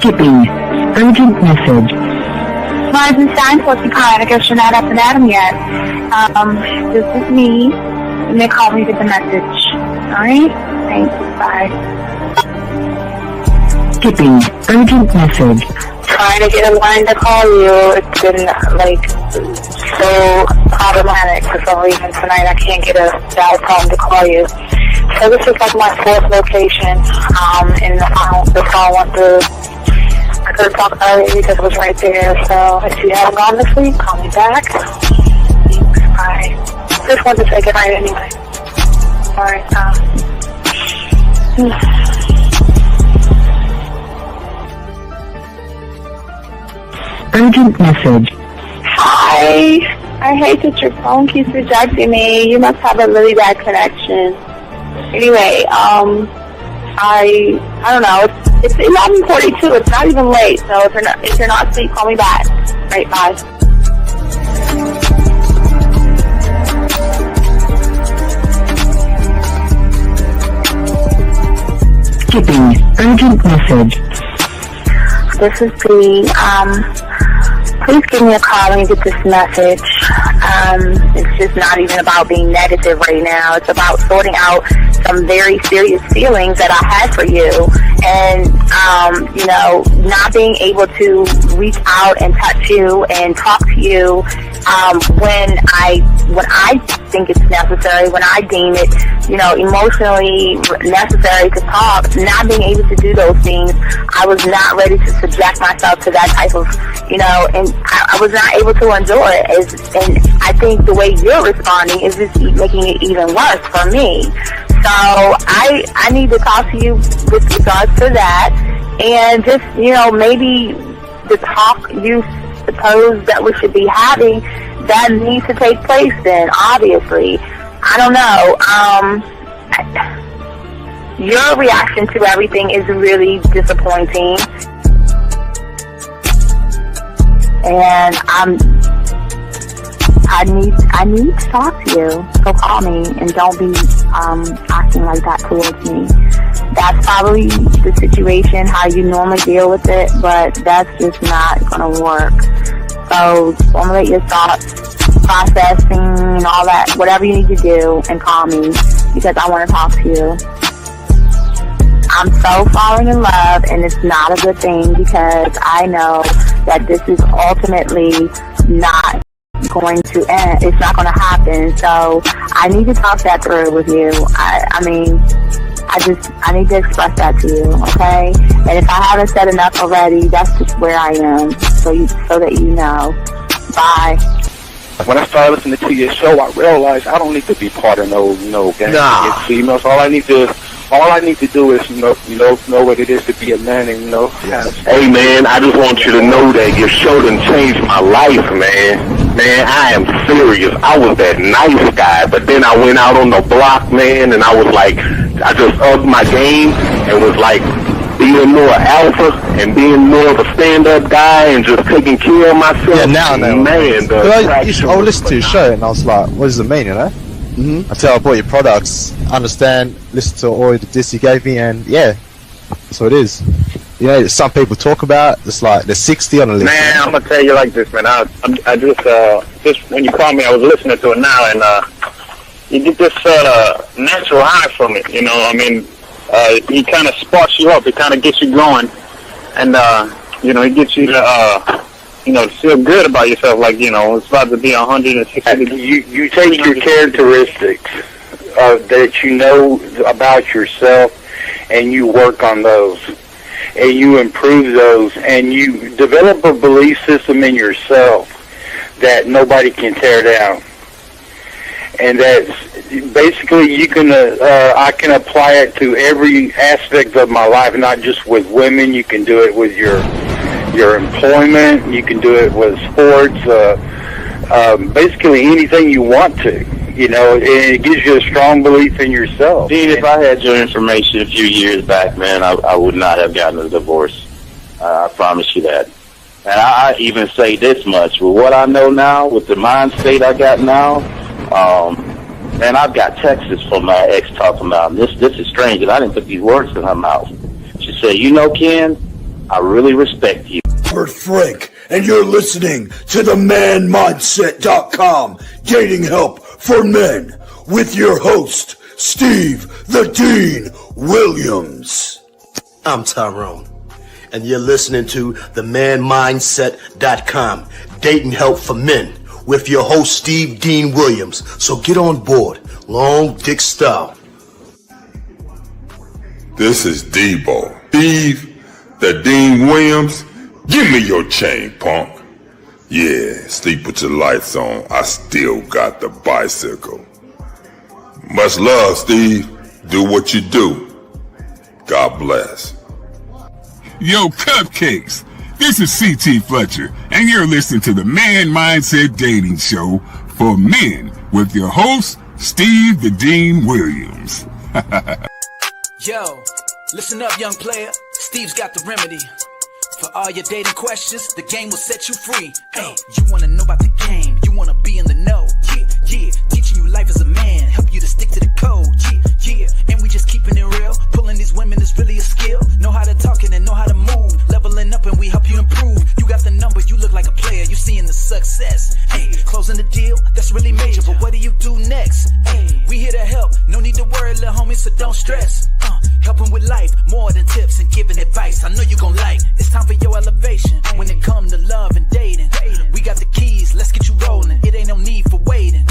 Skipping. Urgent message. Weisenstein, what's the kind? I guess you're not up and at 'em yet. This is me. You may call me with the message. Alright? Thanks. Bye. Skipping. Urgent message. Trying to get a line to call you. It's been, so problematic for some reason tonight. I can't get a dial tone to call you. So this is like my fourth location, and the phone went through. I could have talked earlier because it was right there. So if you haven't gone this week, call me back. Thanks. Bye. Just wanted to say goodnight anyway. Alright, Urgent message. Hi. I hate that your phone keeps rejecting me. You must have a really bad connection. Anyway, I don't know. It's 11:42. It's not even late. So if you're not asleep, call me back. Right, bye. Skipping. Urgent message. This is P. Please give me a call when you get this message. It's just not even about being negative right now. It's about sorting out some very serious feelings that I had for you, and not being able to reach out and touch you and talk to you when I think it's necessary, when I deem it, emotionally necessary to talk. Not being able to do those things, I was not ready to subject myself to that type of, and I was not able to endure it. And I think the way you're responding is just making it even worse for me. So I need to talk to you with regards to that, and just, maybe the talk you suppose that we should be having, that needs to take place then, obviously. I don't know. Your reaction to everything is really disappointing. And I need to talk to you. So call me and don't be acting like that towards me. That's probably the situation, how you normally deal with it, but that's just not going to work. So formulate your thoughts, processing and all that, whatever you need to do, and call me because I want to talk to you. I'm so falling in love, and it's not a good thing because I know that this is ultimately not going to end. It's not going to happen. So I need to talk that through with you. I need to express that to you, okay? And if I haven't said enough already, that's just where I am, so that you know. Bye. When I started listening to your show, I realized I don't need to be part of no gang against females. All I need to do is know what it is to be a man, and Yes. Hey man, I just want you to know that your show done changed my life, man. Man, I am serious. I was that nice guy, but then I went out on the block, man, and I was like, I just upped my game and was like being more alpha and being more of a stand-up guy and just taking care of myself. Yeah, now, man. I listened to your show and I was like, what does it mean, Mm-hmm. Until I bought your products, understand, listen to all the discs you gave me, and yeah, that's what it is. Some people talk about it's like there's 60 on the list. Man, I'm gonna tell you like this, man. I just when you called me, I was listening to it now, and you get this natural high from it. He kind of sparks you up. It kind of gets you going, and it gets you to to feel good about yourself, like, it's about to be 160 degrees. You take your characteristics that you know about yourself, and you work on those, and you improve those, and you develop a belief system in yourself that nobody can tear down. And that's basically I can apply it to every aspect of my life, not just with women. You can do it with your employment. You can do it with sports. Basically anything you want to. And it gives you a strong belief in yourself. Dean, if I had your information a few years back, man, I would not have gotten a divorce. I promise you that. And I even say this much: with what I know now, with the mind state I got now, man, I've got texts from my ex talking about this is strange, and I didn't put these words in her mouth. She said, Ken, I really respect you. Robert Frank, and you're listening to the manmindset.com dating help for men with your host, Steve the Dean Williams. I'm Tyrone, and you're listening to the manmindset.com dating help for men with your host, Steve Dean Williams. So get on board, long dick style. This is Debo. Steve the Dean Williams. Give me your chain, punk. Yeah, sleep with your lights on. I still got the bicycle. Much love, Steve. Do what you do. God bless. Yo, cupcakes. This is C.T. Fletcher, and you're listening to the Man Mindset Dating Show for men with your host, Steve the Dean Williams. Yo, listen up, young player. Steve's got the remedy. For all your dating questions, the game will set you free. Hey, you wanna know about the game, you wanna be in the know. Yeah, yeah, teaching you life as a man, help you to stick to the code. Yeah, yeah, and we just keeping it real. Pulling these women is really a skill. Know how to talk and know how to move. Leveling up and we help you improve. You got the number, you look like a player, you seeing the success. Hey, closing the deal, that's really major, but what do you do next? Hey, we here to help, no need to worry, little homie, so don't stress. Helping with life, more than tips and giving advice. I know you gon' like. It's time for your elevation. When it come to love and dating, we got the keys, let's get you rolling. It ain't no need for waiting.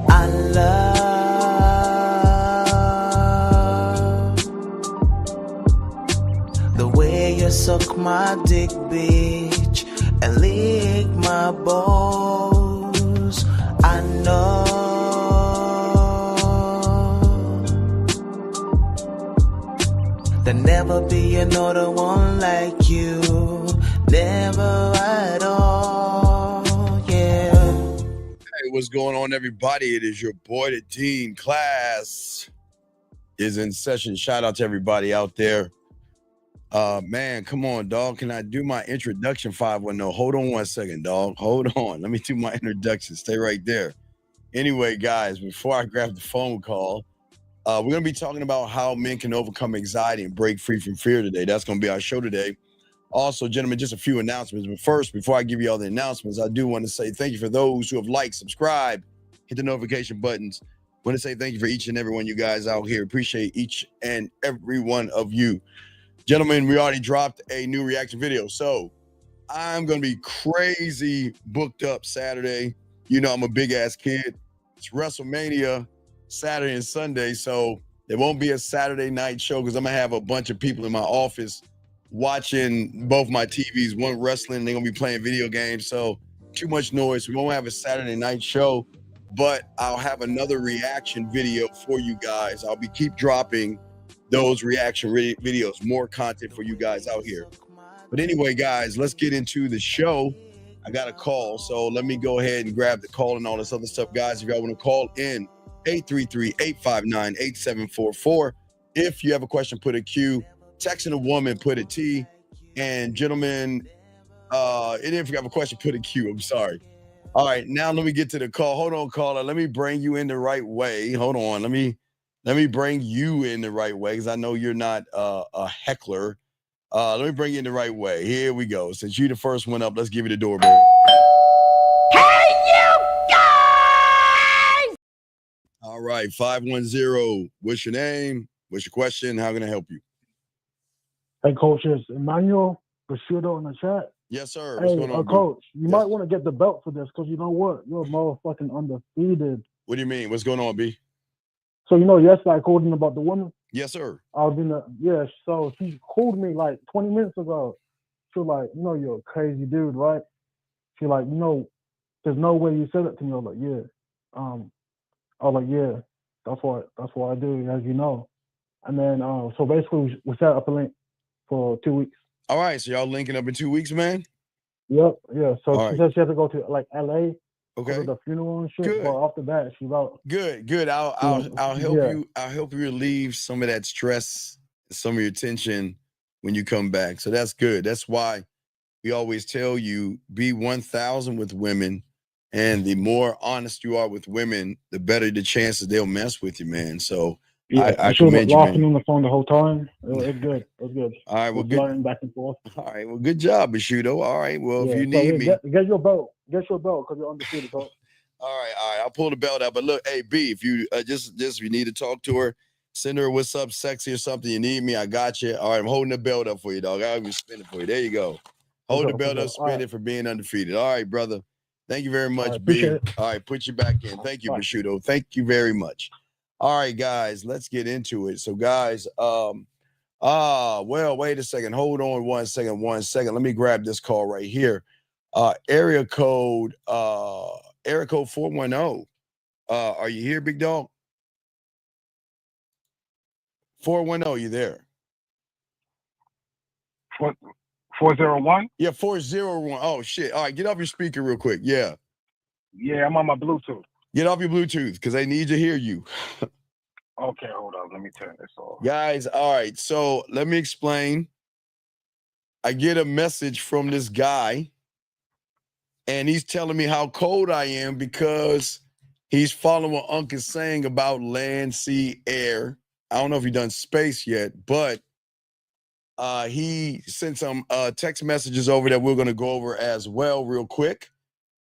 I love the way you suck my dick, bitch, and lick my balls. I know there'll never be another one like you, never at all, yeah. Hey, what's going on, everybody? It is your boy, the Dean. Class is in session. Shout out to everybody out there. Man, come on, dog. Can I do my introduction 510? Hold on 1 second, dog. Hold on. Let me do my introduction. Stay right there. Anyway, guys, before I grab the phone call, we're going to be talking about how men can overcome anxiety and break free from fear today. That's going to be our show today. Also, gentlemen, just a few announcements. But first, before I give you all the announcements, I do want to say thank you for those who have liked, subscribed, hit the notification buttons. I want to say thank you for each and every one of you guys out here. Appreciate each and every one of you. Gentlemen, we already dropped a new reaction video, so I'm going to be crazy booked up Saturday. You know I'm a big-ass kid. It's WrestleMania Saturday and Sunday, so there won't be a Saturday night show because I'm going to have a bunch of people in my office watching both my TVs, one wrestling, they're going to be playing video games, so too much noise. We won't have a Saturday night show, but I'll have another reaction video for you guys. I'll be keep dropping those reaction videos, more content for you guys out here. But anyway, guys, let's get into the show. I got a call, so let me go ahead and grab the call and all this other stuff. Guys, if y'all want to call in, 833-859-8744. If you have a question, put a Q. Texting a woman, put a T. And gentlemen, and if you have a question, put a Q. I'm sorry. All right, now let me get to the call. Hold on, caller. Let me bring you in the right way. Hold on. Let me bring you in the right way because I know you're not a heckler. Let me bring you in the right way. Here we go. Since you the first one up, let's give you the doorbell. Hey, you guys! All right, 510. What's your name? What's your question? How can I help you? Hey, Coach, it's Emmanuel Bashudo in the chat. Yes, sir. What's going on, Coach, you might want to get the belt for this because you know what? You're motherfucking undefeated. What do you mean? What's going on, B? So, you know, yesterday I called him about the woman. Yes, sir. I was in the, so she called me like 20 minutes ago. She was like, you know, you're a crazy dude, right? She like, you know, there's no way you said it to me. I was like, yeah. I was like, yeah, that's what I do, as you know. And then, so basically we set up a link for 2 weeks. All right, so y'all linking up in 2 weeks, man? Yep, yeah. So all she right. said she had to go to like LA. Okay. For the funeral and shit. Good. But after that, she's out. Good. I'll help you. I'll help you relieve some of that stress, some of your tension when you come back. So that's good. That's why we always tell you be 1,000 with women And the more honest you are with women, the better the chances they'll mess with you, man. So Yeah, I you should have commend you, laughing man. on the phone the whole time. It's good. It's good. All right, well, We're good. flirting back and forth. All right, well, good job, Bashudo. All right, well, if Yeah. you So need yeah, me, get your belt. Get your belt because you're undefeated, talk. all right, I'll pull the belt out. But look, hey, B, if you just if you need to talk to her, send her what's up, sexy or something. You need me, I got you. All right, I'm holding the belt up for you, dog. I'll be spinning for you. There you go. Hold the belt up, spin it for being undefeated. All right, brother. Thank you very much, B. Appreciate it. All right, put you back in. Thank you, Bye. Bashudo. Thank you very much. All right, guys, let's get into it. So, guys, well, wait a second. Hold on 1 second. Let me grab this call right here. Area code 410. Are you here, big dog? 410, you there? 401? Yeah, 401. Oh shit. All right, get off your speaker real quick. Yeah. Yeah, I'm on my Bluetooth. Get off your Bluetooth because they need to hear you. Okay, hold on. Let me turn this off. Guys, all right. So let me explain. I get a message from this guy, and he's telling me how cold I am because he's following what Unc is saying about land, sea, air. I don't know if he's done space yet, but he sent some text messages over that we're going to go over as well real quick.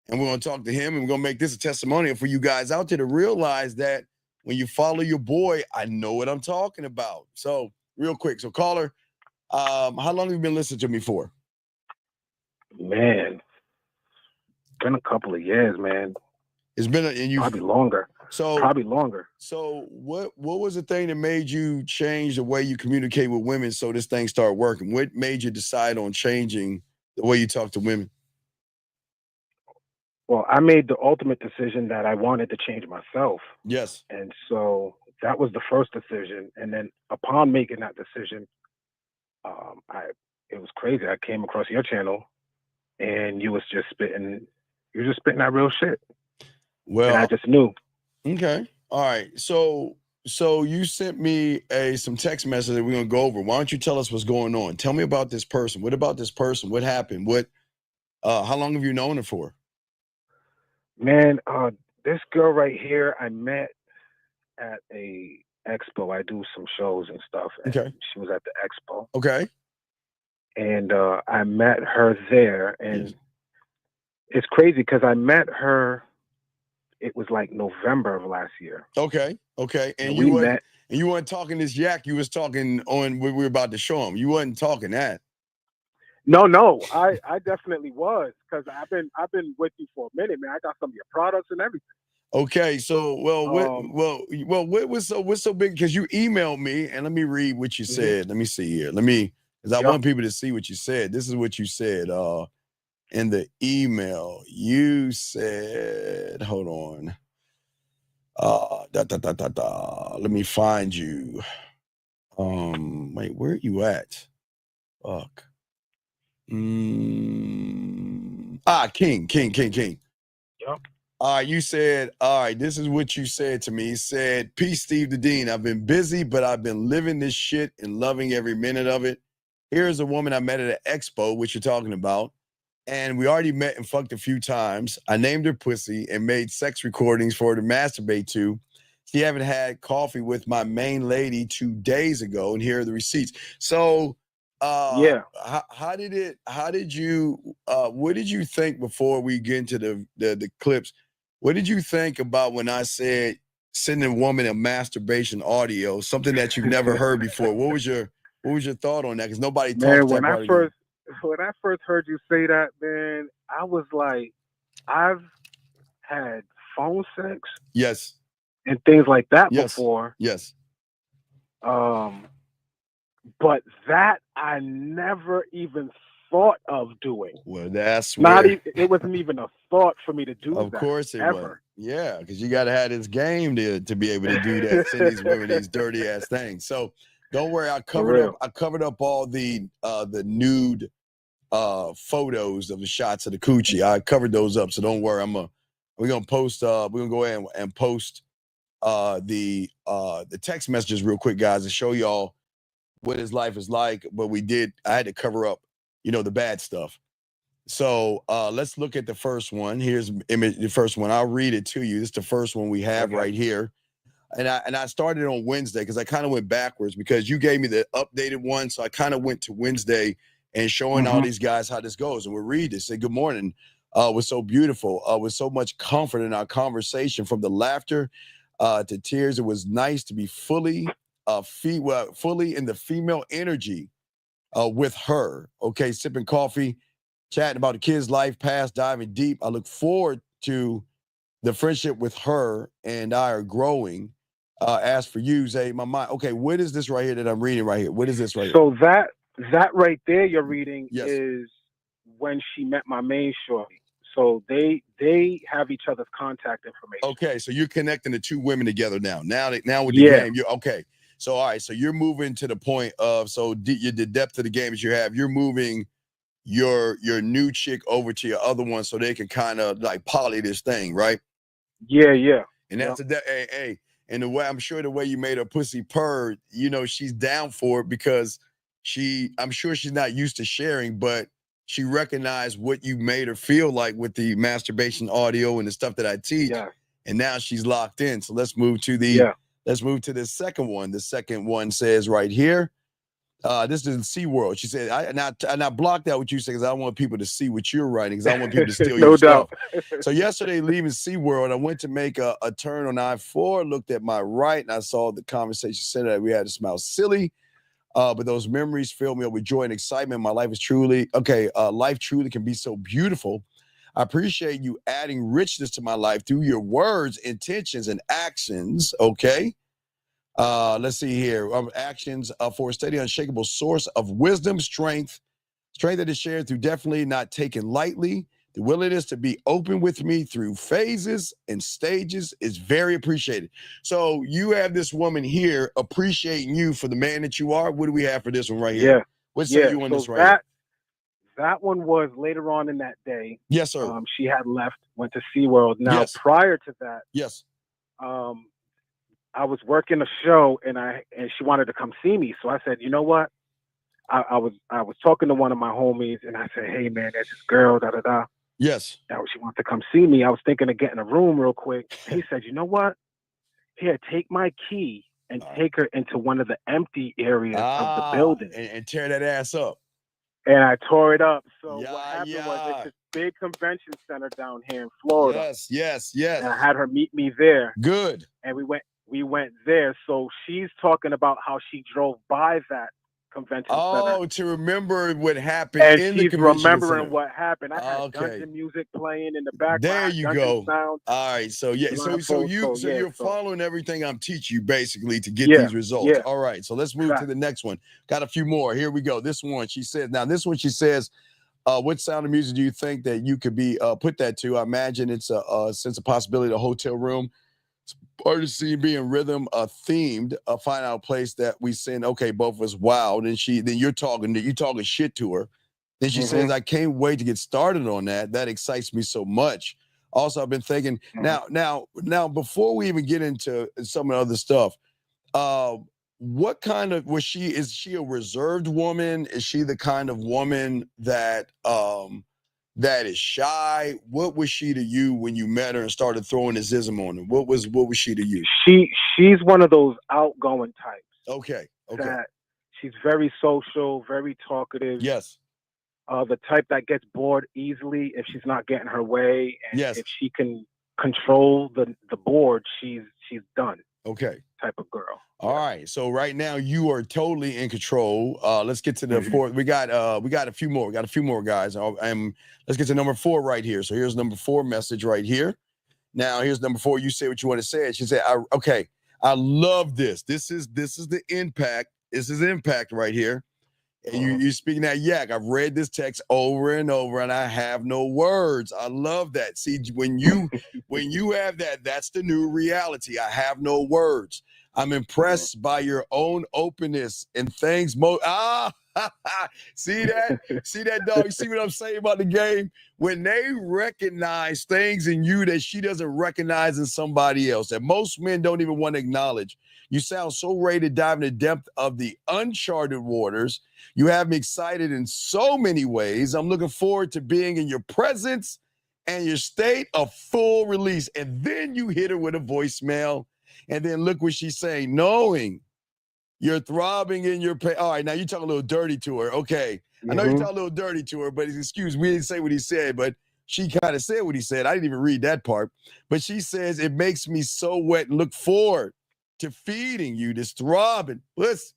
And we're going to talk to him, and we're going to make this a testimonial for you guys out there to realize that when you follow your boy, I know what I'm talking about. So real quick. So caller, how long have you been listening to me for? Man, been a couple of years, man. It's been and you probably longer. So probably longer. So what was the thing that made you change the way you communicate with women so this thing started working? What made you decide on changing the way you talk to women? Well, I made the ultimate decision that I wanted to change myself. Yes. And so that was the first decision. And then upon making that decision, it was crazy. I came across your channel and you was just spitting that real shit. Well, and I just knew. Okay. All right. So you sent me some text message that we're gonna go over. Why don't you tell us what's going on? Tell me about this person. What about this person? What happened? How long have you known her for? Man, this girl right here, I met at a expo. I do some shows and stuff. And Okay. she was at the expo. Okay. And I met her there. And it's crazy because I met her, it was like November of last year. Okay. Okay. And we met. And you weren't talking this yak. You was talking on what we were about to show him. You wasn't talking that. No, I definitely was because I've been with you for a minute, man. I got some of your products and everything. Okay, so what's so big? Because you emailed me, and let me read what you said. Let me see here. Because I want people to see what you said. This is what you said in the email. You said, hold on. Let me find you. Wait, where are you at? Fuck. King. Yep. You said, all right, this is what you said to me. You said, peace, Steve the Dean. I've been busy, but I've been living this shit and loving every minute of it. Here's a woman I met at an expo, which you're talking about. And we already met and fucked a few times. I named her Pussy and made sex recordings for her to masturbate to. She haven't had coffee with my main lady 2 days ago, and here are the receipts. So what did you think before we get into the clips? What did you think about when I said sending a woman a masturbation audio, something that you've never heard before? What was your thought on that? Because nobody talks when that when I first heard you say that, man, I was like, I've had phone sex, yes, and things like that before, yes. But that I never even thought of doing. Well, that's it wasn't even a thought for me to do that. Of course it ever. wasn't. Yeah, because you got to have this game to be able to do that. Send these women these dirty ass things. So don't worry, I covered up all the nude photos of the shots of the coochie. I covered those up, so don't worry. We're gonna post. We're gonna go ahead and post the text messages real quick, guys, to show y'all what his life is like. But I had to cover up, the bad stuff. So let's look at the first one. Here's the first one. I'll read it to you. This is the first one we have right here. And I started on Wednesday because I kind of went backwards because you gave me the updated one. So I kind of went to Wednesday and showing all these guys how this goes. And we'll read this. Say good morning. Was so beautiful. With so much comfort in our conversation, from the laughter to tears. It was nice to be fully in the female energy with her. Okay, sipping coffee, chatting about the kids' life, past, diving deep. I look forward to the friendship with her, and I are growing. As for you, Zay, my mind. Okay, what is this right here that I'm reading right here? What is this right here? So that right there you're reading is when she met my main shorty. So they have each other's contact information. Okay, so you're connecting the two women together now. Now with the game, you're okay. So all right, so you're moving to the point of the depth of the game that you have. You're moving your new chick over to your other one so they can kind of like poly this thing, right? Yeah. And that's hey. And the way I'm sure the way you made her pussy purr, she's down for it because I'm sure she's not used to sharing, but she recognized what you made her feel like with the masturbation audio and the stuff that I teach. Yeah. And now she's locked in. So let's move to the second one. The second one says right here, this is SeaWorld. She said, I blocked out what you said because I don't want people to see what you're writing because I don't want people to steal No your doubt. stuff. So yesterday, leaving SeaWorld, I went to make a turn on I-4, looked at my right, and I saw the conversation center that we had to smell silly. But those memories filled me up with joy and excitement. My life is life truly can be so beautiful. I appreciate you adding richness to my life through your words, intentions, and actions. Okay. Let's see here. Actions for a steady, unshakable source of wisdom, strength that is shared through definitely not taken lightly. The willingness to be open with me through phases and stages is very appreciated. So you have this woman here appreciating you for the man that you are. What do we have for this one right here? Yeah. What say you on this right here? That one was later on in that day. Yes, sir. She had left, went to SeaWorld. Now, prior to that, I was working a show and she wanted to come see me. So I said, you know what? I was talking to one of my homies and I said, hey man, there's this girl, da-da-da. Yes. Now she wants to come see me. I was thinking of getting a room real quick. And he said, you know what? Here, take my key and take her into one of the empty areas of the building. And tear that ass up. And I tore it up. So what happened was it's this big convention center down here in Florida. Yes. And I had her meet me there. Good. And we went there. So she's talking about how she drove by that convention center. Oh, to remember what happened and in she's the convention remembering center. what happened. I had dungeon music playing in the background. There you go. Sound. All right. So you're following everything I'm teaching you basically to get these results. Yeah. All right. So let's move to the next one. Got a few more. Here we go. This one she says. Now this one she says, what sound of music do you think that you could be put that to? I imagine it's a sense of possibility, a hotel room. Part of the scene being rhythm themed, find out a place that we sing. Okay, both of us. Wow. Then you're talking shit to her. Then she says, I can't wait to get started on that. That excites me so much. Also, I've been thinking now, before we even get into some of the other stuff, what kind of is she a reserved woman? Is she the kind of woman that is shy? What was she to you when you met her and started throwing the zism on her? What was she to you? She's one of those outgoing types. Okay. That she's very social, very talkative. Yes. The type that gets bored easily if she's not getting her way. And yes. If she can control the board, she's done. Okay. Type of girl. All right. So right now you are totally in control. Let's get to the fourth. We got a few more. We got a few more guys. Let's get to number 4 right here. So here's number 4 message right here. Now here's number 4. You say what you want to say. She said, I love this. This is the impact. This is impact right here. And you speaking that yak. I've read this text over and over, and I have no words. I love that. See, when you have that, that's the new reality. I have no words. I'm impressed by your own openness and things. See that? See that, dog? You see what I'm saying about the game? When they recognize things in you that she doesn't recognize in somebody else, that most men don't even want to acknowledge. You sound so ready to dive into the depth of the uncharted waters. You have me excited in so many ways. I'm looking forward to being in your presence and your state of full release. And then you hit her with a voicemail. And then look what she's saying, knowing you're throbbing in your pain. All right, now you talk a little dirty to her. Okay. I know you talk a little dirty to her, but excuse me, we didn't say what he said, but she kind of said what he said. I didn't even read that part. But she says, it makes me so wet and look forward to feeding you this throbbing. Listen,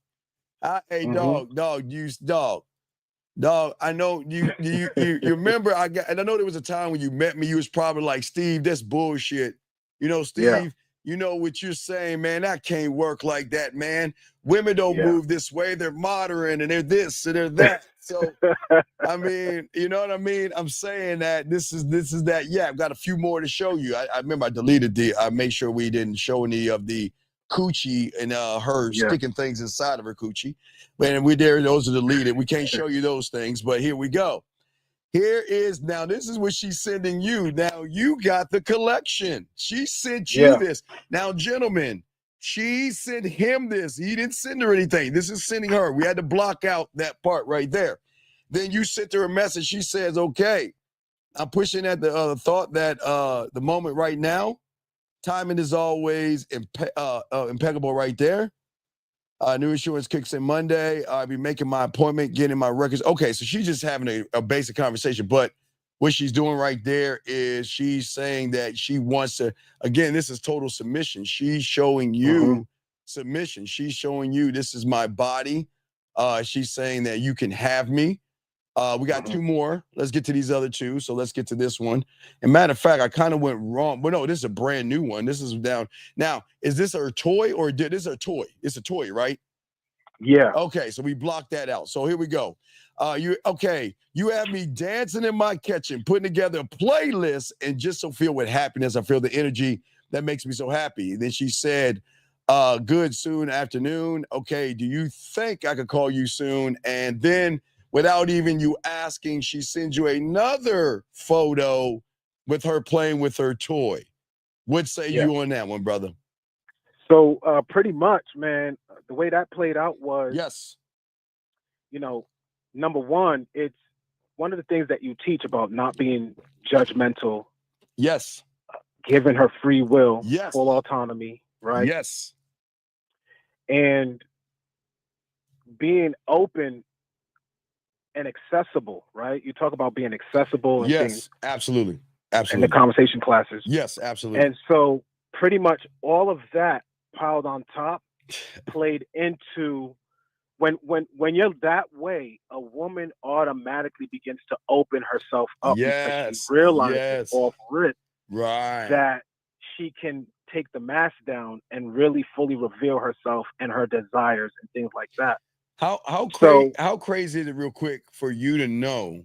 hey, dog, I know you remember and I know there was a time when you met me, you was probably like, Steve, that's bullshit. You know, Steve, you know what you're saying, man, that can't work like that, man. Women don't move this way. They're modern and they're this and they're that. So, I mean, you know what I mean? I'm saying that this is that. Yeah, I've got a few more to show you. I remember I deleted I made sure we didn't show any of the coochie and her sticking things inside of her coochie. Man, those are deleted. We can't show you those things, but here we go. Now this is what she's sending you. Now you got the collection. She sent you this. Now, gentlemen, she sent him this. He didn't send her anything. This is sending her. We had to block out that part right there. Then you sent her a message. She says, okay, I'm pushing at the thought that the moment right now, timing is always impeccable right there. New insurance kicks in Monday. I'll be making my appointment, getting my records. Okay, so she's just having a basic conversation. But what she's doing right there is she's saying that she wants to, again, this is total submission. She's showing you submission. She's showing you this is my body. She's saying that you can have me. We got two more. Let's get to these other two. So let's get to this one. And matter of fact, I kind of went wrong. But no, this is a brand new one. This is down. Now, is this her toy or this is a toy? It's a toy, right? Yeah. Okay, so we blocked that out. So here we go. You have me dancing in my kitchen, putting together a playlist, and just so filled with happiness. I feel the energy that makes me so happy. Then she said, good soon afternoon. Okay, do you think I could call you soon? And then without even you asking, she sends you another photo with her playing with her toy. What say you on that one, brother? So pretty much, man, the way that played out was, you know, number one, it's one of the things that you teach about not being judgmental. Yes. Giving her free will, full autonomy, right? Yes. And being open and accessible, right? You talk about being accessible and things. Absolutely. In the conversation classes. Yes, absolutely. And so pretty much all of that piled on top played into when you're that way, a woman automatically begins to open herself up because she realizes off rip that she can take the mask down and really fully reveal herself and her desires and things like that. How crazy is it, real quick, for you to know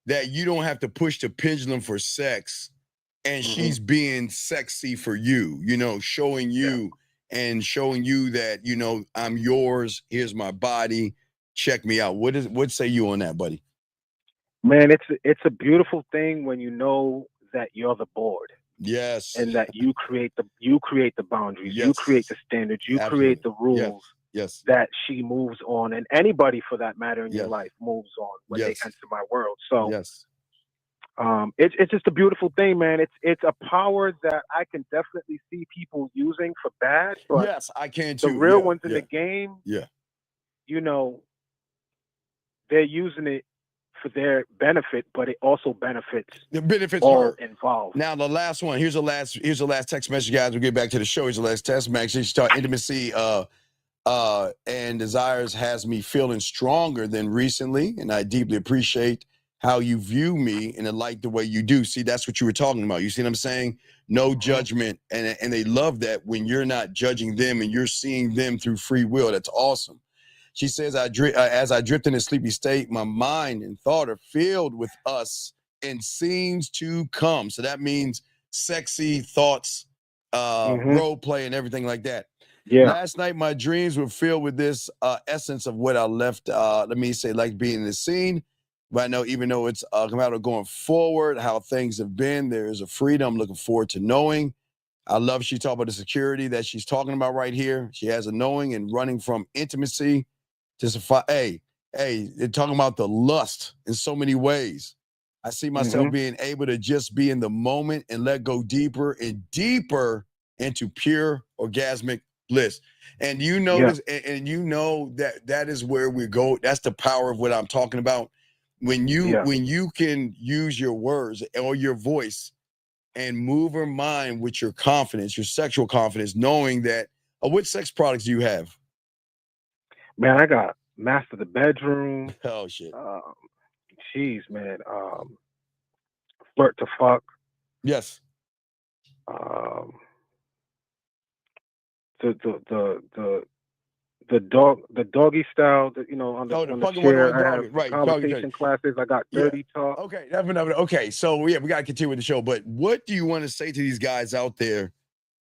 that you don't have to push the pendulum for sex and she's being sexy for you, you know, showing you and showing you that, you know, I'm yours, here's my body, check me out. What say you on that, buddy? Man, it's a beautiful thing when you know that you're the board. Yes. And that you create the boundaries, you create the standards, you create the rules that she moves on, and anybody for that matter in your life moves on when they enter my world. So it's just a beautiful thing, man. It's a power that I can definitely see people using for bad, but I can too. The real ones in the game, you know, they're using it for their benefit, but it also benefits all her involved. Now the last one. Here's the last text message, guys. We'll get back to the show. Here's the last text message. She talked intimacy and desires has me feeling stronger than recently, and I deeply appreciate how you view me and I like the way you do. See, that's what you were talking about. You see what I'm saying? No judgment, and they love that when you're not judging them and you're seeing them through free will. That's awesome. She says, as I drift in a sleepy state, my mind and thought are filled with us and scenes to come. So that means sexy thoughts, role play, and everything like that. Yeah. Last night, my dreams were filled with this essence of what I left. Let me say, like being in the scene. But I know, even though it's a matter of going forward, how things have been, there is a freedom I'm looking forward to knowing. I love she talked about the security that she's talking about right here. She has a knowing and running from intimacy to they're talking about the lust in so many ways. I see myself being able to just be in the moment and let go deeper and deeper into pure orgasmic bliss. And you notice, and you know that is where we go. That's the power of what I'm talking about. When you can use your words or your voice and move her mind with your confidence, your sexual confidence, knowing that what sex products do you have? Man, I got Master the Bedroom. Oh shit. Jeez, man. Flirt to Fuck. Yes. The doggy style that on the fucking chair. one-on-one I doggy, have right, conversation classes. I got dirty talk. Okay, okay. So yeah, we gotta continue with the show. But what do you want to say to these guys out there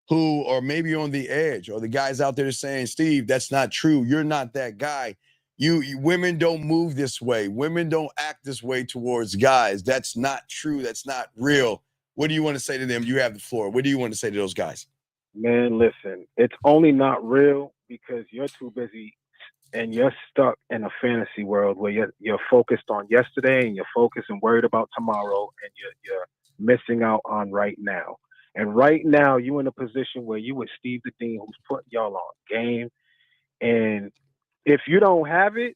who are maybe on the edge, or the guys out there saying, Steve, that's not true. You're not that guy. You women don't move this way. Women don't act this way towards guys. That's not true. That's not real. What do you want to say to them? You have the floor. What do you want to say to those guys? Man, listen, it's only not real because you're too busy and you're stuck in a fantasy world where you're focused on yesterday and you're focused and worried about tomorrow, and you're missing out on right now. And right now, you in a position where you with Steve the Dean, who's putting y'all on game. And if you don't have it,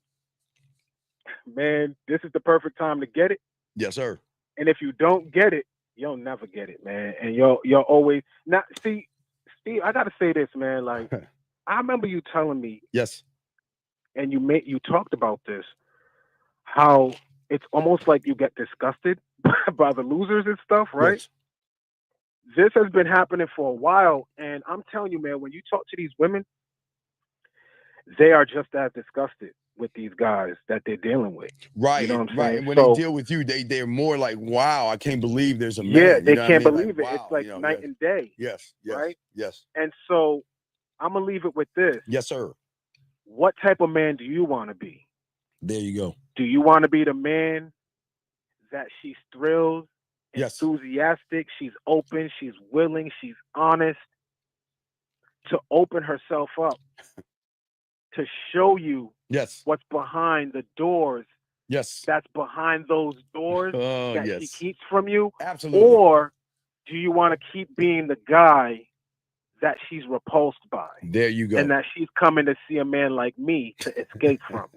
man, this is the perfect time to get it. Yes, sir. And if you don't get it, you'll never get it, man. And you'll always not see. Steve, I gotta say this, man. Like, I remember you telling me, yes, and you talked about this, how it's almost like you get disgusted by the losers and stuff, right? Yes. This has been happening for a while, and I'm telling you, man, when you talk to these women, they are just as disgusted with these guys that they're dealing with. Right, you know what I'm right. saying? And when So, they deal with you, they're more like, wow, I can't believe there's a man. yeah, they You know what I can't mean? believe Like, it. wow, It's like night and day. Yes, right? yes. And so I'm gonna leave it with this. Yes, sir. What type of man do you want to be? There you go. Do you want to be the man that she's thrilled, Yes, enthusiastic, she's open, she's willing, she's honest to open herself up to show you yes, what's behind the doors yes, that's behind those doors oh, that yes. she keeps from you? Absolutely. Or do you want to keep being the guy that she's repulsed by? There you go. And that she's coming to see a man like me to escape from.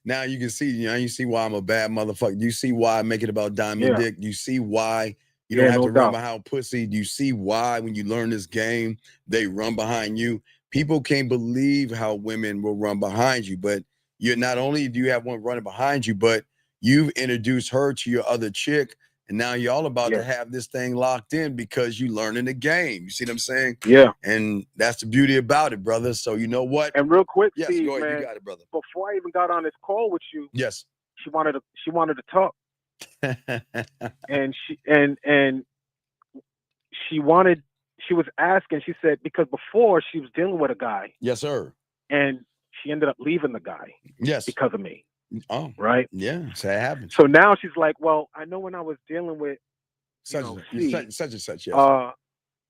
Now you can see, you see why I'm a bad motherfucker. You see why I make it about diamond dick. You see why you don't have to run behind pussy. You see why when you learn this game, they run behind you. People can't believe how women will run behind you, but you're not only do you have one running behind you, but you've introduced her to your other chick. And now you're all about to have this thing locked in because you learning the game. You see what I'm saying? Yeah. And that's the beauty about it, brother. So you know what? And real quick, yes, Steve, go ahead. man, You got it, brother. Before I even got on this call with you, yes, she wanted to talk. and she was asking, she said, because before she was dealing with a guy. Yes, sir. And she ended up leaving the guy. Yes. Because of me. Oh. Right? Yeah, so that happens. So now she's like, well, I know when I was dealing with such and such, yes.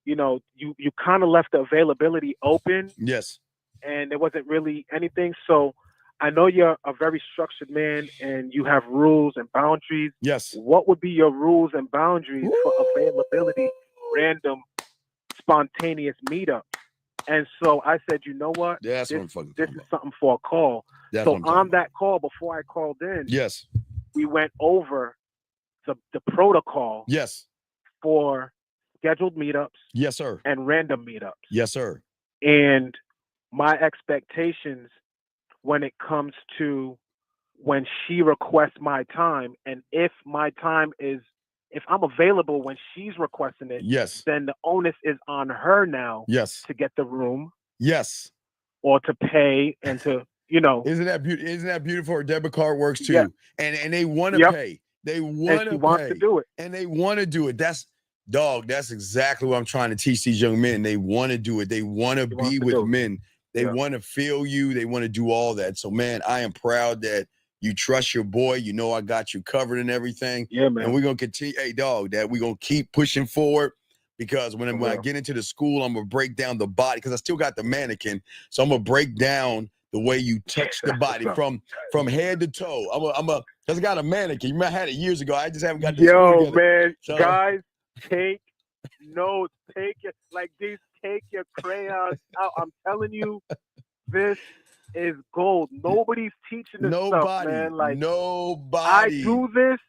You kind of left the availability open. Yes. And there wasn't really anything. So I know you're a very structured man and you have rules and boundaries. Yes. What would be your rules and boundaries for availability, random, spontaneous meetups? And so I said, you know what? Yeah, this is something for a call. That's so on that call, before I called in, yes, we went over the protocol. Yes. For scheduled meetups. Yes, sir. And random meetups. Yes, sir. And my expectations when it comes to when she requests my time, and if I'm available when she's requesting it, yes, then the onus is on her now. Yes. To get the room. Yes. Or to pay and to, Isn't that beautiful? Her debit card works too. Yeah. And they want to pay. They want to pay. To do it. And they want to do it. Dog, that's exactly what I'm trying to teach these young men. They want to do it. They want to be with men. They want to feel you. They want to do all that. So, man, I am proud that you trust your boy. You know I got you covered and everything. Yeah, man. And we're going to continue. Hey, dog, that we're going to keep pushing forward because when I get into the school, I'm going to break down the body because I still got the mannequin. So I'm going to break down the way you touch the body from head to toe. Because I got a mannequin. You might have had it years ago. I just haven't got the school together. Man, So, guys, take notes. Take your crayons out. I'm telling you, this is gold. Nobody's teaching this stuff, man. Like nobody. I do this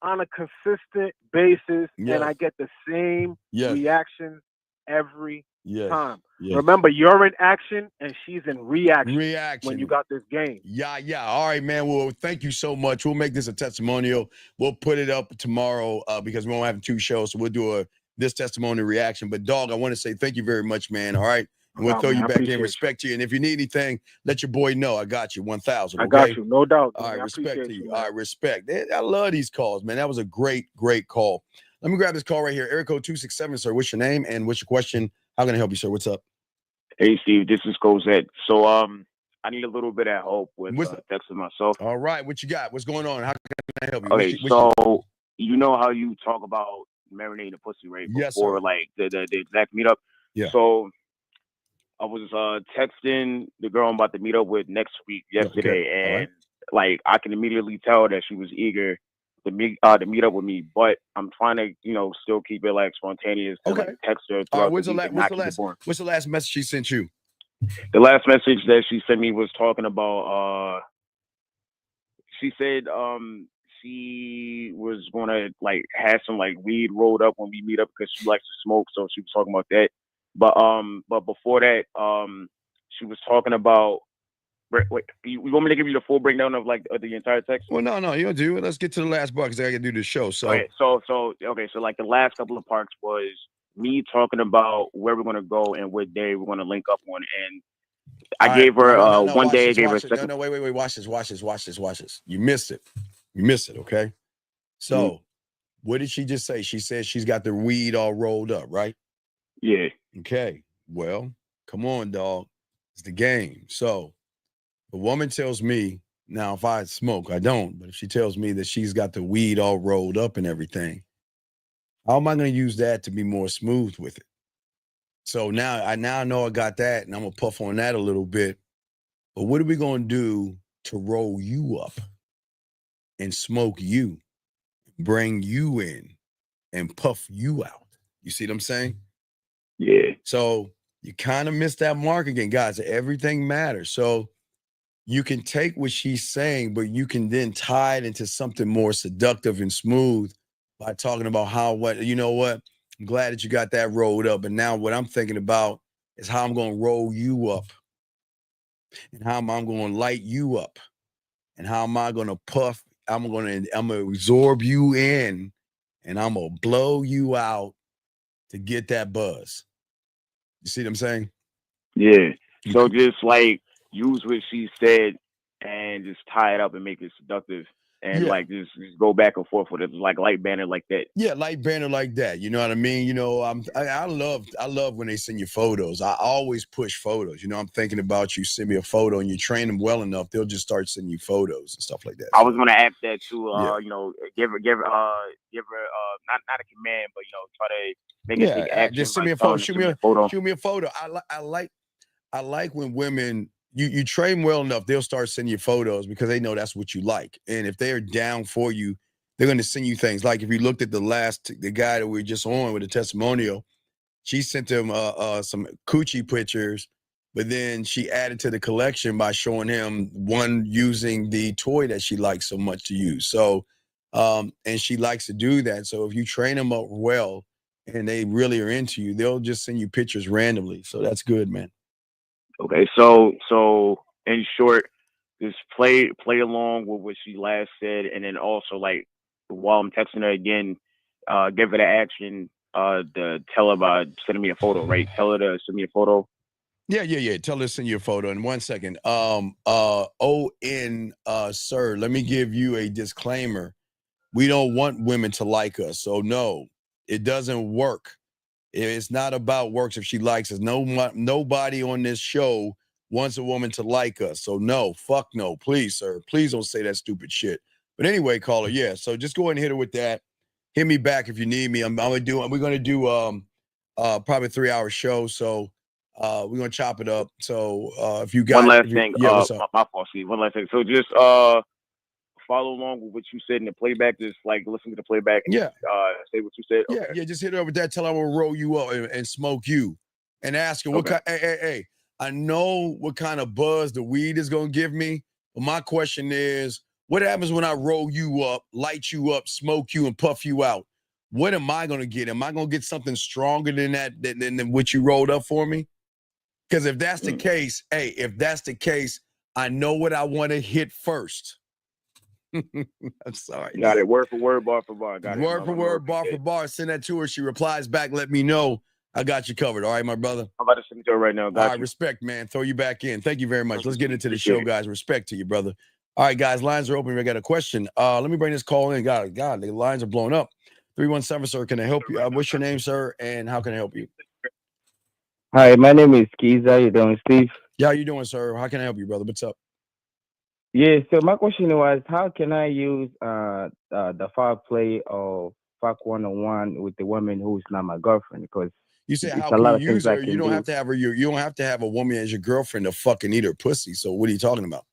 on a consistent basis, and I get the same reaction every time. Remember, you're in action, and she's in reaction. When you got this game. Yeah. All right, man. Well, thank you so much. We'll make this a testimonial. We'll put it up tomorrow because we won't have 2 shows, so we'll do this testimony reaction. But, dog, I want to say thank you very much, man. All right. And we'll throw you back in, respect you. And if you need anything, let your boy know. I got you, 1,000. I got you, no doubt. All right, respect to you. Man. All right, respect. I love these calls, man. That was a great call. Let me grab this call right here. Area code 267, sir. What's your name and what's your question? How can I help you, sir? What's up? Hey, Steve. This is Cosette. So, I need a little bit of help with texting myself. All right, what you got? What's going on? How can I help you? Okay, so you know how you talk about marinating the pussy, right? Yes, Before, sir. like, the exact meetup. Yeah. So I was texting the girl I'm about to meet up with next week yesterday, and like I can immediately tell that she was eager to meet up with me. But I'm trying to, still keep it like spontaneous. To, like, text her. All right, what's the last message she sent you? The last message that she sent me was talking about. She said she was gonna like have some like weed rolled up when we meet up because she likes to smoke, so she was talking about that. But before that, she was talking about. Wait, you want me to give you the full breakdown of like the entire text? Well, no, you don't do it. Let's get to the last part because I got to do the show. So, so like the last couple of parts was me talking about where we're gonna go and what day we're gonna link up on, and I gave her one day. I gave her a second. No, wait. Watch this. You missed it. Okay. So, what did she just say? She said she's got the weed all rolled up, right? Yeah. Okay. Well, come on, dog. It's the game. So, the woman tells me, now if I smoke, I don't, but if she tells me that she's got the weed all rolled up and everything, how am I going to use that to be more smooth with it? So now I know I got that, and I'm going to puff on that a little bit. But what are we going to do to roll you up and smoke you, bring you in, and puff you out? You see what I'm saying? Yeah. So you kind of missed that mark again, guys. Everything matters. So you can take what she's saying, but you can then tie it into something more seductive and smooth by talking about you know what? I'm glad that you got that rolled up. And now what I'm thinking about is how I'm going to roll you up and how I'm going to light you up and how am I going to puff? I'm going to absorb you in and I'm going to blow you out to get that buzz. You see what I'm saying? Yeah. So just like use what she said and just tie it up and make it seductive and like just go back and forth with it, like light banner like that. Yeah, light banner like that. You know what I mean? You know, I love when they send you photos. I always push photos. You know, I'm thinking about you send me a photo and you train them well enough, they'll just start sending you photos and stuff like that. I was gonna ask that too. You know, give her not a command, but try to make it take action. Just send me a photo. Shoot me a photo. I like when women you train well enough, they'll start sending you photos because they know that's what you like. And if they're down for you, they're going to send you things. Like if you looked at the guy that we were just on with a testimonial, she sent him some coochie pictures, but then she added to the collection by showing him one using the toy that she likes so much to use. So, and she likes to do that. So if you train them up well and they really are into you, they'll just send you pictures randomly. So that's good, man. Okay, so in short, just play along with what she last said, and then also like while I'm texting her again, give her the action. To tell her about sending me a photo, right? Tell her to send me a photo. Yeah. Tell her to send you a photo. In 1 second. Sir, let me give you a disclaimer. We don't want women to like us, so no. It doesn't work. It's not about works if she likes us. Nobody on this show wants a woman to like us. So no, fuck no, please, sir. Please don't say that stupid shit. But anyway, caller, yeah. So just go ahead and hit her with that. Hit me back if you need me. We're gonna do probably a 3-hour show. So we're gonna chop it up. So if you got one last thing, what's up? my fault, Steve. One last thing. So just follow along with what you said in the playback. Just like listen to the playback and say what you said. Okay. Yeah, just hit her with that. Tell her I'm gonna roll you up and smoke you, and ask her what kind. Hey. I know what kind of buzz the weed is gonna give me, but my question is, what happens when I roll you up, light you up, smoke you, and puff you out? What am I gonna get? Am I gonna get something stronger than that than what you rolled up for me? Because if that's the case, I know what I want to hit first. I'm sorry. Got it. Word for word, bar for bar. Got it. Word for word, bar for bar. Send that to her. She replies back. Let me know. I got you covered. All right, my brother. I'm about to send it to her right now. Got All right, respect, man. Throw you back in. Thank you very much. Let's get into the show, guys. Respect to you, brother. All right, guys. Lines are open. I got a question. Let me bring this call in. God, the lines are blown up. 317, sir. Can I help you? What's your name, sir? And how can I help you? Hi, my name is Keith. How you doing, Steve? Yeah, how you doing, sir? How can I help you, brother? What's up? Yeah, so my question was, how can I use the foul play or fuck one-on-one with the woman who's not my girlfriend? Because you say how can you use her? You don't have to have her. You don't have to have a woman as your girlfriend to fucking eat her pussy. So what are you talking about?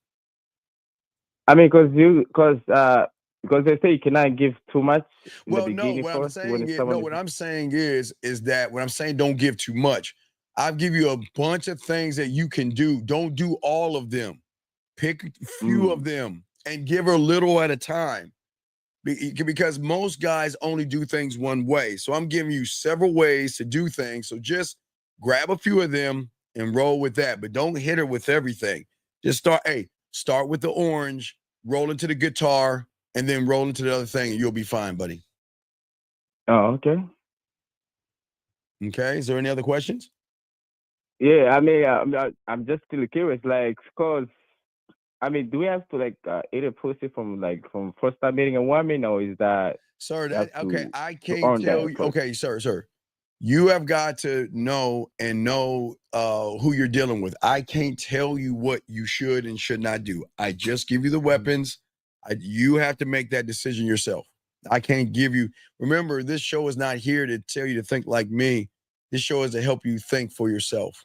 I mean, because they say you cannot give too much. Well, no. What I'm saying is that when I'm saying don't give too much, I'll give you a bunch of things that you can do. Don't do all of them. Pick a few of them and give her little at a time. Because most guys only do things one way. So I'm giving you several ways to do things. So just grab a few of them and roll with that. But don't hit her with everything. Just start with the orange, roll into the guitar, and then roll into the other thing, and you'll be fine, buddy. Oh, okay. Okay. Is there any other questions? Yeah, I mean, I'm just still curious, like, cause I mean, do we have to like eat a pussy from first time meeting a woman, or is that? Sir, I can't tell you. Okay, sir. You have got to know who you're dealing with. I can't tell you what you should and should not do. I just give you the weapons. You have to make that decision yourself. I can't give you. Remember, this show is not here to tell you to think like me. This show is to help you think for yourself.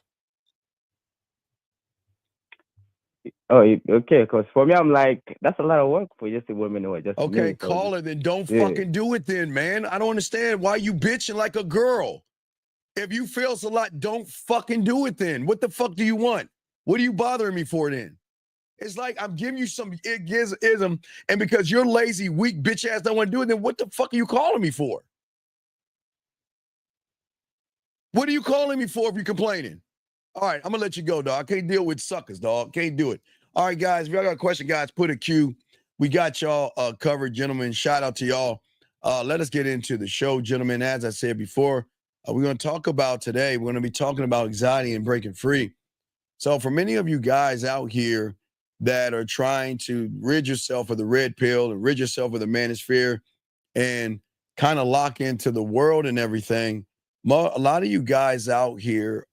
Oh, okay. Because for me, I'm like, that's a lot of work for just a woman who are just okay. Me, Call her, then don't fucking do it, then, man. I don't understand why you bitching like a girl. If you feel it's a lot, don't fucking do it, then. What the fuck do you want? What are you bothering me for, then? It's like I'm giving you some ism, and because you're lazy, weak bitch ass don't want to do it, then what the fuck are you calling me for? What are you calling me for if you're complaining? All right, I'm gonna let you go, dog. I can't deal with suckers, dog. Can't do it. All right, guys, if y'all got a question, guys, put a Q. We got y'all covered, gentlemen. Shout out to y'all. Let us get into the show, gentlemen. As I said before, we're gonna talk about today. We're gonna be talking about anxiety and breaking free. So for many of you guys out here that are trying to rid yourself of the red pill and rid yourself of the manosphere and kind of lock into the world and everything, a lot of you guys out here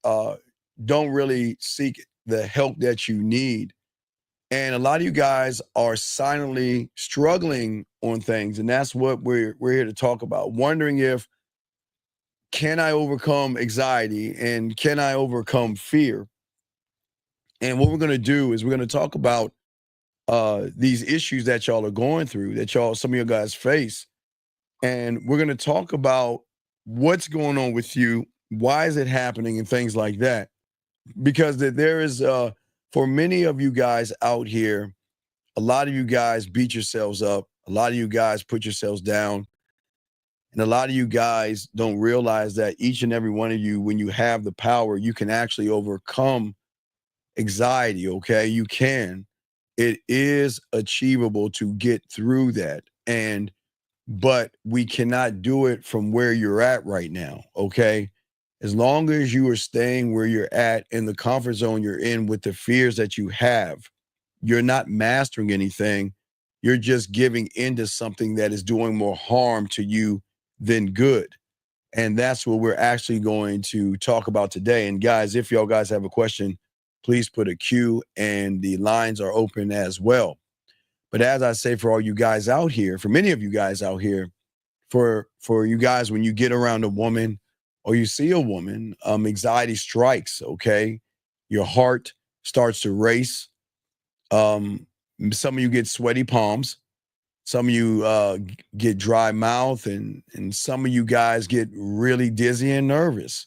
don't really seek the help that you need. And a lot of you guys are silently struggling on things. And that's what we're here to talk about. Wondering if, can I overcome anxiety and can I overcome fear? And what we're going to do is we're going to talk about these issues that y'all are going through, that some of you guys face. And we're going to talk about what's going on with you, why is it happening, and things like that. Because there is, for many of you guys out here, a lot of you guys beat yourselves up. A lot of you guys put yourselves down. And a lot of you guys don't realize that each and every one of you, when you have the power, you can actually overcome anxiety, okay? You can. It is achievable to get through that. But we cannot do it from where you're at right now, okay? As long as you are staying where you're at in the comfort zone you're in with the fears that you have, you're not mastering anything. You're just giving into something that is doing more harm to you than good. And that's what we're actually going to talk about today. And guys, if y'all guys have a question, please put a Q, and the lines are open as well. But as I say, for all you guys out here, for many of you guys out here, for you guys, when you get around a woman or you see a woman, anxiety strikes, okay? Your heart starts to race. Some of you get sweaty palms. Some of you get dry mouth, and some of you guys get really dizzy and nervous.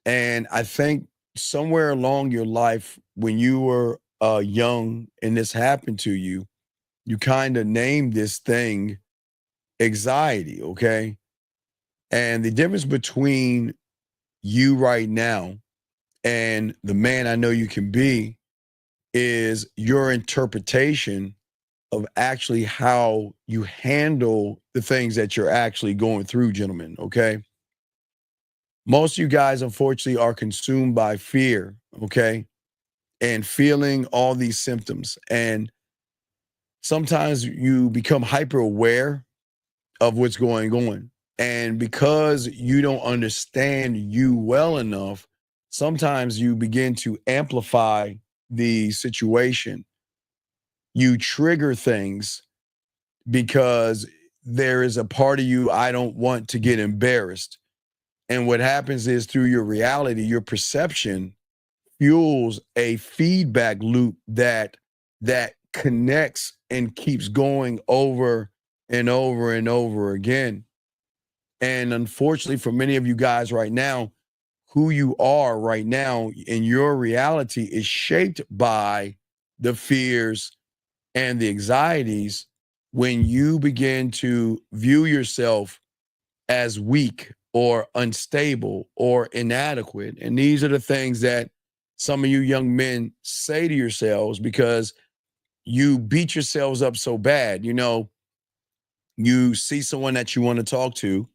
And I think somewhere along your life, when you were young and this happened to you, you kind of named this thing anxiety, okay? And the difference between you right now and the man I know you can be is your interpretation of actually how you handle the things that you're actually going through, gentlemen, okay? Most of you guys, unfortunately, are consumed by fear, okay? And feeling all these symptoms. And sometimes you become hyper aware of what's going on. And because you don't understand you well enough, sometimes you begin to amplify the situation. You trigger things because there is a part of you, I don't want to get embarrassed. And what happens is, through your reality, your perception fuels a feedback loop that connects and keeps going over and over and over again. And unfortunately, for many of you guys right now, who you are right now in your reality is shaped by the fears and the anxieties when you begin to view yourself as weak or unstable or inadequate. And these are the things that some of you young men say to yourselves because you beat yourselves up so bad. You know, you see someone that you want to talk to,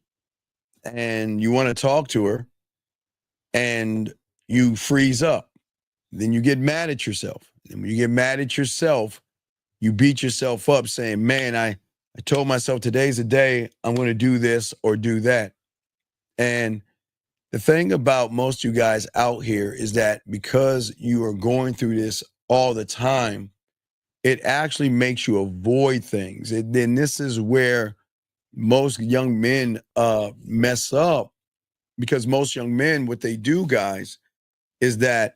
and you want to talk to her, and you freeze up. Then you get mad at yourself. And when you get mad at yourself, you beat yourself up saying, man, I told myself today's the day I'm going to do this or do that. And the thing about most of you guys out here is that because you are going through this all the time, it actually makes you avoid things. Then this is where most young men mess up, because most young men, what they do, guys, is that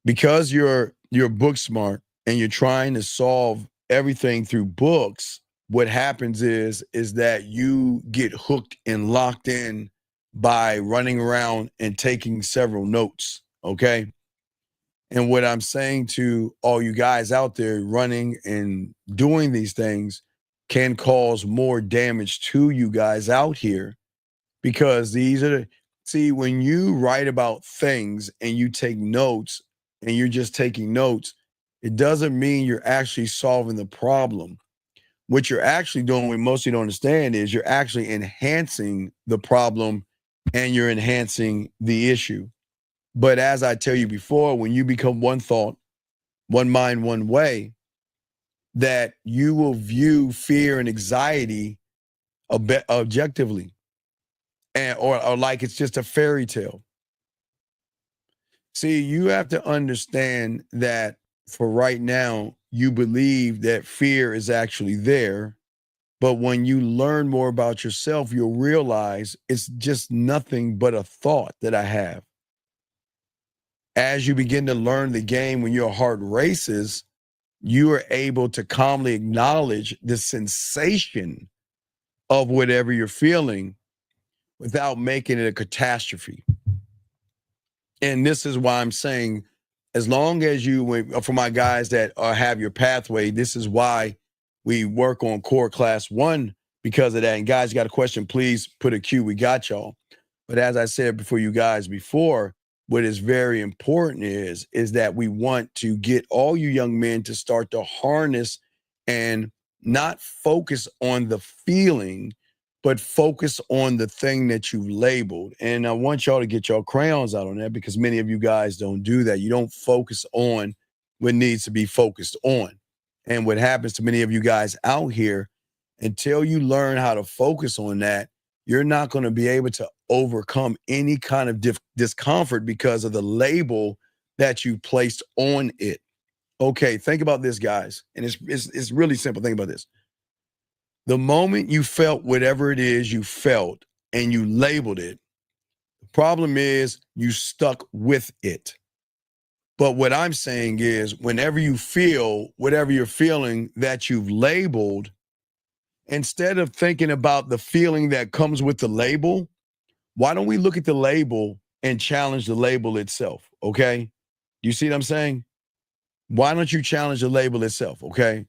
because you're book smart and you're trying to solve everything through books, what happens is that you get hooked and locked in by running around and taking several notes, okay? And what I'm saying to all you guys out there running and doing these things can cause more damage to you guys out here, because these are see, when you write about things and you take notes and you're just taking notes, it doesn't mean you're actually solving the problem. What you're actually doing, what most of you don't understand, is you're actually enhancing the problem and you're enhancing the issue. But as I tell you before, when you become one thought, one mind, one way, that you will view fear and anxiety objectively, and or like it's just a fairy tale. See, you have to understand that for right now, you believe that fear is actually there. But when you learn more about yourself, you'll realize it's just nothing but a thought that I have. As you begin to learn the game, when your heart races, you are able to calmly acknowledge the sensation of whatever you're feeling without making it a catastrophe. And this is why I'm saying, as long as you, for my guys that have your pathway, this is why we work on core class 1, because of that. And guys, you got a question, please put a Q. We got y'all. But as I said before, you guys before, what is very important is that we want to get all you young men to start to harness and not focus on the feeling, but focus on the thing that you've labeled. And I want y'all to get your crayons out on that, because many of you guys don't do that. You don't focus on what needs to be focused on. And what happens to many of you guys out here, until you learn how to focus on that, you're not going to be able to overcome any kind of discomfort because of the label that you placed on it. Okay, think about this, guys. And it's really simple. Think about this. The moment you felt whatever it is you felt and you labeled it, the problem is you stuck with it. But what I'm saying is whenever you feel whatever you're feeling that you've labeled, instead of thinking about the feeling that comes with the label, why don't we look at the label and challenge the label itself, okay? You see what I'm saying? Why don't you challenge the label itself, okay?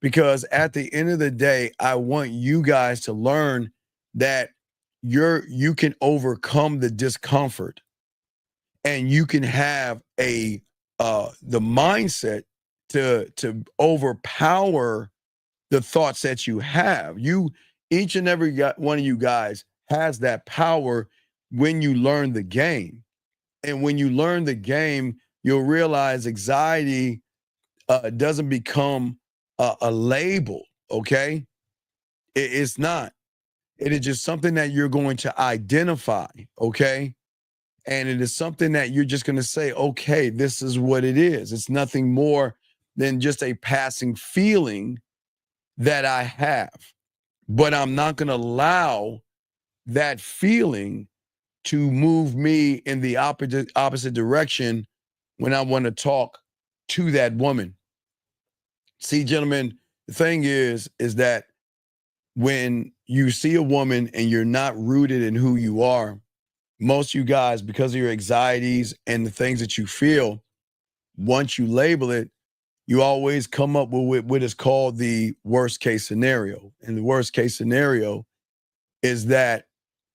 Because at the end of the day, I want you guys to learn that you can overcome the discomfort and you can have the mindset to overpower the thoughts that you have. Each and every one of you guys has that power when you learn the game. And when you learn the game, you'll realize anxiety doesn't become a label, okay? It's not. It is just something that you're going to identify, okay? And it is something that you're just going to say, okay, this is what it is. It's nothing more than just a passing feeling that I have. But I'm not going to allow that feeling to move me in the opposite direction when I want to talk to that woman. See, gentlemen, the thing is that when you see a woman and you're not rooted in who you are, most of you guys, because of your anxieties and the things that you feel, once you label it, you always come up with what is called the worst case scenario. And the worst case scenario is that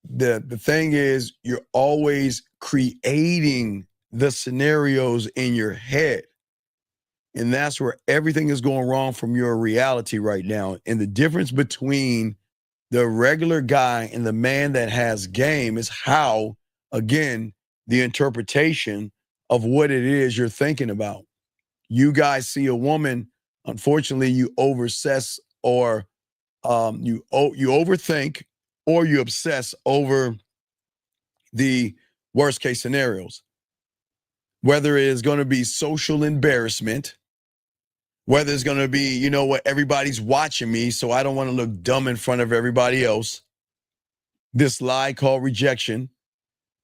the thing is you're always creating the scenarios in your head. And that's where everything is going wrong from your reality right now. And the difference between the regular guy and the man that has game is how, again, the interpretation of what it is you're thinking about. You guys see a woman, unfortunately, you oversess or you overthink or you obsess over the worst case scenarios. Whether it is going to be social embarrassment, whether it's going to be, you know what, everybody's watching me, so I don't want to look dumb in front of everybody else. This lie called rejection.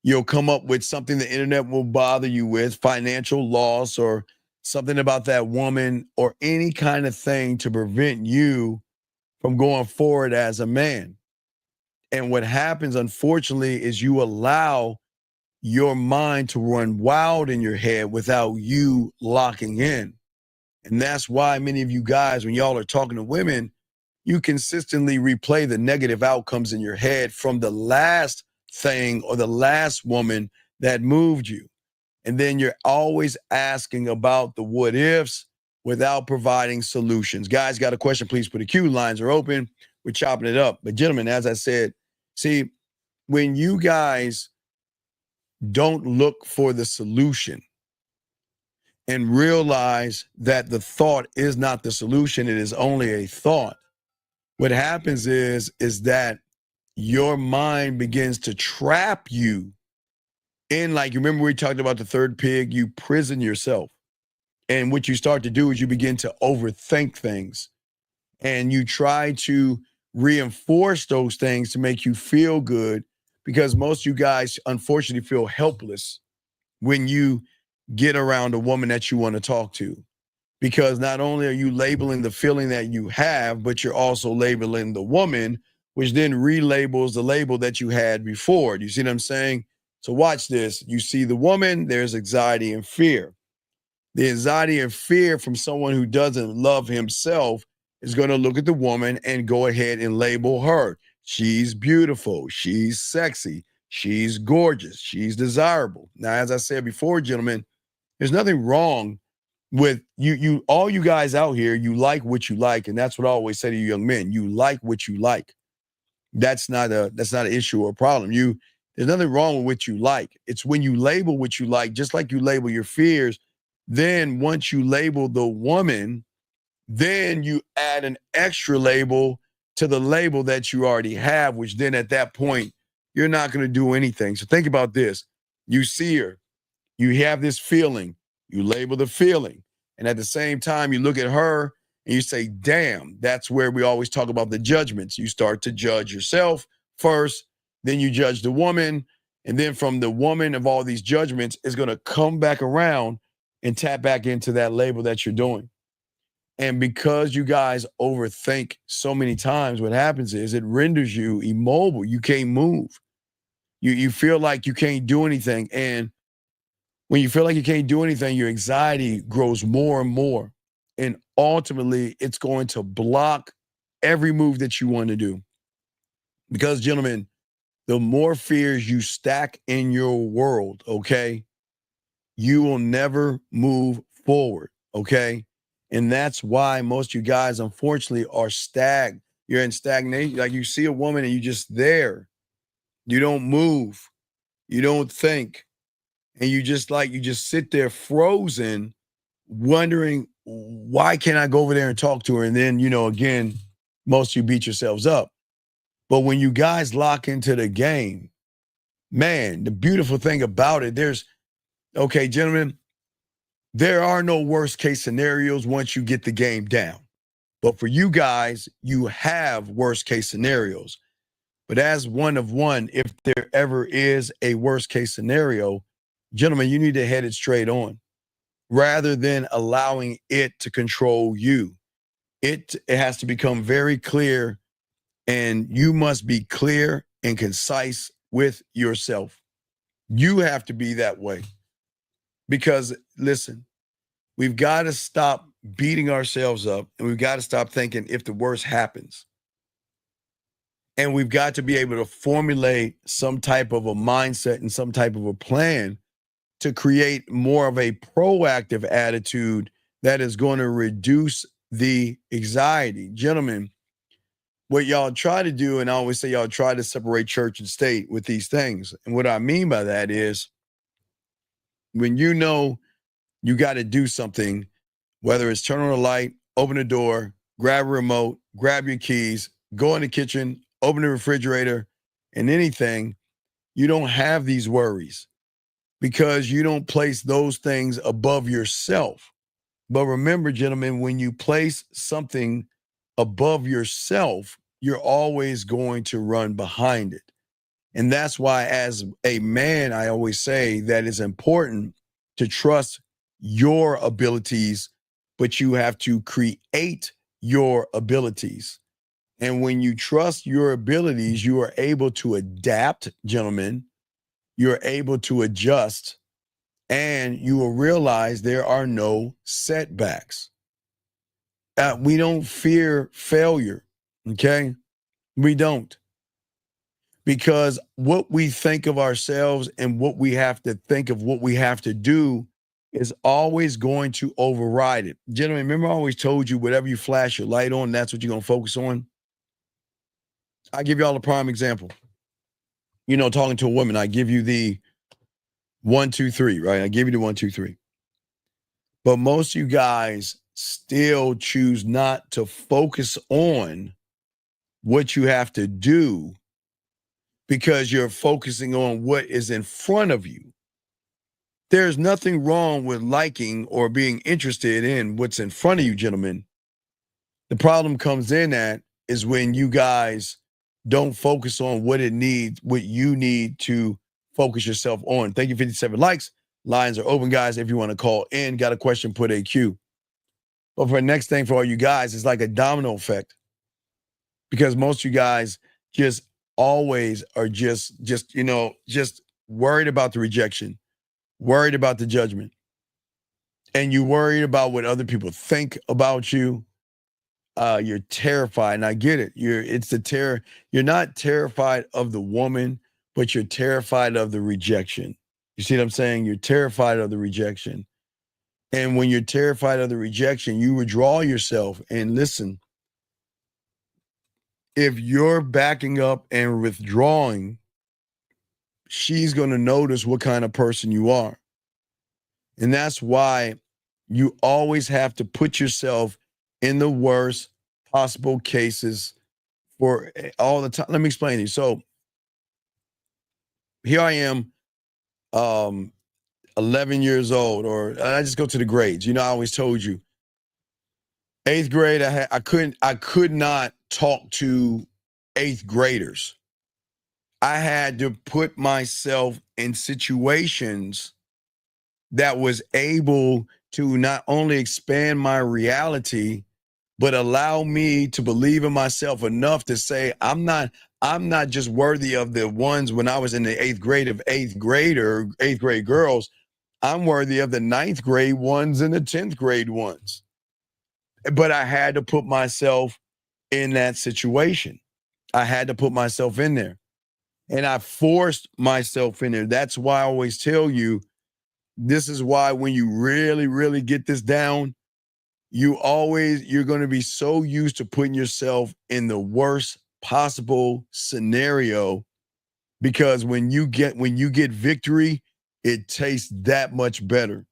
You'll come up with something the internet will bother you with, financial loss or something about that woman or any kind of thing to prevent you from going forward as a man. And what happens, unfortunately, is you allow your mind to run wild in your head without you locking in. And that's why many of you guys, when y'all are talking to women, you consistently replay the negative outcomes in your head from the last thing or the last woman that moved you. And then you're always asking about the what ifs without providing solutions. Guys, got a question, please put a queue. Lines are open. We're chopping it up. But gentlemen, as I said, see, when you guys don't look for the solution and realize that the thought is not the solution, it is only a thought, what happens is that your mind begins to trap you in, like, you remember we talked about the third pig, you prison yourself. And what you start to do is you begin to overthink things and you try to reinforce those things to make you feel good, because most of you guys unfortunately feel helpless when you get around a woman that you want to talk to, because not only are you labeling the feeling that you have, but you're also labeling the woman, which then relabels the label that you had before. Do you see what I'm saying? So watch this. You see the woman, there's anxiety and fear. The anxiety and fear from someone who doesn't love himself is going to look at the woman and go ahead and label her. She's beautiful. She's sexy. She's gorgeous. She's desirable. Now, as I said before, gentlemen, there's nothing wrong with you. All you guys out here, you like what you like. And that's what I always say to you young men. You like what you like. That's not an issue or a problem. There's nothing wrong with what you like. It's when you label what you like, just like you label your fears. Then once you label the woman, then you add an extra label to the label that you already have, which then at that point, you're not going to do anything. So think about this. You see her, you have this feeling, you label the feeling. And at the same time, you look at her and you say, damn, that's where we always talk about the judgments. You start to judge yourself first, then you judge the woman. And then from the woman of all these judgments is going to come back around and tap back into that label that you're doing. And because you guys overthink so many times, what happens is it renders you immobile. You can't move. You feel like you can't do anything. And when you feel like you can't do anything, your anxiety grows more and more. And ultimately, it's going to block every move that you want to do. Because, gentlemen, the more fears you stack in your world, okay, you will never move forward, okay? And that's why most of you guys, unfortunately, are You're in stagnation. Like you see a woman and you're just there. You don't move. You don't think. And you just sit there frozen, wondering, why can't I go over there and talk to her? And then, again, most of you beat yourselves up. But when you guys lock into the game, man, the beautiful thing about it, okay, gentlemen, there are no worst case scenarios once you get the game down. But for you guys, you have worst case scenarios. But as one of one, if there ever is a worst case scenario, gentlemen, you need to head it straight on rather than allowing it to control you. It has to become very clear, and you must be clear and concise with yourself. You have to be that way. Because, listen, we've got to stop beating ourselves up, and we've got to stop thinking if the worst happens. And we've got to be able to formulate some type of a mindset and some type of a plan to create more of a proactive attitude that is going to reduce the anxiety. Gentlemen, what y'all try to do, and I always say y'all try to separate church and state with these things. And what I mean by that is when you know you got to do something, whether it's turn on a light, open a door, grab a remote, grab your keys, go in the kitchen, open the refrigerator, and anything, you don't have these worries because you don't place those things above yourself. But remember, gentlemen, when you place something above yourself, you're always going to run behind it. And that's why, as a man, I always say that it's important to trust your abilities, but you have to create your abilities. And when you trust your abilities, you are able to adapt, gentlemen. You're able to adjust, and you will realize there are no setbacks. We don't fear failure, okay? We don't. Because what we think of ourselves and what we have to think of what we have to do is always going to override it. Gentlemen, remember I always told you whatever you flash your light on, that's what you're going to focus on? I give y'all a prime example. Talking to a woman, I give you the 1, 2, 3, right? I give you the 1, 2, 3. But most of you guys still choose not to focus on what you have to do because you're focusing on what is in front of you. There's nothing wrong with liking or being interested in what's in front of you, gentlemen. The problem comes in at is when you guys don't focus on what you need to focus yourself on. Thank you, 57 likes. Lines are open, guys. If you want to call in, got a question, put a Q. But for the next thing for all you guys, it's like a domino effect. Because most of you guys just always are just worried about the rejection, worried about the judgment. And you worried about what other people think about you. You're terrified, and I get it. It's the terror. You're not terrified of the woman, but you're terrified of the rejection. You see what I'm saying? You're terrified of the rejection. And when you're terrified of the rejection, you withdraw yourself. And listen, if you're backing up and withdrawing, she's going to notice what kind of person you are. And that's why you always have to put yourself in the worst possible cases for all the time. Let me explain to you. So here I am, 11 years old, or I just go to the grades. I always told you, 8th grade, I could not talk to 8th graders. I had to put myself in situations that was able to not only expand my reality, but allow me to believe in myself enough to say, I'm not just worthy of the ones when I was in the 8th grade of 8th grade girls. I'm worthy of the 9th grade ones and the 10th grade ones. But I had to put myself in that situation. I had to put myself in there. And I forced myself in there. That's why I always tell you, this is why when you really, really get this down, you're going to be so used to putting yourself in the worst possible scenario, because when you get victory, it tastes that much better.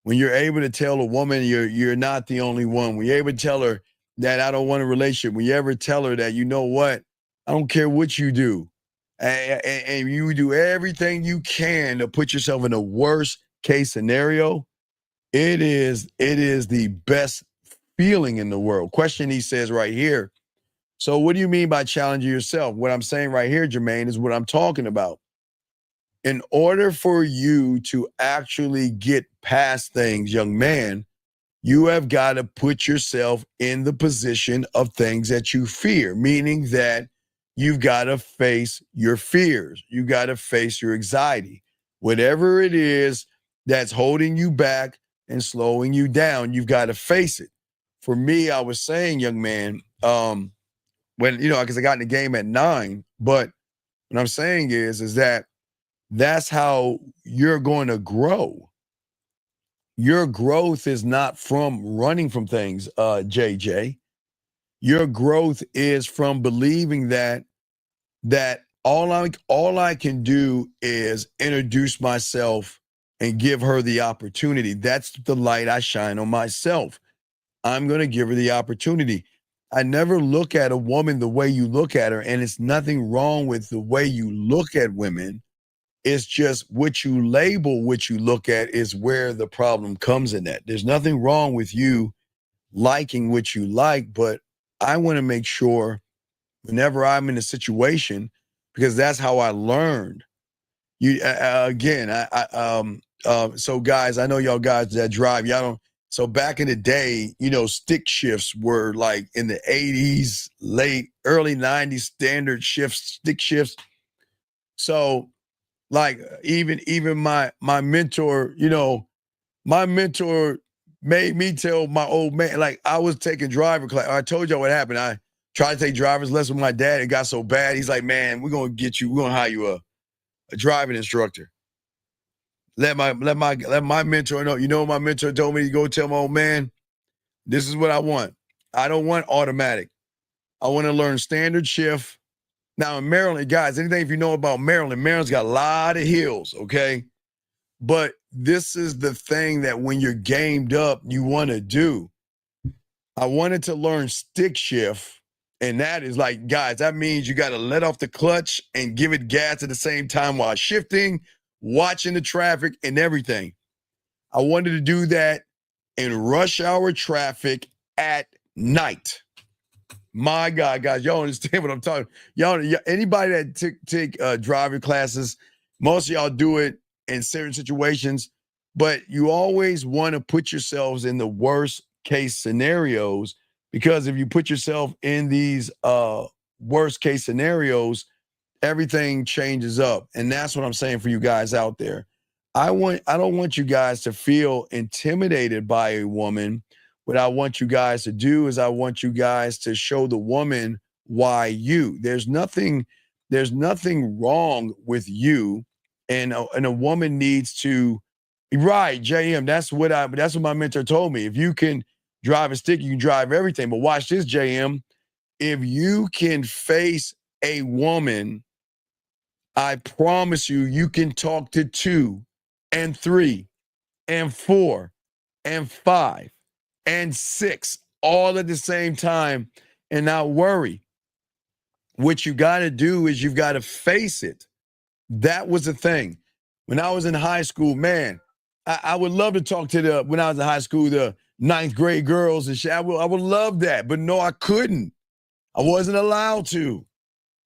When you're able to tell a woman you're not the only one, when you're able to tell her that I don't want a relationship, when you ever tell her that, you know what, I don't care what you do, and you do everything you can to put yourself in the worst case scenario, it is the best feeling in the world. Question he says right here. So what do you mean by challenging yourself? What I'm saying right here, Jermaine, is what I'm talking about. In order for you to actually get past things, young man, you have got to put yourself in the position of things that you fear, meaning that you've got to face your fears. You got to face your anxiety. Whatever it is that's holding you back and slowing you down, you've got to face it. For me, I was saying, young man, when, because I got in the game at 9, but what I'm saying is that that's how you're going to grow. Your growth is not from running from things, JJ. Your growth is from believing that all I can do is introduce myself and give her the opportunity. That's the light I shine on myself. I'm going to give her the opportunity. I never look at a woman the way you look at her, and it's nothing wrong with the way you look at women. It's just what you label, what you look at is where the problem comes in that. There's nothing wrong with you liking what you like, but I want to make sure whenever I'm in a situation, because that's how I learned. So guys, I know y'all guys that drive, y'all don't. So back in the day, stick shifts were like in the 80s, early 90s, standard shifts, stick shifts. So like even my mentor, my mentor made me tell my old man, like I was taking driver class. I told y'all what happened. I tried to take driver's lesson with my dad. It got so bad. He's like, man, we're going to hire you a driving instructor. Let my mentor know. My mentor told me to go tell my old man, this is what I want. I don't want automatic. I want to learn standard shift. Now in Maryland, guys, anything if you know about Maryland, Maryland's got a lot of hills, okay? But this is the thing that when you're gamed up, you want to do. I wanted to learn stick shift. And that is like, guys, that means you got to let off the clutch and give it gas at the same time while shifting, watching the traffic and everything. I wanted to do that in rush hour traffic at night. My God, guys, y'all understand what I'm talking about. Y'all, anybody that take driving classes, most of y'all do it in certain situations, but you always want to put yourselves in the worst case scenarios, because if you put yourself in these worst case scenarios, everything changes up. And that's what I'm saying for you guys out there. I don't want you guys to feel intimidated by a woman. What I want you guys to do is I want you guys to show the woman why you. There's nothing wrong with you, and a woman needs to. Right, JM. That's what my mentor told me. If you can drive a stick, you can drive everything. But watch this, JM. If you can face a woman, I promise you can talk to 2 and 3 and 4 and 5 and 6 all at the same time and not worry. what you got to do is you've got to face it. That was the thing. When I was in high school, man, I would love to talk to when I was in high school, the 9th grade girls and shit. I would love that, but no, I couldn't. I wasn't allowed to.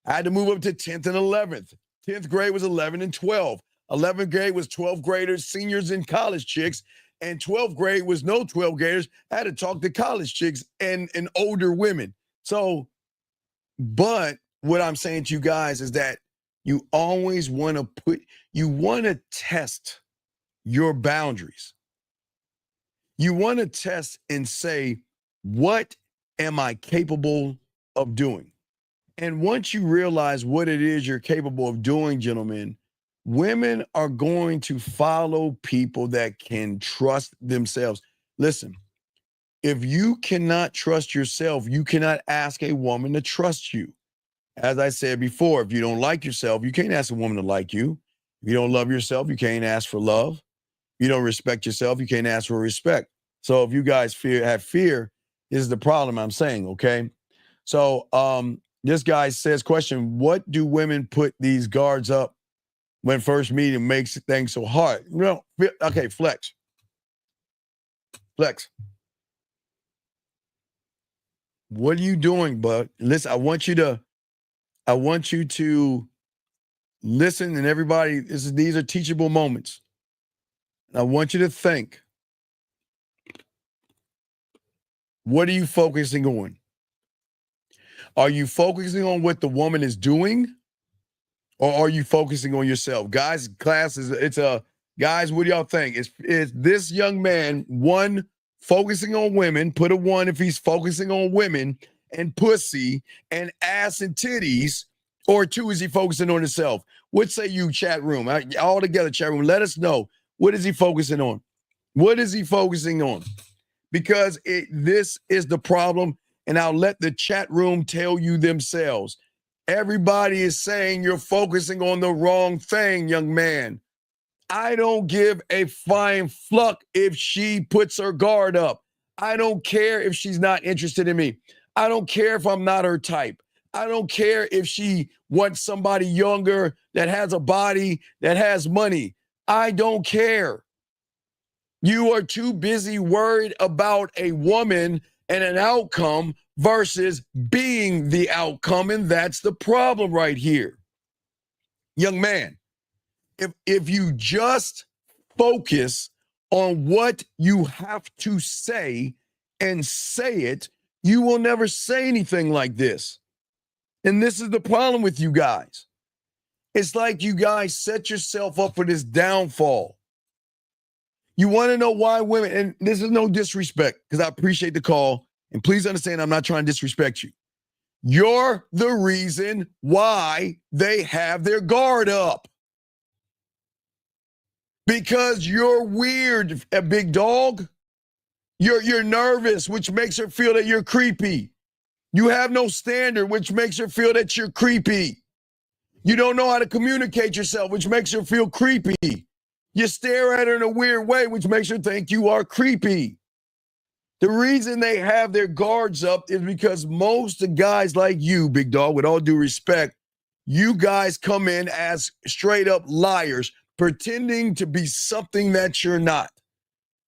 I had to move up to 10th and 11th. 10th grade was 11 and 12. 11th grade was 12th graders, seniors, and college chicks. And 12th grade was no 12th graders. I had to talk to college chicks and older women. So, but what I'm saying to you guys is that you always want to test your boundaries. You want to test and say, what am I capable of doing? And once you realize what it is you're capable of doing, gentlemen, women are going to follow people that can trust themselves. Listen, if you cannot trust yourself, you cannot ask a woman to trust you. As I said before, if you don't like yourself, you can't ask a woman to like you. If you don't love yourself, you can't ask for love. If you don't respect yourself, you can't ask for respect. So if you guys have fear, this is the problem I'm saying, okay? So this guy says, question, what do women put these guards up when first meeting makes things so hard? No, okay, Flex. What are you doing, bud? Listen, I want you to listen, and everybody, these are teachable moments. I want you to think, what are you focusing on? Are you focusing on what the woman is doing, or are you focusing on yourself? Guys, class guys, what do y'all think? Is this young man, one, focusing on women, put a 1 if he's focusing on women and pussy and ass and titties, or 2, is he focusing on himself? What say you, chat room? All together, chat room, let us know. What is he focusing on? What is he focusing on? Because this is the problem, and I'll let the chat room tell you themselves. Everybody is saying you're focusing on the wrong thing, young man. I don't give a flying fluck if she puts her guard up. I don't care if she's not interested in me. I don't care if I'm not her type. I don't care if she wants somebody younger that has a body, that has money. I don't care. You are too busy worried about a woman and an outcome versus being the outcome, and that's the problem right here. Young man, if you just focus on what you have to say and say it, you will never say anything like this. And this is the problem with you guys. It's like you guys set yourself up for this downfall. You want to know why women, and this is no disrespect, because I appreciate the call, and please understand I'm not trying to disrespect you. You're the reason why they have their guard up. Because you're weird, a big dog. You're nervous, which makes her feel that you're creepy. You have no standard, which makes her feel that you're creepy. You don't know how to communicate yourself, which makes her feel creepy. You stare at her in a weird way, which makes her think you are creepy. The reason they have their guards up is because most of guys like you, big dog, with all due respect, you guys come in as straight up liars, pretending to be something that you're not.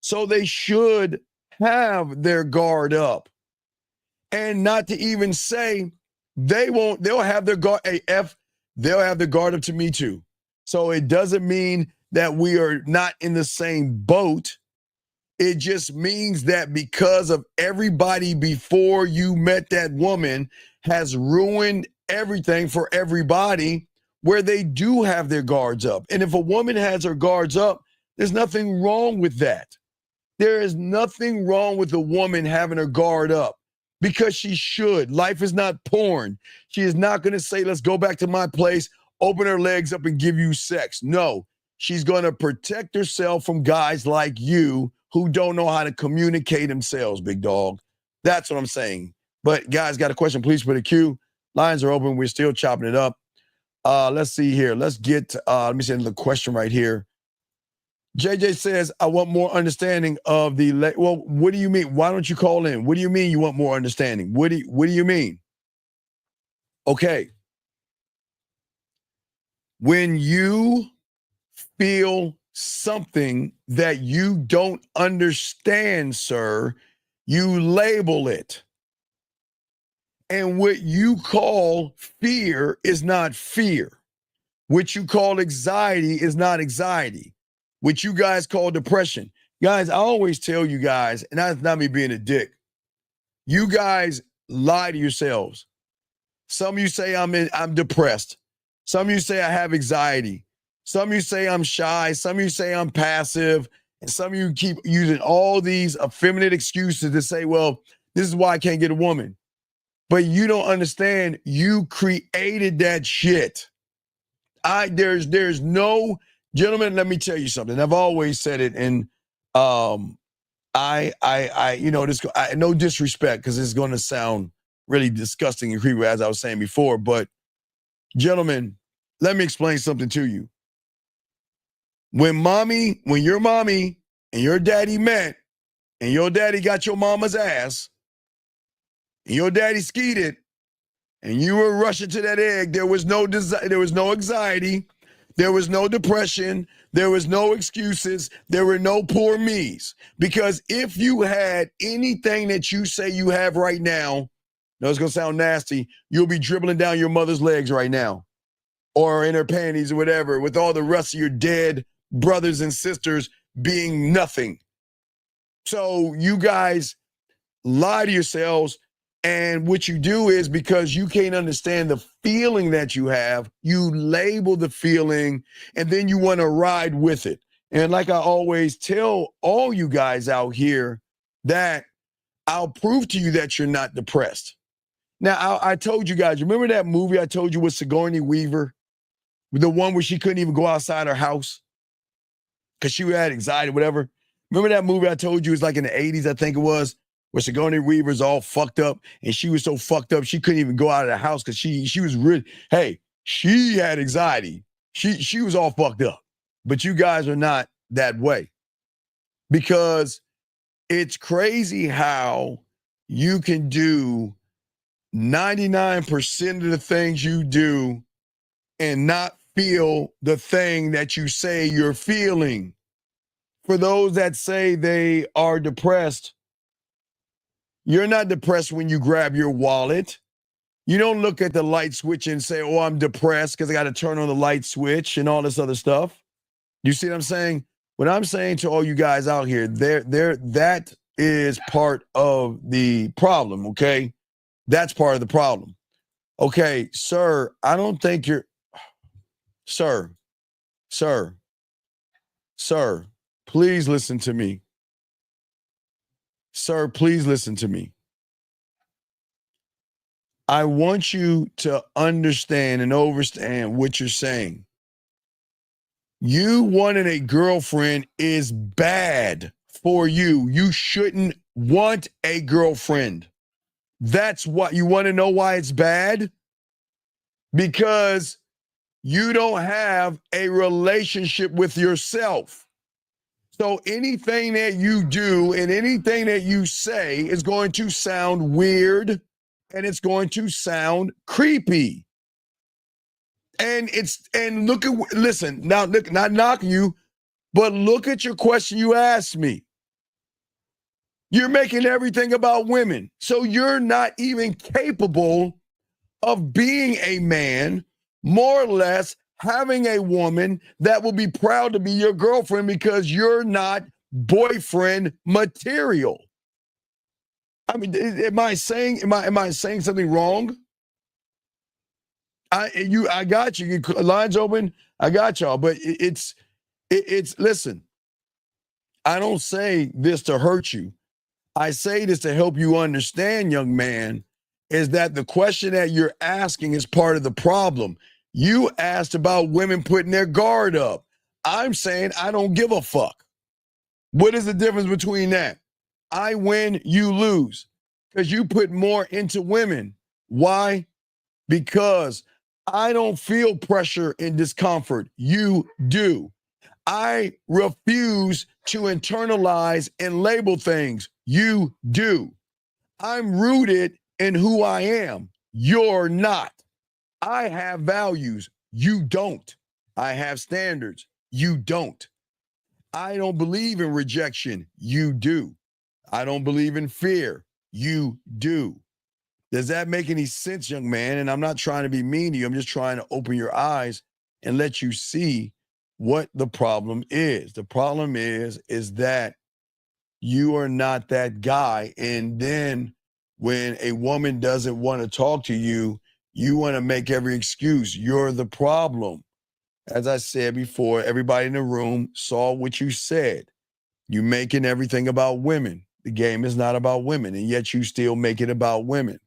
So they should have their guard up. And not to even say they'll have their guard, they'll have their guard up to me too. So it doesn't mean that we are not in the same boat. It just means that because of everybody before you met that woman has ruined everything for everybody, where they do have their guards up. And if a woman has her guards up, there's nothing wrong with that. There is nothing wrong with a woman having her guard up, because she should. Life is not porn. She is not going to say, let's go back to my place, open her legs up and give you sex. No, she's going to protect herself from guys like you who don't know how to communicate themselves, big dog. That's what I'm saying. But guys, got a question, please put a queue. Lines are open. We're still chopping it up. Let's see here. Let's get, let me send the question right here. JJ says, I want more understanding of the, well, what do you mean? Why don't you call in? What do you mean you want more understanding? What do you mean? Okay. When you feel something that you don't understand, sir, you label it. And what you call fear is not fear. What you call anxiety is not anxiety. What you guys call depression. Guys, I always tell you guys, and that's not me being a dick, you guys lie to yourselves. Some of you say I'm depressed. Some of you say I have anxiety. Some of you say I'm shy. Some of you say I'm passive. And some of you keep using all these effeminate excuses to say, well, this is why I can't get a woman. But you don't understand, you created that shit. There's no, gentlemen, let me tell you something. I've always said it, and no disrespect, because it's going to sound really disgusting and creepy, as I was saying before, but gentlemen, let me explain something to you. When your mommy and your daddy met, and your daddy got your mama's ass, and your daddy skied it, and you were rushing to that egg, there was no anxiety, there was no depression, there was no excuses, there were no poor me's. Because if you had anything that you say you have right now, no, it's gonna sound nasty, you'll be dribbling down your mother's legs right now, or in her panties or whatever, with all the rest of your dead brothers and sisters being nothing. So you guys lie to yourselves, and what you do is, because you can't understand the feeling that you have, you label the feeling, and then you want to ride with it. And like I always tell all you guys out here, that I'll prove to you that you're not depressed. Now, I told you guys, remember that movie I told you with Sigourney Weaver? The one where she couldn't even go outside her house because she had anxiety, whatever. Remember that movie I told you? It was like in the 80s, I think it was, where Sigourney Weaver's all fucked up, and she was so fucked up she couldn't even go out of the house because she was really, she had anxiety. She was all fucked up. But you guys are not that way, because it's crazy how you can do 99% of the things you do and not feel the thing that you say you're feeling. For those that say they are depressed, you're not depressed when you grab your wallet. You don't look at the light switch and say, oh, I'm depressed because I got to turn on the light switch and all this other stuff. You see what I'm saying? What I'm saying to all you guys out here, that is part of the problem, okay? That's part of the problem. Okay, sir, I don't think you're... Sir, please listen to me. Sir, please listen to me. I want you to understand and understand what you're saying. You wanting a girlfriend is bad for you. You shouldn't want a girlfriend. That's what you want to know why it's bad? Because you don't have a relationship with yourself. So anything that you do and anything that you say is going to sound weird, and it's going to sound creepy. And listen, now look, not knocking you, but look at your question you asked me. You're making everything about women. So you're not even capable of being a man, more or less having a woman that will be proud to be your girlfriend, because you're not boyfriend material. I mean, am I saying something wrong? I got you. Lines open. I got y'all. But it's listen, I don't say this to hurt you. I say this to help you understand, young man, is that the question that you're asking is part of the problem. You asked about women putting their guard up. I'm saying I don't give a fuck. What is the difference between that? I win, you lose. Because you put more into women. Why? Because I don't feel pressure and discomfort. You do. I refuse to internalize and label things. You do. I'm rooted in who I am. You're not. I have values. You don't. I have standards. You don't. I don't believe in rejection. You do. I don't believe in fear. You do. Does that make any sense, young man? And I'm not trying to be mean to you. I'm just trying to open your eyes and let you see what the problem is. The problem is that you are not that guy. And then when a woman doesn't want to talk to you, you want to make every excuse. You're the problem. As I said before, everybody in the room saw what you said. You making everything about women. The game is not about women, and yet you still make it about women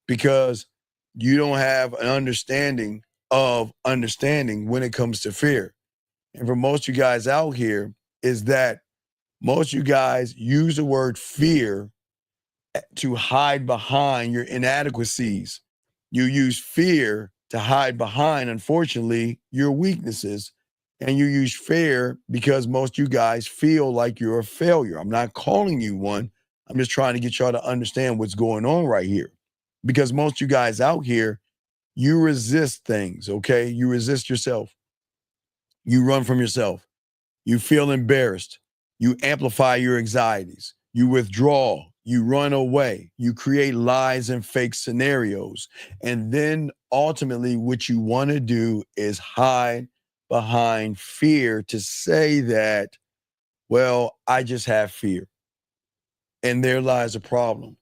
because you don't have an understanding of understanding when it comes to fear. And for most of you guys out here, is that most of you guys use the word fear to hide behind your inadequacies. You use fear to hide behind, unfortunately, your weaknesses. And you use fear because most of you guys feel like you're a failure. I'm not calling you one. I'm just trying to get y'all to understand what's going on right here. Because most of you guys out here, you resist things, okay? You resist yourself. You run from yourself. You feel embarrassed. You amplify your anxieties. You withdraw. You run away. You create lies and fake scenarios. And then ultimately, what you want to do is hide behind fear to say that, well, I just have fear. And there lies a problem.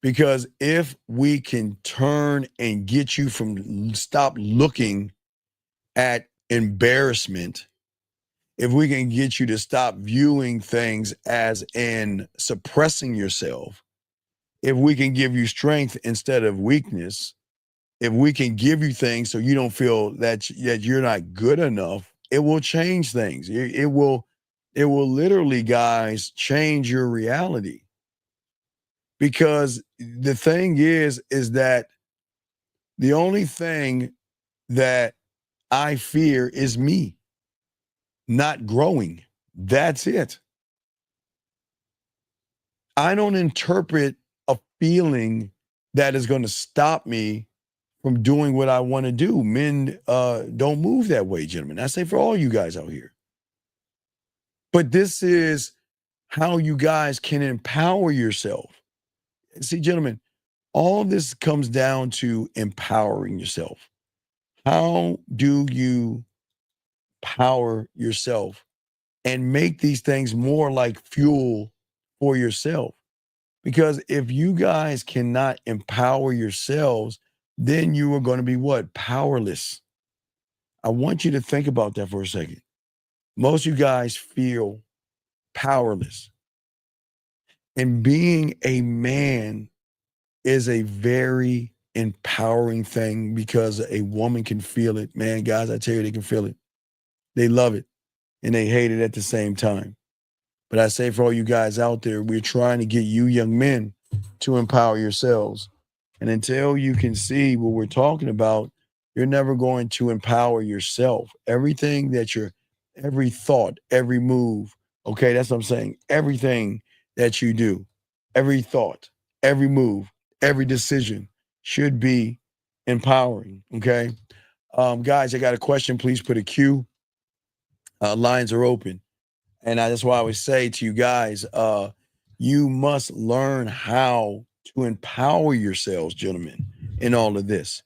Because if we can turn and get you from stop looking at embarrassment, if we can get you to stop viewing things as in suppressing yourself, if we can give you strength instead of weakness, if we can give you things so you don't feel that you're not good enough, it will change things. It will literally, guys, change your reality. Because the thing is that the only thing that I fear is me not growing. That's it. I don't interpret a feeling that is going to stop me from doing what I want to do. Men don't move that way, gentlemen. I say for all you guys out here. But this is how you guys can empower yourself. See, gentlemen, all this comes down to empowering yourself. How do you power yourself and make these things more like fuel for yourself? Because if you guys cannot empower yourselves, then you are going to be what? Powerless. I want you to think about that for a second. Most of you guys feel powerless. And being a man is a very empowering thing because a woman can feel it. Man, guys, I tell you, they can feel it. They love it and they hate it at the same time. But I say for all you guys out there, we're trying to get you young men to empower yourselves. And until you can see what we're talking about, you're never going to empower yourself. Everything that every thought, every move, okay, that's what I'm saying. Everything that you do, every thought, every move, every decision should be empowering, okay? Guys, I got a question. Please put a Q. Lines are open. And that's why I would say to you guys, you must learn how to empower yourselves, gentlemen, in all of this.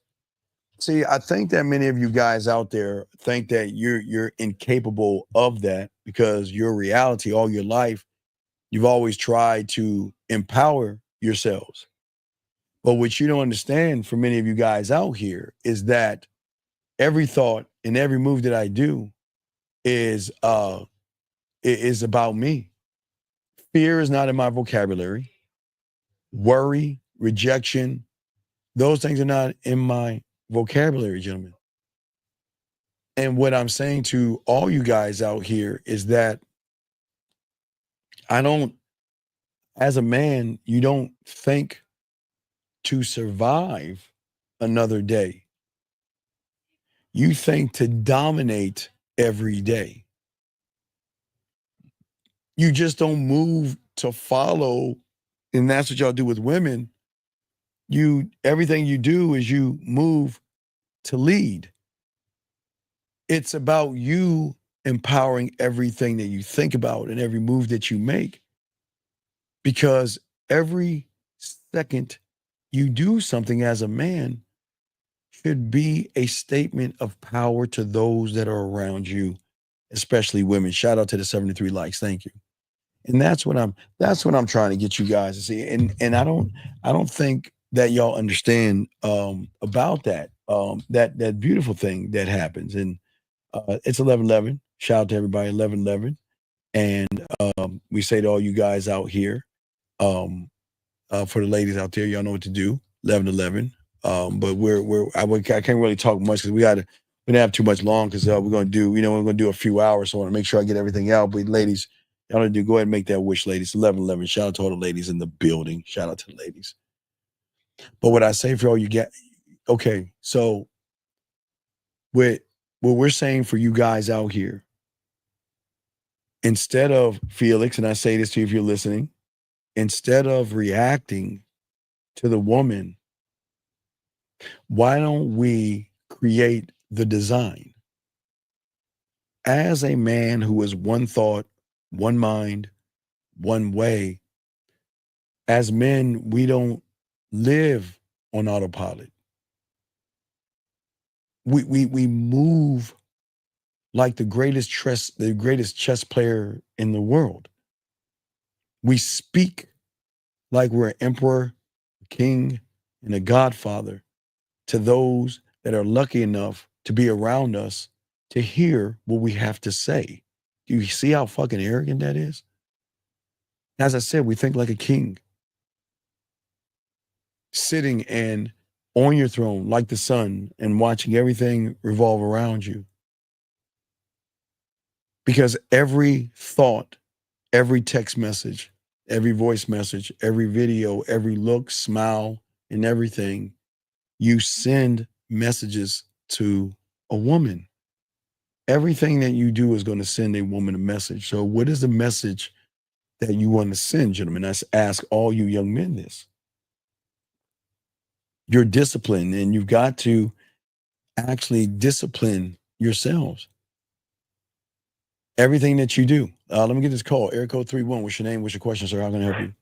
See, I think that many of you guys out there think that you're incapable of that because your reality all your life, you've always tried to empower yourselves. But what you don't understand for many of you guys out here is that every thought and every move that I do is about me. Fear is not in my vocabulary. Worry, rejection, those things are not in my vocabulary, gentlemen. And what I'm saying to all you guys out here is that as a man, you don't think to survive another day. You think to dominate every day. You just don't move to follow, and that's what y'all do with women. Everything you do is you move to lead. It's about you empowering everything that you think about and every move that you make. Because every second you do something as a man should be a statement of power to those that are around you, especially women. Shout out to the 73 likes. Thank you. And that's what I'm trying to get you guys to see. And I don't think that y'all understand about that that beautiful thing that happens. And it's 11:11. Shout out to everybody 11:11. And we say to all you guys out here, for the ladies out there, y'all know what to do. 11:11. But I can't really talk much because we don't have too much long because we're gonna do a few hours. So I want to make sure I get everything out. But ladies, y'all want to go ahead and make that wish, ladies. 11:11. Shout out to all the ladies in the building. Shout out to the ladies. But what I say for all you get, okay, so what we're saying for you guys out here, instead of Felix, and I say this to you if you're listening, instead of reacting to the woman, why don't we create the design? As a man who is one thought, one mind, one way, as men, we don't live on autopilot. We move like the greatest chess player in the world. We speak like we're an emperor, a king, and a godfather to those that are lucky enough to be around us to hear what we have to say. Do you see how fucking arrogant that is? As I said, we think like a king, sitting and on your throne like the sun and watching everything revolve around you. Because every thought, every text message, every voice message, every video, every look, smile, and everything, you send messages to a woman. Everything that you do is going to send a woman a message. So what is the message that you want to send, gentlemen? I ask all you young men this. You're disciplined, and you've got to actually discipline yourselves. Everything that you do. Let me get this call. Area code 31. What's your name? What's your question, sir? How can I help you?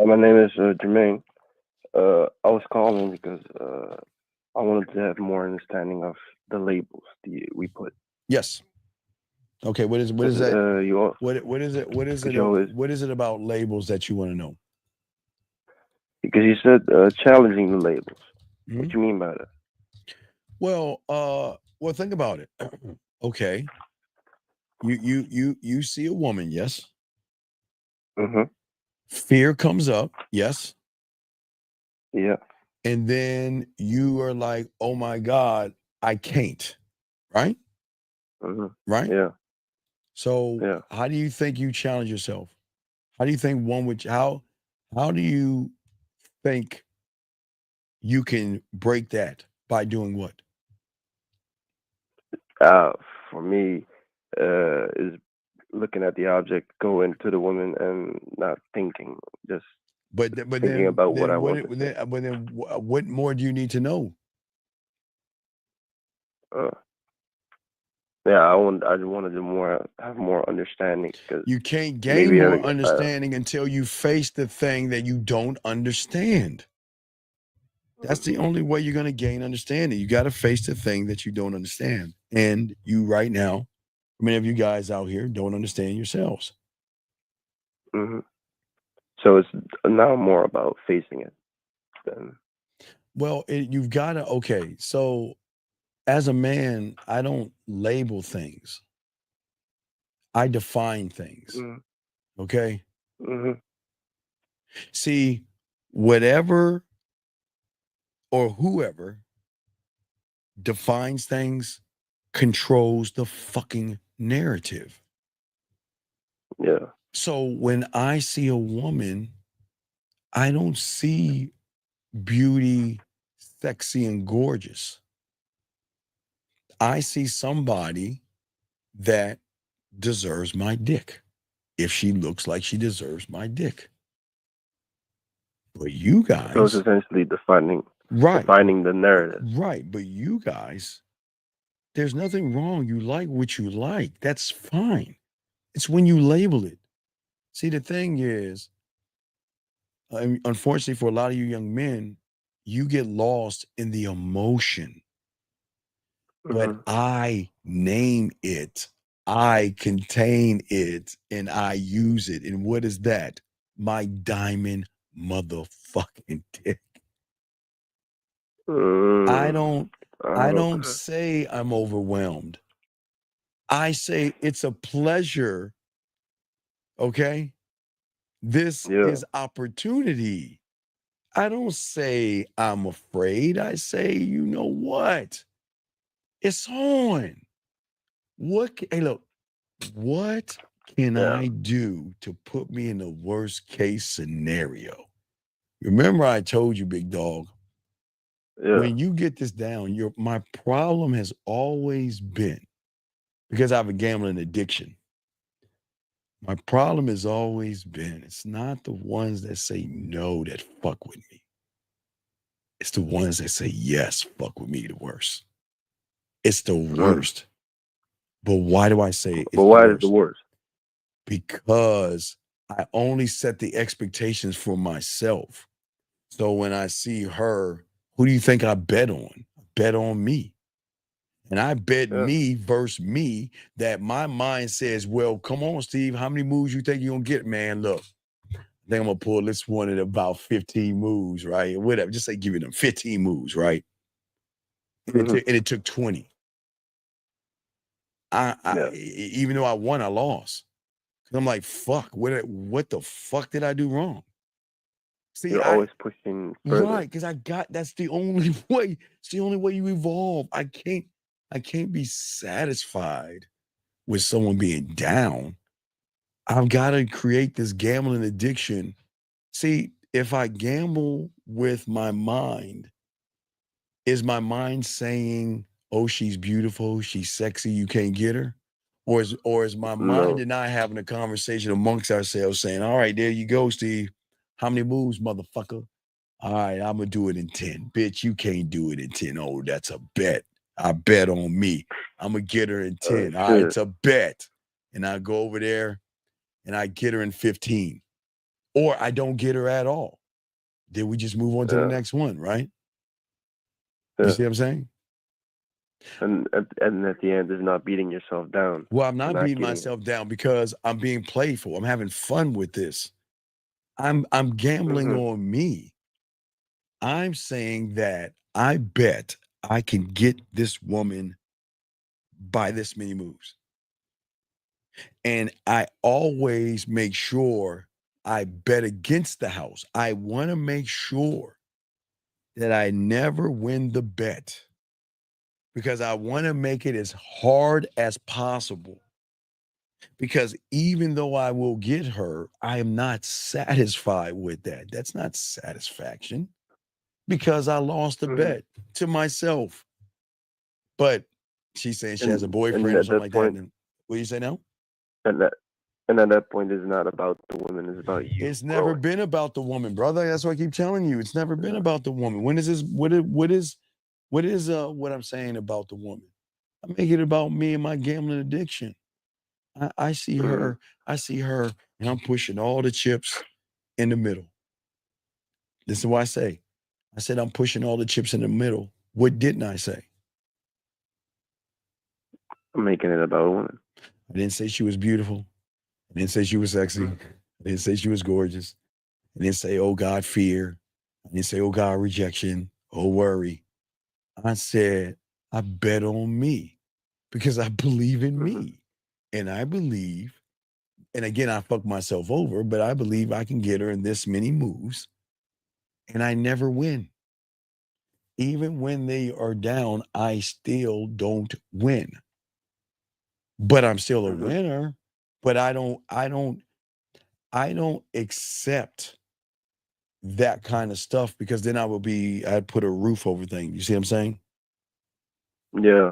My name is Jermaine. I was calling because I wanted to have more understanding of the labels we put. Yes. Okay. What is that? What is it about labels that you want to know? Because you said challenging the labels. What do you mean by that? Well, think about it. Okay. You see a woman, yes? Mm-hmm. Fear comes up, yes? Yeah. And then you are like, oh my God, I can't. Right? Mm-hmm. Right? Yeah. So how do you think you challenge yourself? How do you think how do you think you can break that? By doing what? For me, is looking at the object, go into the woman, and not thinking, just thinking about what I want to say. But then what more do you need to know? I wanted to have more understanding. Cause you can't gain more understanding until you face the thing that you don't understand. That's the only way you're going to gain understanding. You got to face the thing that you don't understand. And you right now, many of you guys out here don't understand yourselves. Mm-hmm. So it's now more about facing it. Then. Well, you've got to, okay. So as a man, I don't label things. I define things. Mm-hmm. Okay. Mm-hmm. See, whatever or whoever defines things controls the fucking narrative. Yeah. So when I see a woman, I don't see beauty, sexy, and gorgeous. I see somebody that deserves my dick. If she looks like she deserves my dick. But you guys. So it's essentially defining defining the narrative. Right, but you guys, there's nothing wrong. You like what you like. That's fine. It's when you label it. See, the thing is, unfortunately for a lot of you young men, you get lost in the emotion. But I name it, I contain it, and I use it. And what is that? My diamond motherfucking dick. I don't say I'm overwhelmed. I say it's a pleasure. Okay? This is opportunity. I don't say I'm afraid. I say, you know what? It's on. Hey, look, what can I do to put me in the worst case scenario? Remember, I told you, big dog, when you get this down, my problem has always been because I have a gambling addiction. My problem has always been it's not the ones that say no that fuck with me. It's the ones that say yes, fuck with me the worst. It's the worst. But why do I say it's the worst? Because I only set the expectations for myself. So when I see her, who do you think I bet on? I bet on me. And I bet me versus me that my mind says, well, come on, Steve, how many moves you think you're going to get, man? Look, I think I'm going to pull this one at about 15 moves, right? Or whatever. Just say giving them 15 moves, right? And it took 20. Even though I won, I lost. I'm like, fuck, what the fuck did I do wrong? See, you're always pushing further. Right, because that's the only way. It's the only way you evolve. I can't be satisfied with someone being down. I've got to create this gambling addiction. See, if I gamble with my mind, is my mind saying, oh, she's beautiful, she's sexy, you can't get her? Or is my mind and I having a conversation amongst ourselves saying, all right, there you go, Steve. How many moves, motherfucker? All right, I'm going to do it in 10. Bitch, you can't do it in 10. Oh, that's a bet. I bet on me. I'm going to get her in 10. All right, it's a bet. And I go over there and I get her in 15. Or I don't get her at all. Then we just move on to the next one, right? You see what I'm saying? And at the end is not beating yourself down. Well, I'm not beating myself down because I'm being playful. I'm having fun with this. I'm gambling on me. I'm saying that I bet I can get this woman by this many moves. And I always make sure I bet against the house. I want to make sure that I never win the bet because I want to make it as hard as possible. Because even though I will get her, I am not satisfied with that. That's not satisfaction because I lost the bet to myself. But she's saying she has a boyfriend or something like that. And what do you say now? And at that point, it's not about the woman, it's about you. It's never been about the woman, brother. That's what I keep telling you. It's never been about the woman. When is this? What is what I'm saying about the woman? I make it about me and my gambling addiction. I see her, and I'm pushing all the chips in the middle. This is what I say. I said I'm pushing all the chips in the middle. What didn't I say? I'm making it about a woman. I didn't say she was beautiful. I didn't say she was sexy. I didn't say she was gorgeous. I didn't say, oh God, fear. I didn't say, oh God, rejection, oh worry. I said, I bet on me because I believe in me. And I believe, and again, I fucked myself over, but I believe I can get her in this many moves. And I never win. Even when they are down, I still don't win. But I'm still a winner. But I don't accept that kind of stuff because then I'd put a roof over things. You see what I'm saying? Yeah.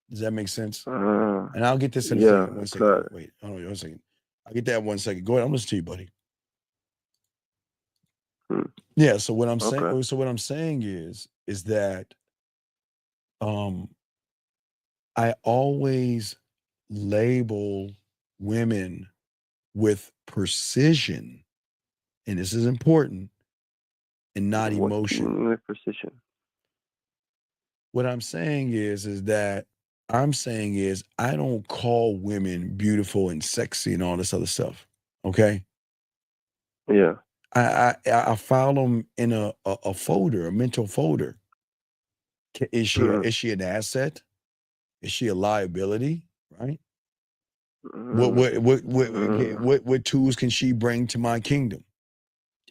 Does that make sense? And I'll get this in a second. 1 second. Wait, hold on 1 second. I'll get that 1 second. Go ahead. I'm listening to you, buddy. Yeah. So what I'm saying is is that I always label women with precision, and this is important, and not What do you emotion. mean with precision? What I'm saying is that I don't call women beautiful and sexy and all this other stuff. Okay. Yeah. I file them in a folder, a mental folder. Mhm. Is she an asset? Is she a liability? Right? Mhm. What tools can she bring to my kingdom?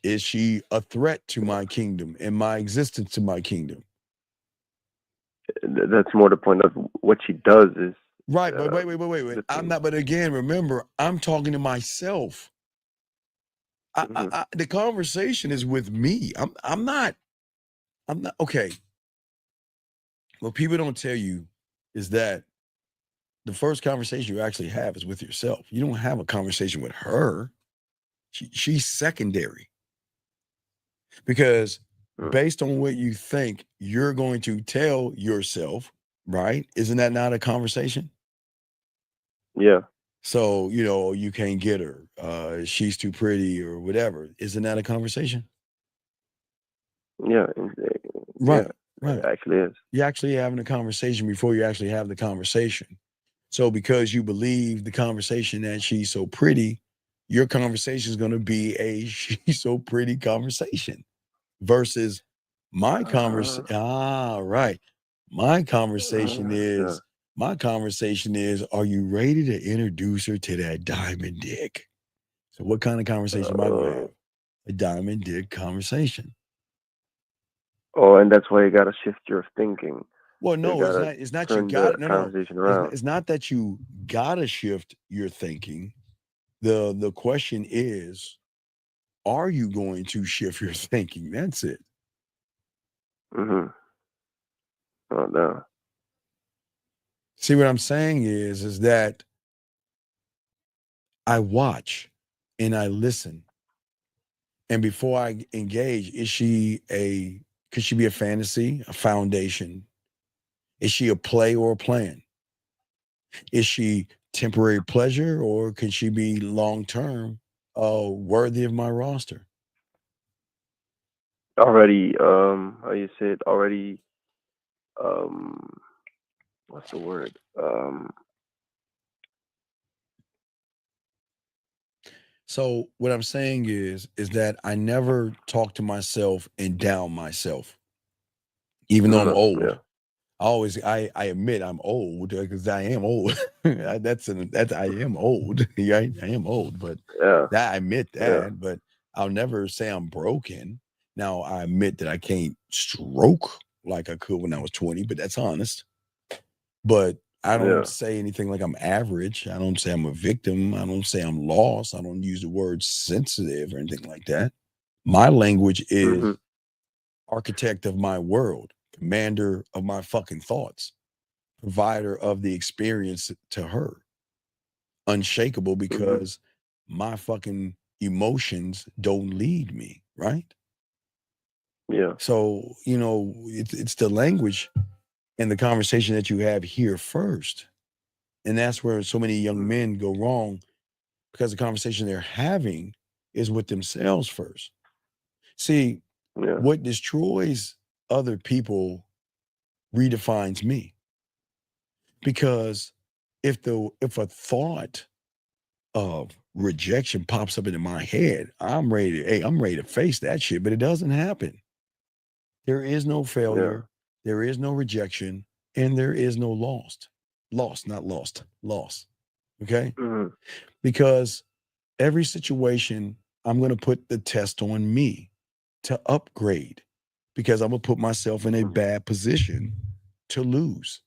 Is she a threat to my kingdom and my existence to my kingdom? That's more the point of what she does is Right, but wait. the I'm thing. not. But again, remember, I'm talking to myself. The conversation is with me. I'm not. Okay. What people don't tell you is that the first conversation you actually have is with yourself. You don't have a conversation with her. She's secondary because based on what you think you're going to tell yourself, right? Isn't that not a conversation? Yeah. So, you can't get her. She's too pretty or whatever. Isn't that a conversation? Yeah. Yeah. Right. It actually is. You're actually having a conversation before you actually have the conversation. So because you believe the conversation that she's so pretty, your conversation is going to be a she's so pretty conversation versus my conversation. Right. My conversation Yeah. is, are you ready to introduce her to that diamond dick? So what kind of conversation am I going to have? A diamond dick conversation. Oh, and that's why you gotta shift your thinking. Well, You no, it's gotta not. It's not you turn got the it. No. conversation around. It's not that you gotta shift your thinking. The question is, are you going to shift your thinking? That's it. Mm-hmm. Oh no. See, what I'm saying is that I watch and I listen, and before I engage, could she be a fantasy, a foundation? Is she a play or a plan? Is she temporary pleasure or can she be long term, worthy of my roster? Already, how you say it? Already, um, what's the word? So what I'm saying is that I never talk to myself and down myself, even though I'm No, old. yeah. I admit I'm old because I am old. I am old. Right? I am old, but Yeah. I admit Yeah. that. But I'll never say I'm broken. Now I admit that I can't stroke like I could when I was 20, but that's honest. But I don't Yeah. say anything like I'm average. I don't say I'm a victim. I don't say I'm lost. I don't use the word sensitive or anything like that. My language Mm-hmm. is architect of my world, commander of my fucking thoughts, provider of the experience to her, unshakable Mm-hmm. because my fucking emotions don't lead me, right? Yeah. So, it's the language and the conversation that you have here first. And that's where so many young men go wrong because the conversation they're having is with themselves first. See, Yeah. what destroys other people redefines me because if a thought of rejection pops up into my head, I'm ready to face that shit, but it doesn't happen. There is no Yeah. failure, there is no rejection, and there is no not lost, loss. Okay? Mm-hmm. Because every situation, I'm going to put the test on me to upgrade because I'm going to put myself in a bad position to lose.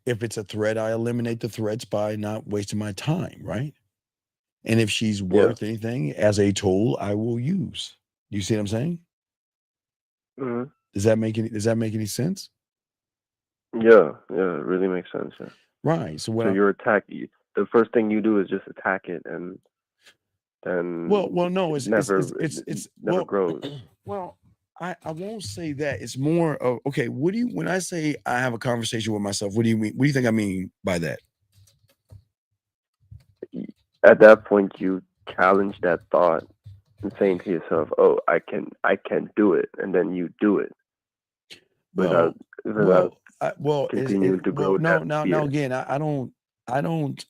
If it's a threat, I eliminate the threats by not wasting my time, right? And if she's Yeah. worth anything as a tool, I will use. You see what I'm saying? Mm-hmm. Does that make any sense? Yeah. Yeah. It really makes sense. Yeah. Right. So So you're attacking. The first thing you do is just attack it, and then well, no, it it's never well, grows. well, I won't say that. It's more of okay. What do you when I say I have a conversation with myself? What do you mean? What do you think I mean by that? At that point, you challenge that thought and saying to yourself, "Oh, I can do it," and then you do it without continuing to grow that now fear. again, I don't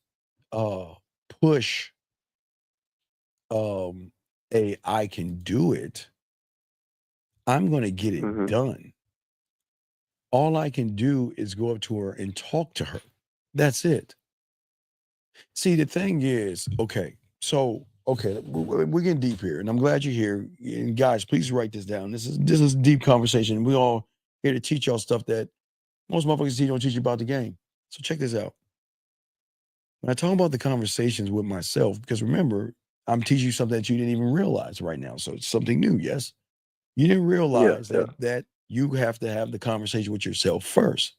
uh push I can do it. I'm gonna get it done. All I can do is go up to her and talk to her. That's it. See, the thing is, okay, so okay, we're getting deep here, and I'm glad you're here. And guys, please write this down. This is deep conversation. We all here to teach y'all stuff that most motherfuckers don't teach you about the game. So check this out. When I talk about the conversations with myself, because remember, I'm teaching you something that you didn't even realize right now. So it's something new, yes? You didn't realize that you have to have the conversation with yourself first.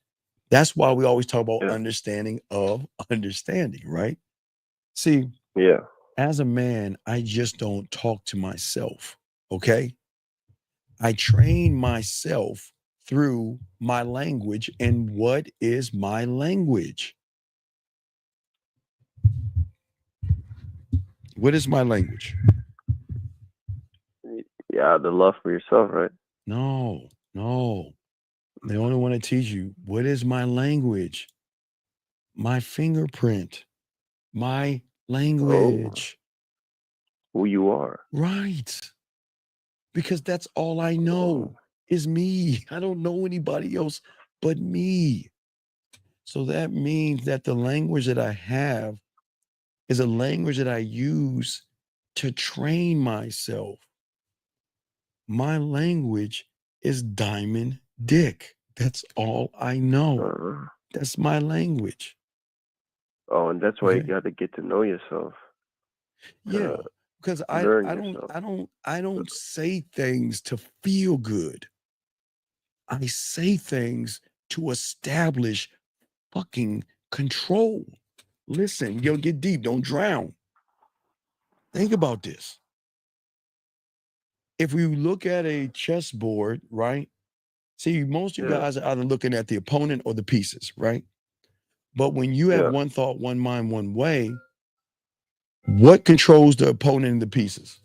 That's why we always talk about understanding of understanding, right? See, as a man, I just don't talk to myself, okay? I train myself through my language. And what is my language? What is my language? Yeah, the love for yourself, right? No. They only want to teach you what is my language? My fingerprint, my language. Who you are. Right. Because that's all I know is me. I don't know anybody else but me. So that means that the language that I have is a language that I use to train myself. My language is diamond dick. That's all I know. That's my language. Oh, and that's why you got to get to know yourself. Yeah, because I don't say things to feel good. I say things to establish fucking control. Listen, you'll get deep, don't drown. Think about this. If we look at a chessboard, right? See, most of you guys are either looking at the opponent or the pieces, right? But when you have one thought, one mind, one way, what controls the opponent and the pieces?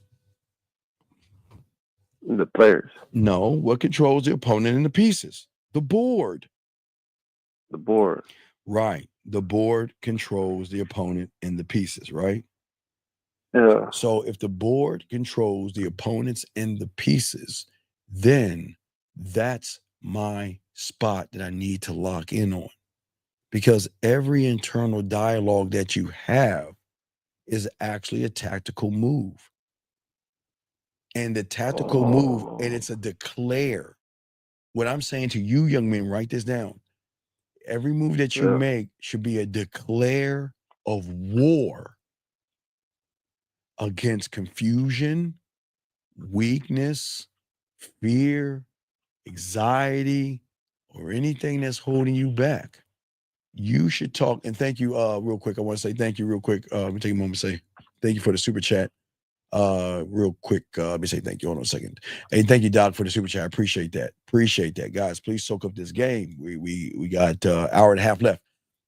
The players. No, what controls the opponent and the pieces? The board. The board. Right. The board controls the opponent and the pieces, right? Yeah. So if the board controls the opponents and the pieces, then that's my spot that I need to lock in on. Because every internal dialogue that you have is actually a tactical move. And the tactical move, and it's a declare. What I'm saying to you, young men, write this down. Every move that you make should be a declare of war against confusion, weakness, fear, anxiety, or anything that's holding you back. You should talk. And thank you, real quick. I want to say thank you real quick. Let me take a moment to say thank you for the super chat. Real quick, let me say thank you. Hold on a second. Hey, thank you, Doc, for the super chat. I appreciate that. Appreciate that, guys. Please soak up this game. We got hour and a half left.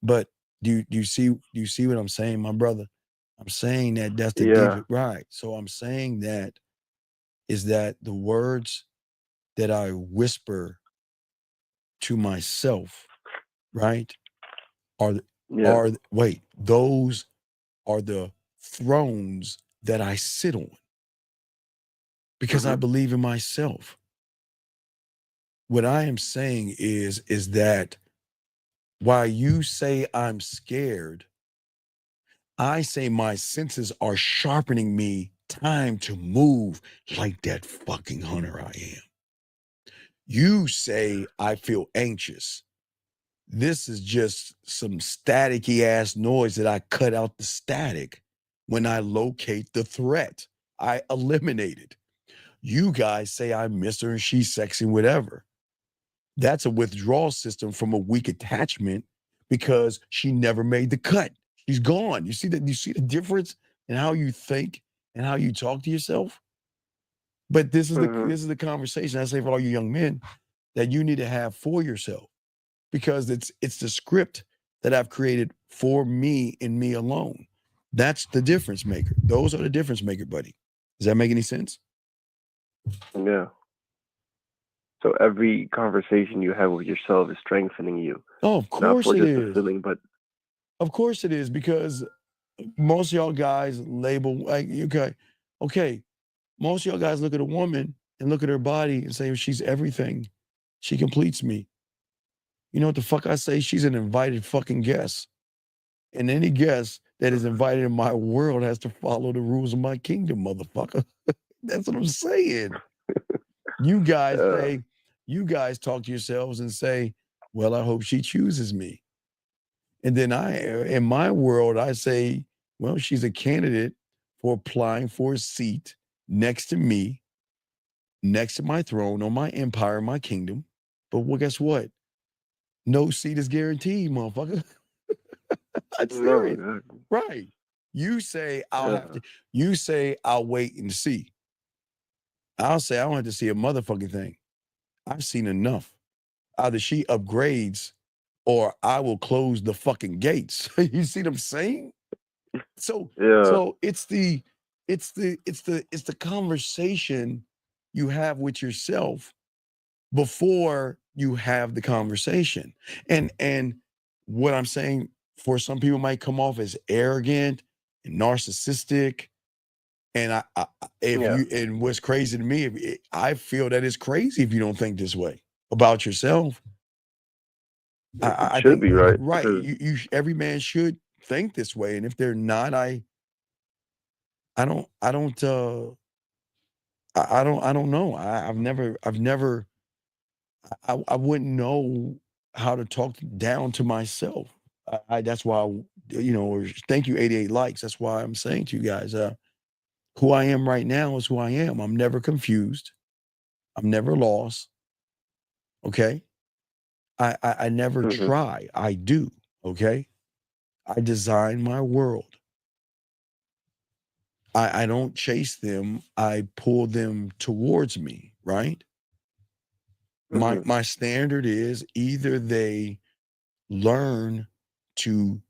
But do you see what I'm saying, my brother? I'm saying that that's the deep, right. So I'm saying that is that the words that I whisper to myself, right, those are the thrones that I sit on. Because I believe in myself. What I am saying is that while you say I'm scared, I say my senses are sharpening me time to move like that fucking hunter I am. You say I feel anxious. This is just some staticky ass noise that I cut out the static when I locate the threat. I eliminate it. You guys say I miss her and she's sexy, whatever. That's a withdrawal system from a weak attachment because she never made the cut. She's gone. You see that? You see the difference in how you think and how you talk to yourself? But this is the conversation I say for all you young men that you need to have for yourself, because it's the script that I've created for me and me alone. That's the difference maker. Those are the difference maker, buddy. Does that make any sense? Yeah. So every conversation you have with yourself is strengthening you. Oh, of Not course for it just is. a feeling, but Of course it is, because most of y'all guys label like okay. Most of y'all guys look at a woman and look at her body and say she's everything. She completes me. You know what the fuck I say? She's an invited fucking guest. And any guest that is invited in my world has to follow the rules of my kingdom, motherfucker. That's what I'm saying. You guys say, you guys talk to yourselves and say, well, I hope she chooses me. And then in my world, I say, well, she's a candidate for applying for a seat next to me, next to my throne, on my empire, my kingdom. But well, guess what? No seat is guaranteed, motherfucker. I'm serious. no, Right. You say I'll have to, you say I'll wait and see. I'll say I don't have to see a motherfucking thing. I've seen enough. Either she upgrades or I will close the fucking gates. You see what I'm saying? So it's the conversation you have with yourself before you have the conversation. And what I'm saying, for some people might come off as arrogant and narcissistic. And and what's crazy to me, I feel that it's crazy if you don't think this way about yourself. I should think be right. right. Because You every man should think this way. And if they're not, I don't know. I've never I wouldn't know how to talk down to myself. That's why thank you 88 likes. That's why I'm saying to you guys, who I am right now is who I am. I'm never confused. I'm never lost. Okay. I never try. I do. Okay. I design my world. I don't chase them. I pull them towards me, right? My standard is either they learn to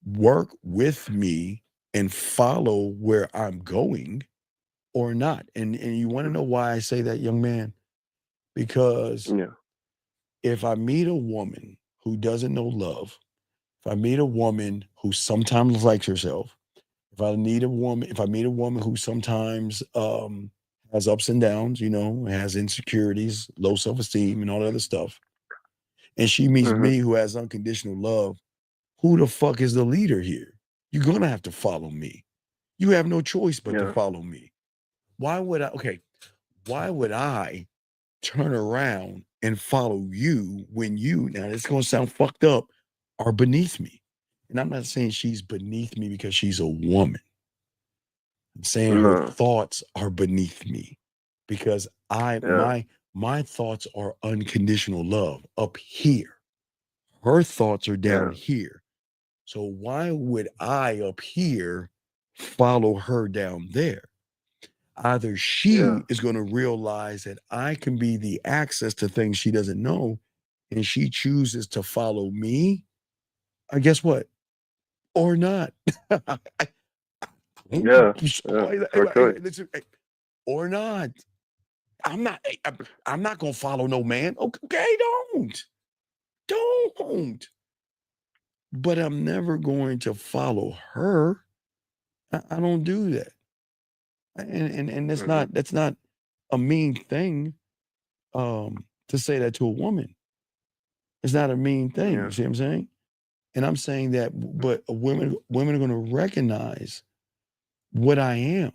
work with me and follow where I'm going or not. And you want to know why I say that, young man? Because if I meet a woman who doesn't know love, if I meet a woman who sometimes likes herself, if I meet a woman who sometimes has ups and downs, has insecurities, low self-esteem, and all that other stuff, and she meets me who has unconditional love, who the fuck is the leader here? You're gonna have to follow me. You have no choice but to follow me. Why would I turn around and follow you when you, now it's gonna sound fucked up, are beneath me? And I'm not saying she's beneath me because she's a woman. I'm saying her thoughts are beneath me because my thoughts are unconditional love up here. Her thoughts are down here. So why would I up here follow her down there? Either she is going to realize that I can be the access to things she doesn't know, and she chooses to follow me, or guess what? Or not. Listen, or not. I'm not gonna follow no man. Okay, don't. But I'm never going to follow her. I don't do that. And that's not a mean thing to say that to a woman. It's not a mean thing. You see what I'm saying? And I'm saying that, but women are going to recognize what I am.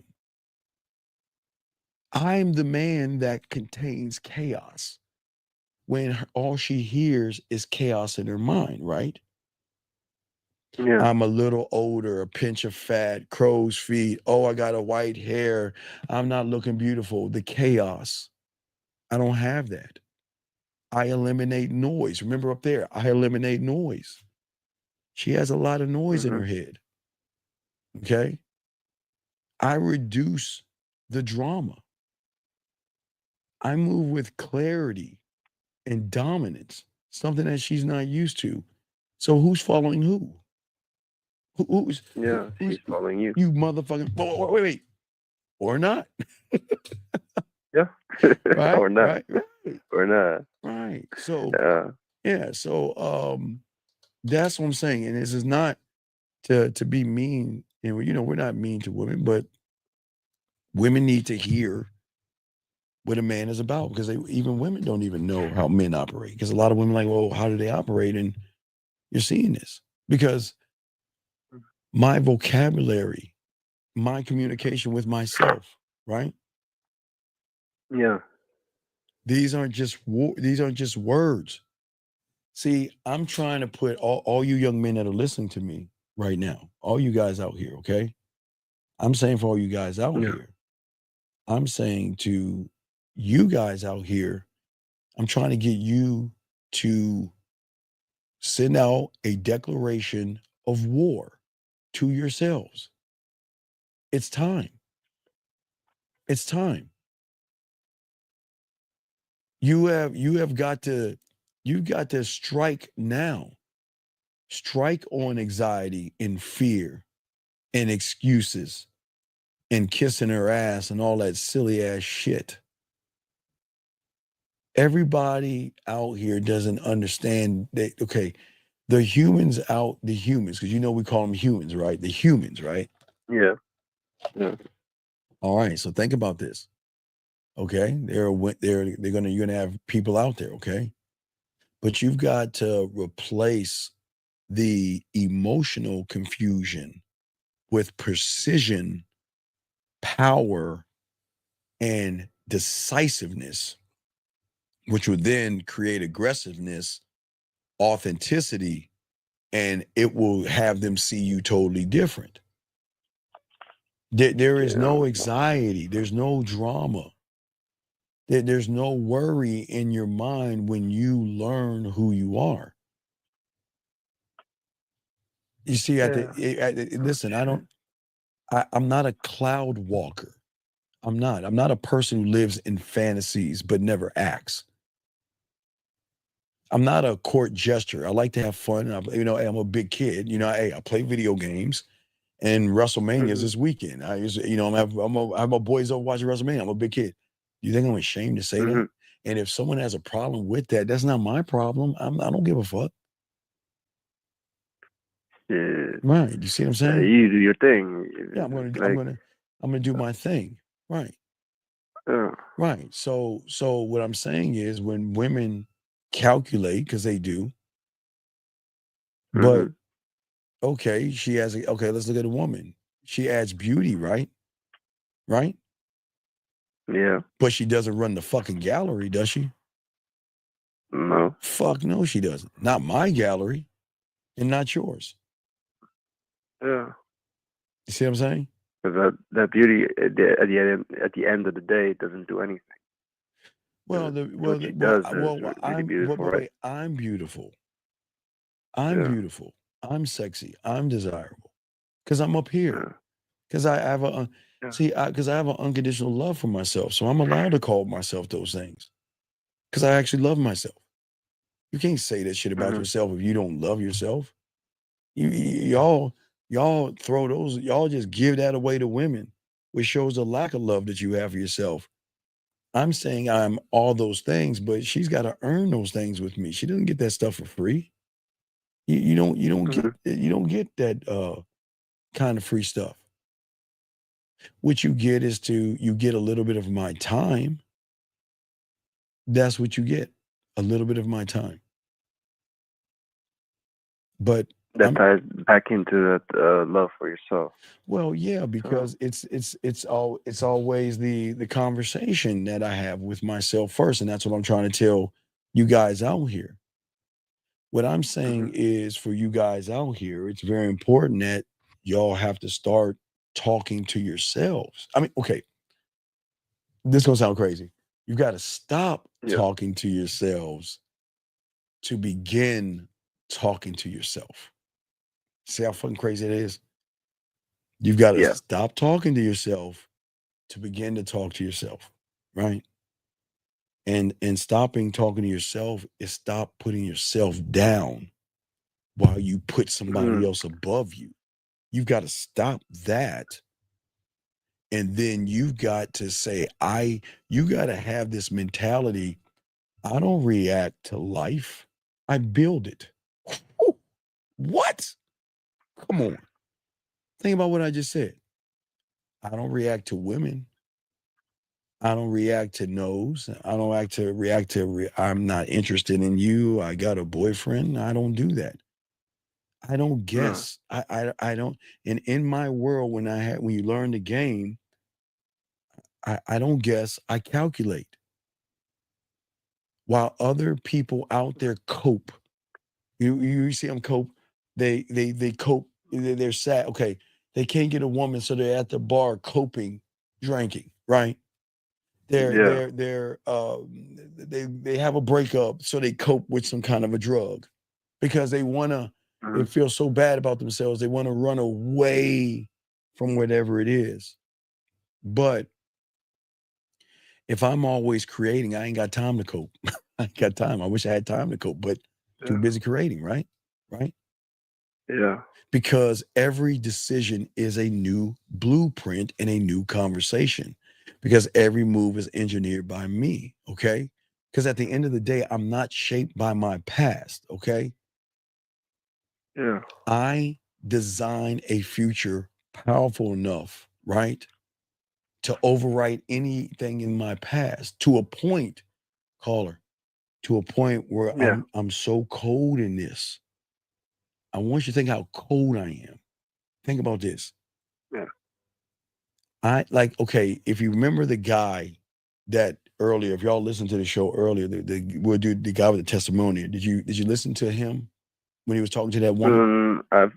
I'm the man that contains chaos when all she hears is chaos in her mind, right? I'm a little older, a pinch of fat, crow's feet. Oh, I got a white hair. I'm not looking beautiful. The chaos. I don't have that. I eliminate noise. Remember up there, I eliminate noise. She has a lot of noise in her head. Okay. I reduce the drama. I move with clarity and dominance, something that she's not used to. So who's following who? Who's she's following you. You motherfucking wait. Or not. Yeah. Right? Or not. Right. Or not. Right. So yeah, so that's what I'm saying. And this is not to be mean, and we're not mean to women, but women need to hear what a man is about, because even women don't even know how men operate. Because a lot of women are like, well, how do they operate? And you're seeing this because my vocabulary, my communication with myself, right? Yeah. These aren't just words. See, I'm trying to put all you young men that are listening to me right now, all you guys out here, okay? I'm saying for all you guys out here, I'm saying to you guys out here, I'm trying to get you to send out a declaration of war to yourselves. It's time. It's time. You've got to strike now. Strike on anxiety and fear and excuses and kissing her ass and all that silly ass shit. Everybody out here doesn't understand that, okay, the humans, because we call them humans, right? The humans, right? Yeah. Yeah. All right, so think about this. Okay, you're gonna have people out there, okay? But you've got to replace the emotional confusion with precision, power, and decisiveness, which would then create aggressiveness, authenticity, and it will have them see you totally different. There is no anxiety, there's no drama, there's no worry in your mind when you learn who you are. You see, listen, I'm not a cloud walker. I'm not a person who lives in fantasies but never acts. I'm not a court jester. I like to have fun. I'm a big kid. I play video games, and WrestleMania is this weekend. I have my boys over watching WrestleMania. I'm a big kid. You think I'm ashamed to say that? And if someone has a problem with that, that's not my problem. I don't give a fuck. Yeah. Right. You see what I'm saying? You do your thing. Yeah, I'm gonna do my thing. Right. Right. So what I'm saying is, when women calculate, because they do, but okay, let's look at a woman. She adds beauty, right? Right? Yeah. But she doesn't run the fucking gallery, does she? No. Fuck no, she doesn't. Not my gallery, and not yours. Yeah. You see what I'm saying? Because that beauty at the end of the day doesn't do anything. I'm beautiful. I'm beautiful. I'm sexy. I'm desirable. Because I'm up here. Because I have because I have an unconditional love for myself. So I'm allowed to call myself those things. Because I actually love myself. You can't say that shit about yourself if you don't love yourself. Y'all throw those, y'all just give that away to women, which shows a lack of love that you have for yourself. I'm saying I'm all those things, but she's got to earn those things with me. She doesn't get that stuff for free. You don't get that kind of free stuff. What you get is you get a little bit of my time. That's what you get, a little bit of my time. But that ties back into that love for yourself. Well, yeah, because it's always the conversation that I have with myself first, and that's what I'm trying to tell you guys out here. What I'm saying is, for you guys out here, it's very important that y'all have to start talking to yourselves. I mean, okay, this is gonna sound crazy. You got to stop talking to yourselves to begin talking to yourself. See how fucking crazy it is? You've got to stop talking to yourself to begin to talk to yourself, right? And stopping talking to yourself is stop putting yourself down while you put somebody else above you. You've got to stop that. And then you've got to say, you got to have this mentality. I don't react to life. I build it. Whew. What? Come on. Think about what I just said. I don't react to women. I don't react to no's. I don't react to I'm not interested in you. I got a boyfriend. I don't do that. I don't guess. I don't. And in my world, when you learn the game, I don't guess. I calculate. While other people out there cope, you see them cope. They cope. They're sad. Okay, they can't get a woman, so they're at the bar coping, drinking. Right. They have a breakup, so they cope with some kind of a drug because they feel so bad about themselves. They want to run away from whatever it is. But if I'm always creating, I ain't got time to cope. I ain't got time. I wish I had time to cope, but too busy creating, right? Right? Yeah. Because every decision is a new blueprint and a new conversation. Because every move is engineered by me, okay? Because at the end of the day, I'm not shaped by my past, okay? Yeah. I design a future powerful enough, right, to overwrite anything in my past to a point, caller, to a point where I'm so cold in this. I want you to think how cold I am. Think about this. Yeah. If you remember the guy that earlier, if y'all listened to the show earlier, the guy with the testimony, did you listen to him when he was talking to that woman? I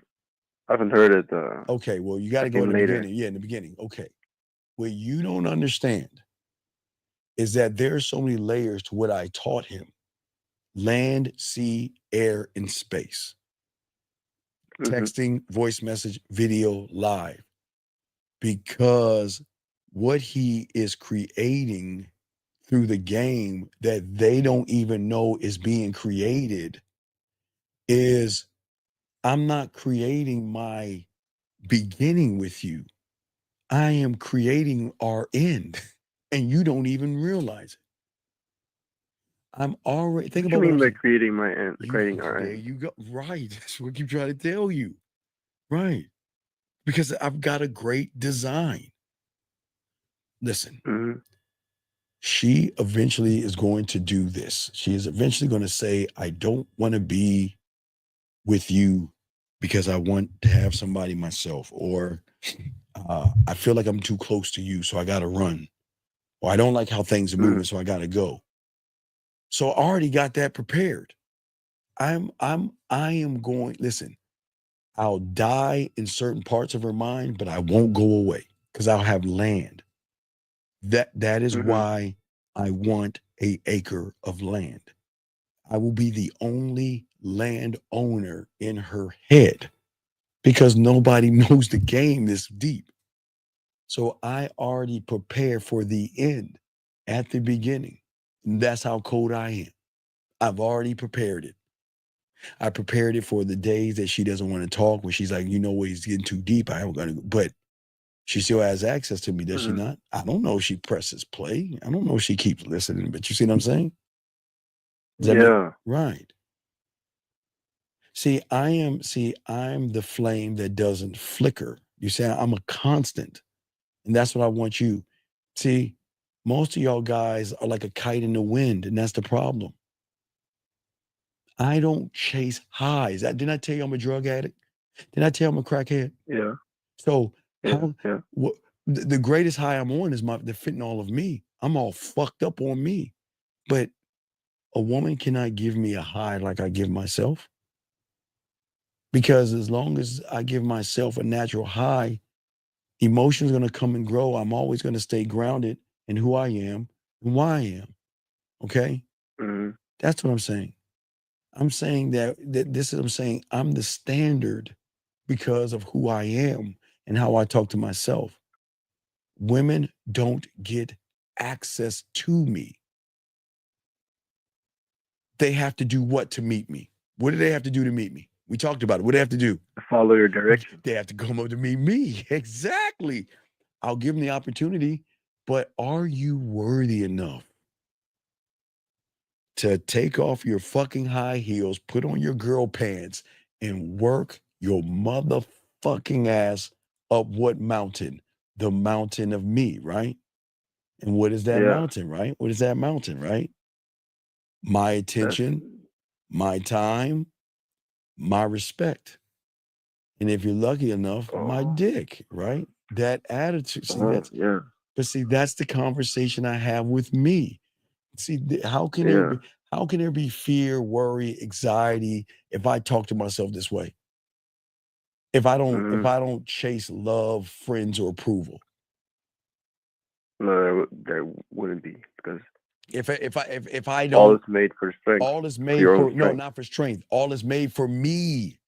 haven't heard it. Okay, well, you got to go in the beginning. Yeah, in the beginning. Okay. What you don't understand is that there are so many layers to what I taught him. Land, sea, air, and space. Texting, voice message, video, live. Because what he is creating through the game that they don't even know is being created is I'm not creating my beginning with you. I am creating our end, and you don't even realize it. I'm already think about what you mean by creating my end, creating our there end. you go. Right. That's what I keep trying to tell you. Right. Because I've got a great design. Listen, she eventually is going to do this. She is eventually going to say, I don't want to be with you because I want to have somebody myself, or I feel like I'm too close to you, so I got to run, or I don't like how things are moving, so I got to go. So I already got that prepared. I am going, listen, I'll die in certain parts of her mind, but I won't go away because I'll have land. That is why I want an acre of land. I will be the only landowner in her head because nobody knows the game this deep. So I already prepare for the end at the beginning. And that's how cold I am. I've already prepared it. I prepared it for the days that she doesn't want to talk, when she's like, he's getting too deep. I am going to, but she still has access to me, does she not? I don't know if she presses play. I don't know if she keeps listening, but you see what I'm saying? Right. See, I'm the flame that doesn't flicker. You say I'm a constant. And that's what I want you. See, most of y'all guys are like a kite in the wind, and that's the problem. I don't chase highs. Didn't I tell you I'm a drug addict? Didn't I tell you I'm a crackhead? Yeah. So the greatest high I'm on is the fentanyl of me. I'm all fucked up on me. But a woman cannot give me a high like I give myself. Because as long as I give myself a natural high, emotion's going to come and grow. I'm always going to stay grounded in who I am and why I am. Okay? That's what I'm saying. I'm saying that I'm saying I'm the standard because of who I am and how I talk to myself. Women don't get access to me. they have to do what to meet me? What do they have to do to meet me? We talked about it. What do they have to do? Follow your direction. They have to come up to meet me. Exactly. I'll give them the opportunity, but are you worthy enough to take off your fucking high heels, put on your girl pants, and work your motherfucking ass up what mountain? The mountain of me, right? And what is that mountain, right? What is that mountain, right? My attention, my time, my respect. And if you're lucky enough, my dick, right? That attitude. See, but see, that's the conversation I have with me. See, how can there be fear, worry, anxiety if I talk to myself this way? If I don't chase love, friends, or approval. No, there wouldn't be, because if I don't, all is made for strength. All is made for no, not for strength. All is made for me.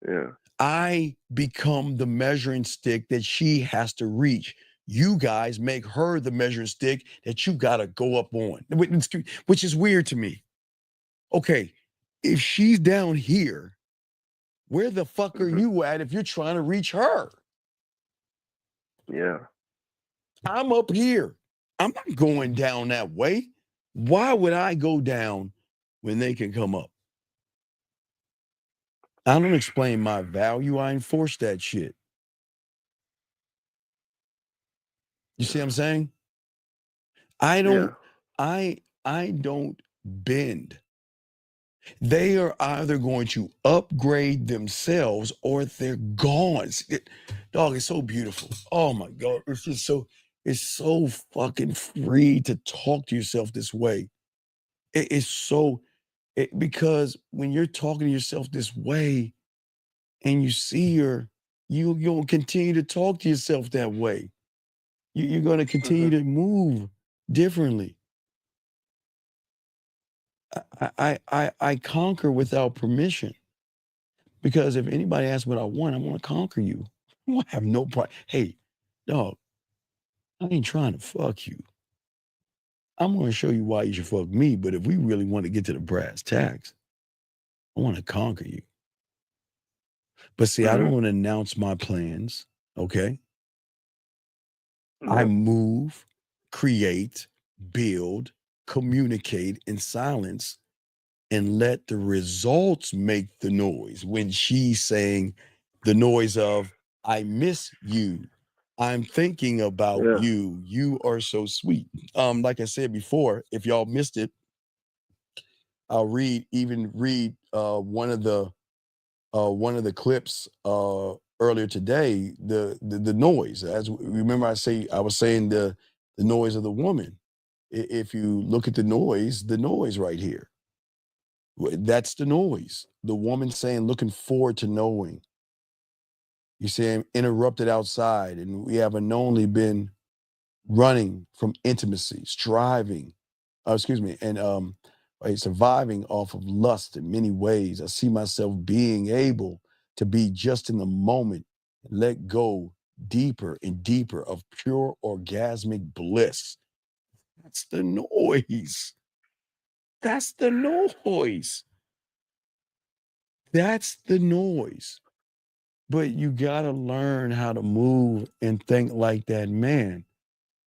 Yeah. I become the measuring stick that she has to reach. You guys make her the measuring stick that you got to go up on, which is weird to me. Okay, if she's down here, where the fuck are you at if you're trying to reach her? Yeah. I'm up here. I'm not going down that way. Why would I go down when they can come up? I don't explain my value. I enforce that shit. You see what I'm saying? I don't bend. They are either going to upgrade themselves or they're gone. Dog, it's so beautiful. Oh my God. It's so fucking free to talk to yourself this way. Because when you're talking to yourself this way and you see you'll continue to talk to yourself that way. You're going to continue to move differently. I conquer without permission, because if anybody asks what I want to conquer you. I have no problem. Hey, dog, I ain't trying to fuck you. I'm going to show you why you should fuck me. But if we really want to get to the brass tacks, I want to conquer you. But see, I don't announce my plans. Okay. I move, create, build, communicate in silence, and let the results make the noise. When she's saying the noise of, I miss you, I'm thinking about you, you are so sweet. Like I said before, if y'all missed it, I'll read one of the clips earlier today, the noise. As remember, I was saying the noise of the woman. If you look at the noise right here, that's the noise. The woman saying, looking forward to knowing. You see, I'm interrupted outside, and we have unknowingly been running from intimacy, striving, and surviving off of lust in many ways. I see myself being able to be just in the moment and let go deeper and deeper of pure orgasmic bliss. That's the noise. That's the noise. That's the noise. But you got to learn how to move and think like that man,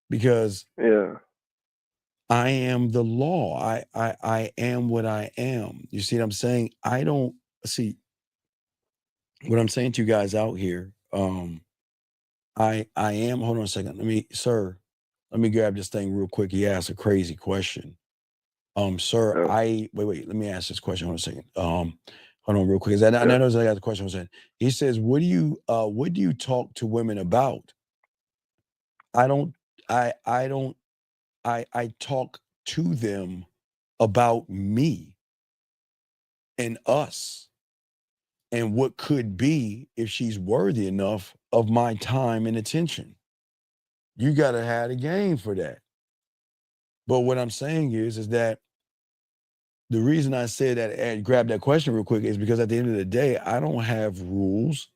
because I am the law. I am what I am. You see what I'm saying? I don't see what I'm saying to you guys out here. I am, hold on a second. Let me grab this thing real quick. He asked a crazy question. Sir, wait, let me ask this question. Hold on a second. Hold on real quick. I know I got the question. He says, what do you talk to women about? I talk to them about me and us and what could be if she's worthy enough of my time and attention. You got to have a game for that. But what I'm saying is that the reason I said that and grab that question real quick is because at the end of the day, I don't have rules.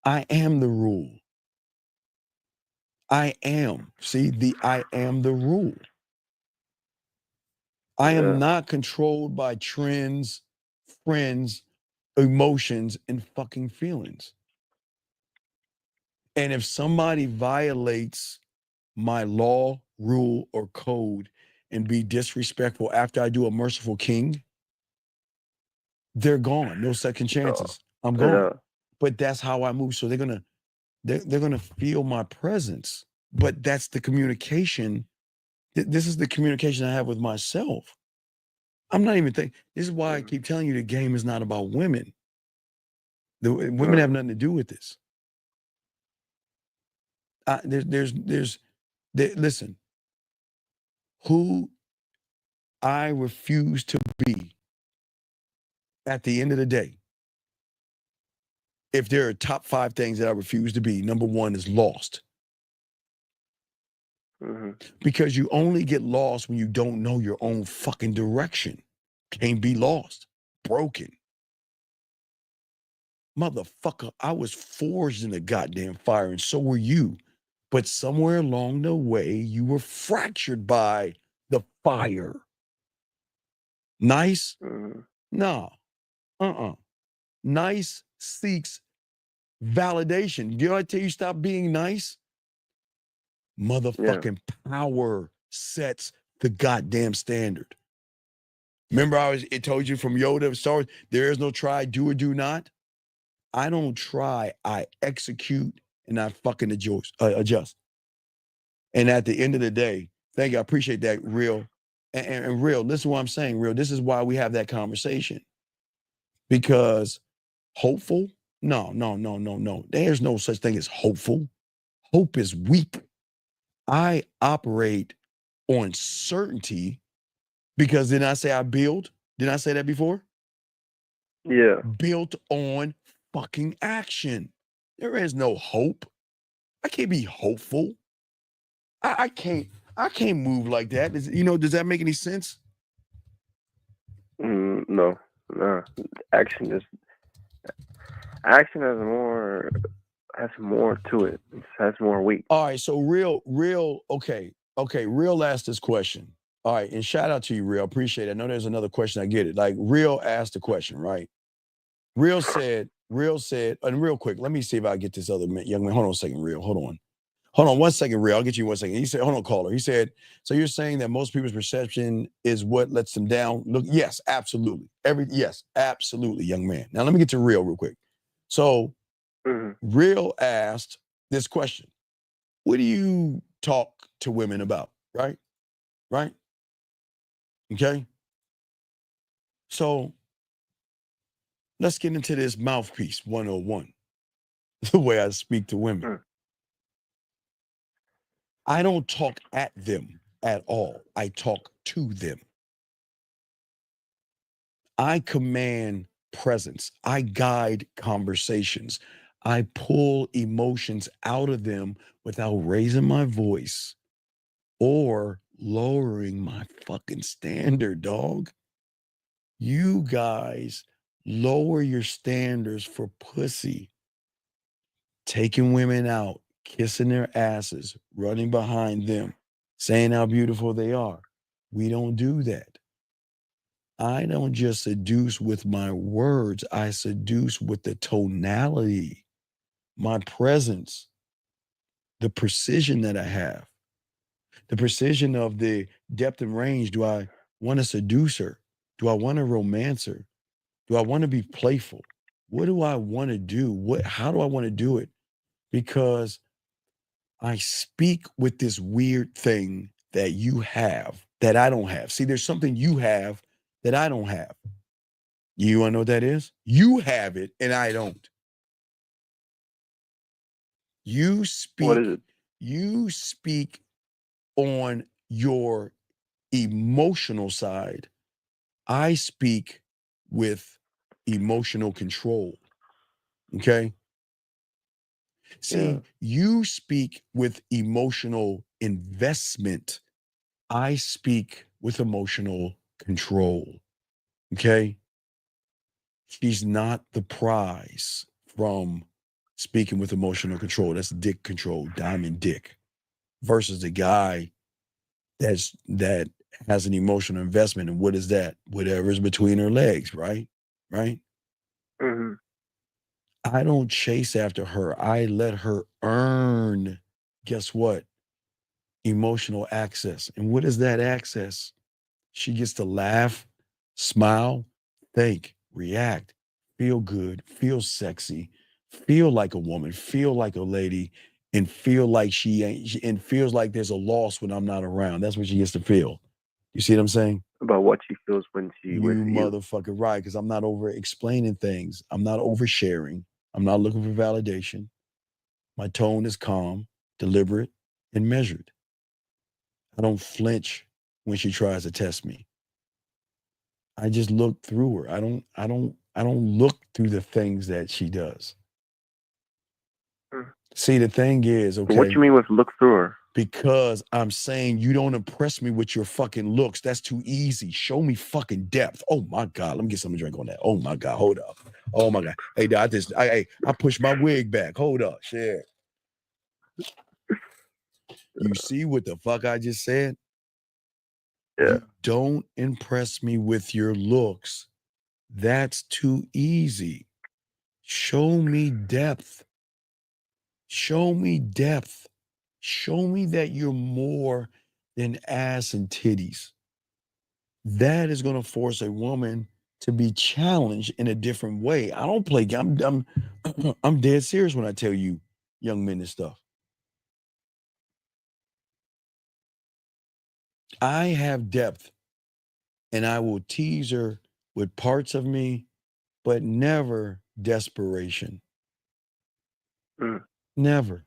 I am the rule. I am. See, I am the rule. I am not controlled by trends, friends, emotions, and fucking feelings. And if somebody violates my law, rule, or code and be disrespectful after I do a merciful king, they're gone. No second chances. I'm gone. But that's how I move. So they're gonna feel my presence. But that's the communication. This is the communication I have with myself. I'm not even thinking. This is why I keep telling you the game is not about women. The women have nothing to do with this. Listen, who I refuse to be at the end of the day, if there are top 5 things that I refuse to be, number 1 is lost. Because you only get lost when you don't know your own fucking direction. Can't be lost. Broken. Motherfucker, I was forged in the goddamn fire, and so were you. But somewhere along the way, you were fractured by the fire. Nice? No. Nice seeks validation. Do I tell you stop being nice? Motherfucking power sets the goddamn standard. Remember it told you from Yoda, Star Wars, there is no try, do or do not. I don't try, I execute, and I fucking adjust. And at the end of the day, thank you, I appreciate that, Real. And Real, listen to what I'm saying, Real. This is why we have that conversation. Because hopeful? No. There's no such thing as hopeful. Hope is weak. I operate on certainty because didn't I say I build? Didn't I say that before? Yeah. Built on fucking action. There is no hope. I can't be hopeful. I can't move like that. Does that make any sense? No. Action has more to it. It has more weight. All right, so Real, okay, Real asked this question. All right, and shout out to you, Real. Appreciate it. I know there's another question. I get it. Like Real asked the question, right? Real said, and real quick, let me see if I get this other young man. Hold on a second, Real. Hold on 1 second, Real. I'll get you 1 second. He said, hold on, caller. He said, so you're saying that most people's perception is what lets them down? Look, yes, absolutely. Yes, absolutely, young man. Now let me get to Real quick. So Real asked this question. What do you talk to women about? Right? Okay. So let's get into this mouthpiece 101. The way I speak to women. I don't talk at them at all. I talk to them. I command presence. I guide conversations. I pull emotions out of them without raising my voice or lowering my fucking standard, dog. You guys lower your standards for pussy. Taking women out, kissing their asses, running behind them, saying how beautiful they are. We don't do that. I don't just seduce with my words. I seduce with the tonality, my presence, the precision that I have, the precision of the depth and range. Do I want to seduce her? Do I want to romance her? Do I want to be playful? What do I want to do? How do I want to do it? Because I speak with this weird thing that you have that I don't have. See, there's something you have that I don't have. You want to know what that is? You have it and I don't. You speak. What is it? You speak on your emotional side. I speak with emotional control. Okay? See, you speak with emotional investment. I speak with emotional control. Okay? She's not the prize from speaking with emotional control. That's dick control, diamond dick, versus the guy that has an emotional investment. And what is that? Whatever's between her legs, right? Right? Mm-hmm. I don't chase after her. I let her earn, guess what? Emotional access. And what is that access? She gets to laugh, smile, think, react, feel good, feel sexy, feel like a woman, feel like a lady, and feel like she ain't, and feels like there's a loss when I'm not around. That's what she gets to feel. You see what I'm saying? About what she feels when she You with you. motherfucker right, because I'm not over explaining things. I'm not oversharing. I'm not looking for validation. My tone is calm, deliberate, and measured. I don't flinch when she tries to test me. I just look through her. I don't look through the things that she does. See, the thing is, okay. What you mean with look through her? Because I'm saying you don't impress me with your fucking looks. That's too easy. Show me fucking depth. Oh my God. Let me get something to drink on that. Oh my God. Hold up. Oh my God. Hey, I pushed my wig back. Hold up. Shit. You see what the fuck I just said? Yeah. You don't impress me with your looks. That's too easy. Show me depth. Show me depth. Show me that you're more than ass and titties. That is going to force a woman to be challenged in a different way. I don't play. I'm dead serious when I tell you, young men, this stuff. I have depth, and I will tease her with parts of me, but never desperation. Never.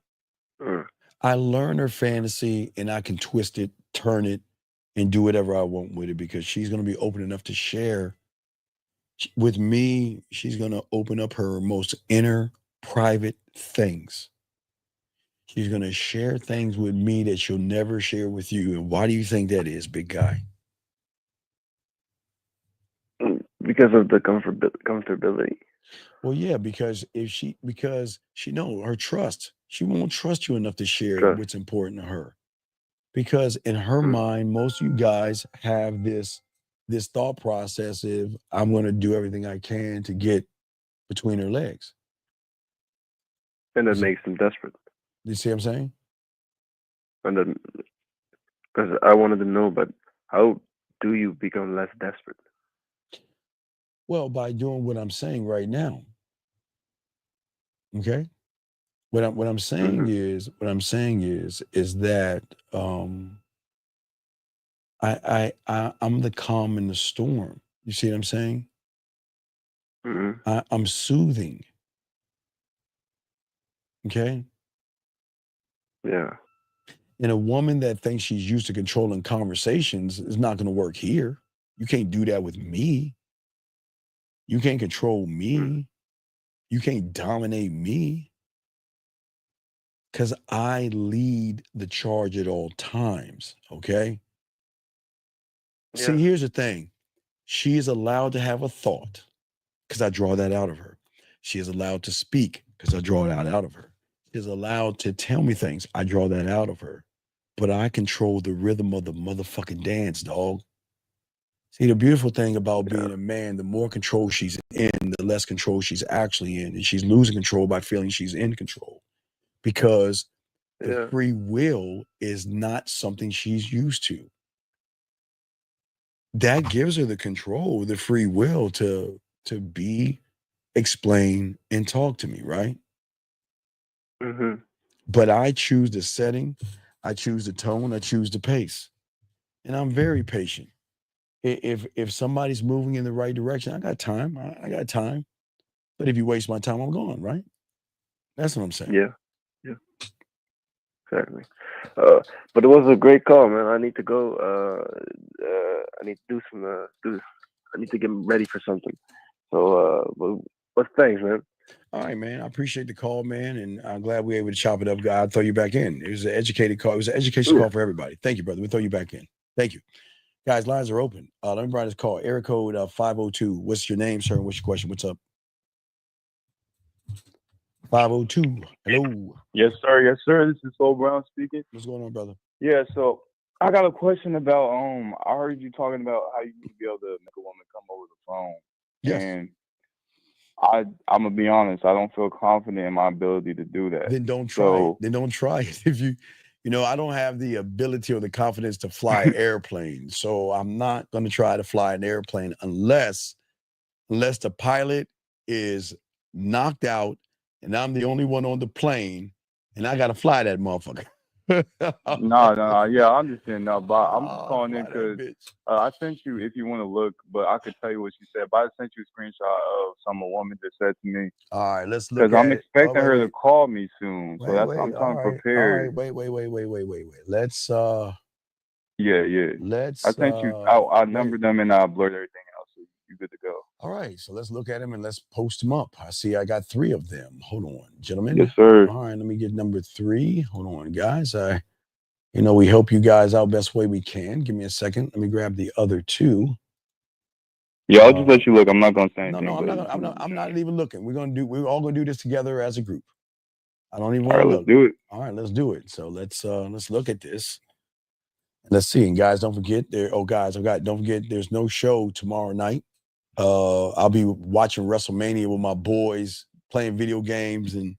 I learn her fantasy, and I can twist it, turn it, and do whatever I want with it because she's going to be open enough to share. With me, she's going to open up her most inner, private things. She's going to share things with me that she'll never share with you. And why do you think that is, big guy? Because of the comfortability. Well, yeah, because she know her trust. She won't trust you enough to share what's important to her. Because in her mind, most of you guys have this thought process of I'm going to do everything I can to get between her legs. And that makes them desperate. You see what I'm saying? And then, because I wanted to know, but how do you become less desperate? Well, by doing what I'm saying right now. Okay. What I'm saying is that I'm the calm in the storm. You see what I'm saying? I'm soothing. Okay. Yeah. And a woman that thinks she's used to controlling conversations is not going to work here. You can't do that with me. You can't control me. You can't dominate me. Because I lead the charge at all times. Okay. Yeah. See, here's the thing. She is allowed to have a thought because I draw that out of her. She is allowed to speak because I draw that out of her. She is allowed to tell me things. I draw that out of her. But I control the rhythm of the motherfucking dance, dog. See, the beautiful thing about being a man, the more control she's in, the less control she's actually in. And she's losing control by feeling she's in control. Because the free will is not something she's used to. That gives her the control, the free will to be, explain, and talk to me, right? But I choose the setting, I choose the tone, I choose the pace. And I'm very patient. If somebody's moving in the right direction, I got time. I got time. But if you waste my time, I'm gone, right? That's what I'm saying. Yeah. Yeah. Exactly. But it was a great call, man. I need to go. I need to do some. I need to get ready for something. So, but thanks, man. All right, man. I appreciate the call, man, and I'm glad we were able to chop it up. I'll throw you back in. It was an educated call. It was an education call for everybody. Thank you, brother. We'll throw you back in. Thank you. Guys, lines are open. Let me write this call. Area code 502. What's your name, sir? What's your question? What's up? 502. Hello. Yes, sir. Yes, sir. This is Soul Brown speaking. What's going on, brother? Yeah, so I got a question about I heard you talking about how you would be able to make a woman come over the phone. Yes. And I'm gonna be honest, I don't feel confident in my ability to do that. Then don't try it. Then don't try it. If you I don't have the ability or the confidence to fly an airplane. So I'm not gonna try to fly an airplane unless the pilot is knocked out and I'm the only one on the plane and I gotta fly that motherfucker. No, yeah, I understand now, but I'm just Oh, calling in fly that because bitch. I sent you, if you want to look, but I could tell you what she said. But I sent you a screenshot of some woman that said to me, All right, let's look because I'm at it. Oh, expecting her to call me soon, so that's I'm All trying to right. prepare. Wait. Let's Yeah. I sent you. I numbered them and I blurred everything out, so you good to go. All right, so let's look at them and let's post them up. I see I got 3 of them. Hold on, gentlemen. Yes, sir. All right, let me get number 3. Hold on, guys. We help you guys out best way we can. Give me a second. Let me grab the other 2. Yeah, I'll just let you look. I'm not gonna say anything. No, I'm not even looking. We're all gonna do this together as a group. I don't even All want right, to let's look. do it. All right, let's do it. So let's look at this. Let's see. And guys, don't forget don't forget there's no show tomorrow night. I'll be watching WrestleMania with my boys, playing video games and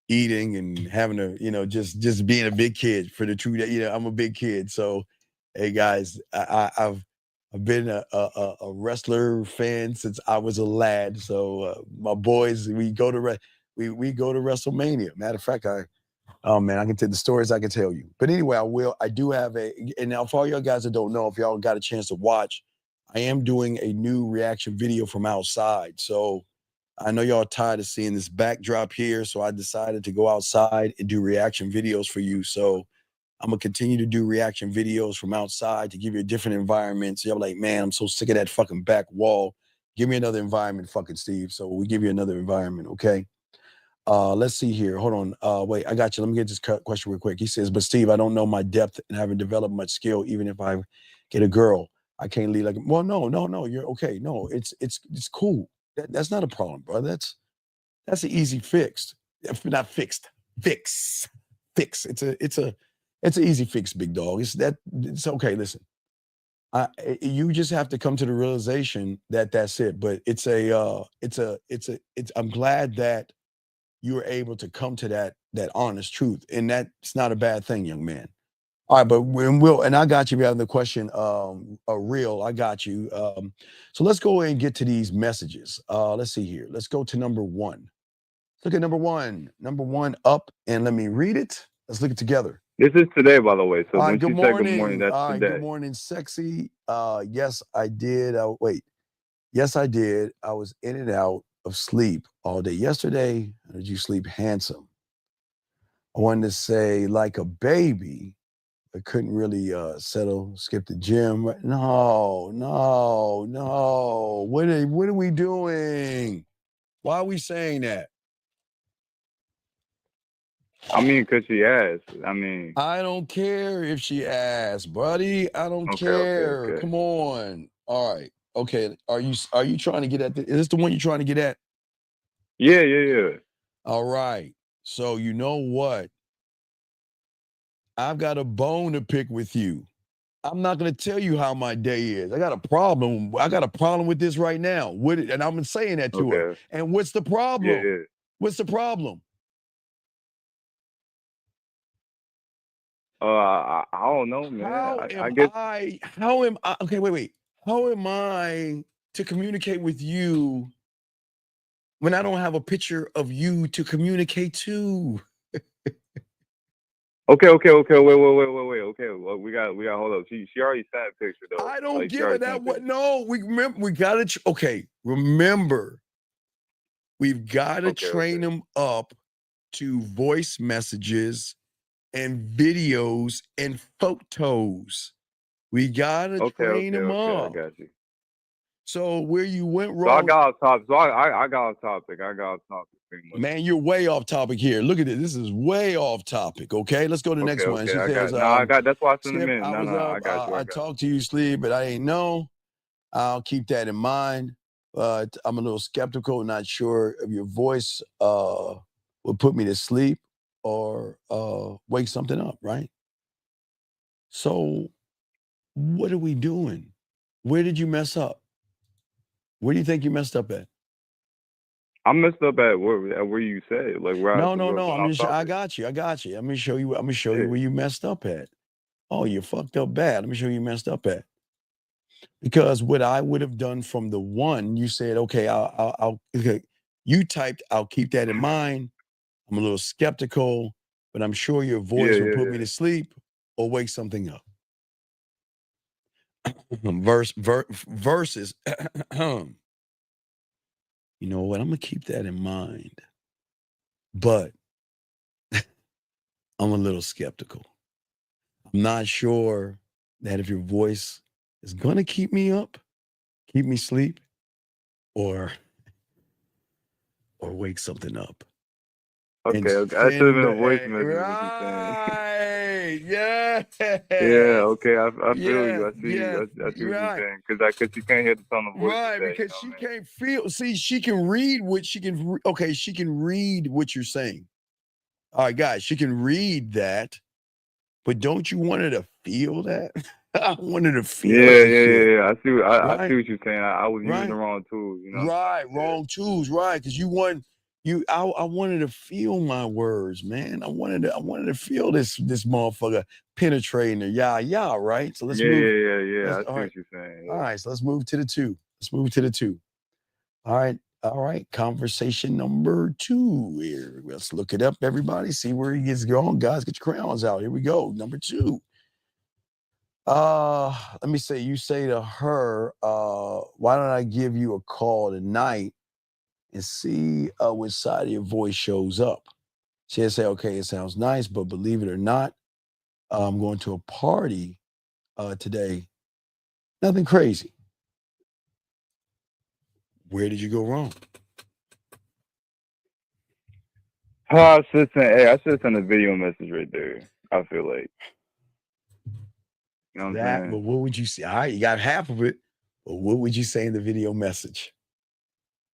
eating and having just being a big kid for the true I'm a big kid. So hey guys, I've been a wrestler fan since I was a lad. So my boys, we go to WrestleMania. Matter of fact, oh man, I can tell the stories I can tell you. But anyway, I do have and now for all y'all guys that don't know, if y'all got a chance to watch, I am doing a new reaction video from outside. So I know y'all tired of seeing this backdrop here. So I decided to go outside and do reaction videos for you. So I'm gonna continue to do reaction videos from outside to give you a different environment. So y'all like, man, I'm so sick of that fucking back wall. Give me another environment, fucking Steve. So we give you another environment, okay? Let's see here. Hold on. Wait, I got you. Let me get this question real quick. He says, but Steve, I don't know my depth and haven't developed much skill. Even if I get a girl, I can't lead like, well, no, you're okay. No, it's cool. That's not a problem, bro. That's an easy fix. Not fixed. Fix. It's an easy fix, big dog. It's okay. Listen, you just have to come to the realization that that's it. But I'm glad that you were able to come to that honest truth, and that's not a bad thing, young man. All right, but and I got you. We have the question, real. I got you. So let's go and get to these messages. Let's see here. Let's go to number 1. Look at number 1. Number 1 up, and let me read it. Let's look at it together. This is today, by the way. So All right, when good she morning. said good morning, that's All right, today. good morning, sexy. Yes, I did. Wait. Yes, I did. I was in and out of sleep all day yesterday. How did you sleep? Handsome. I wanted to say like a baby. I couldn't really settle. Skip the gym. No. What are we doing? Why are we saying that? I mean, because she asked. I mean, I don't care if she asks, buddy. I don't care. Okay. Come on. All right. Okay. Are you trying to get at is this the one you're trying to get at? Yeah. All right. So you know what? I've got a bone to pick with you. I'm not going to tell you how my day is. I got a problem. I got a problem with this right now. And I've been saying that to her. And what's the problem? Yeah. What's the problem? I don't know, man. I guess. How am I? Okay, wait. How am I to communicate with you when I don't have a picture of you to communicate to? Okay. Wait. Okay, well, we got hold up. She already sent a picture though. I don't give it that. What? No, we got to. Okay, remember, we've got to train them up to voice messages and videos and photos. We got to train them up. I got you. So where you went wrong? So I got off topic. I got off topic. Pretty much. Man, you're way off topic here. Look at this. This is way off topic. Okay, let's go to the next one. She says, that's why I sent them in. I got you. I talked to you, sleep, but I ain't know. I'll keep that in mind. But I'm a little skeptical, not sure if your voice will put me to sleep or wake something up, right? So what are we doing? Where did you mess up? Where do you think you messed up at? I messed up at where you said, like where I No. went I'm off just. I topic. got you. I'm gonna show you. I'm gonna show you Yeah. where you messed up at. Oh, you fucked up bad. Let me show you messed up at. Because what I would have done from the one, you said, okay, okay. You typed, I'll keep that in mind. I'm a little skeptical, but I'm sure your voice will put me to sleep or wake something up. Versus, you know what? I'm gonna keep that in mind, but I'm a little skeptical. I'm not sure that if your voice is gonna keep me up, keep me sleep, or wake something up. And Okay. I should have been a voice message. What you saying? right, yeah, Yeah. Okay. I feel you. yes, I see you. I see what you're right, saying. Cause she can't hear the tone of voice with that. You because know she what I mean? can't feel. See, she can read what she can. Okay, she can read what you're saying. All right, guys, she can read that, but don't you want her to feel that? I want her to feel that shit. Yeah. I see. I see Right, what you're saying. I was using the right. wrong tools. You know what I'm Right, saying? wrong tools, right? Because you want you. I wanted to feel my words, man. I wanted to feel this motherfucker penetrating her. Yeah, right. So let's move. Yeah. Let's I all see right, what you're saying. all Yeah. right. So let's move to the two. Let's move to the two. All right. Conversation number 2 here. Let's look it up, everybody. See where he gets going. Guys, get your crowns out. Here we go. Number 2. Let me say. You say to her, "Why don't I give you a call tonight and see which side of your voice shows up?" She'll say, okay, it sounds nice, but believe it or not, I'm going to a party today. Nothing crazy. Where did you go wrong? I should send a video message right there. I feel like. You know what I'm saying? But what would you say? All right, you got half of it. But what would you say in the video message?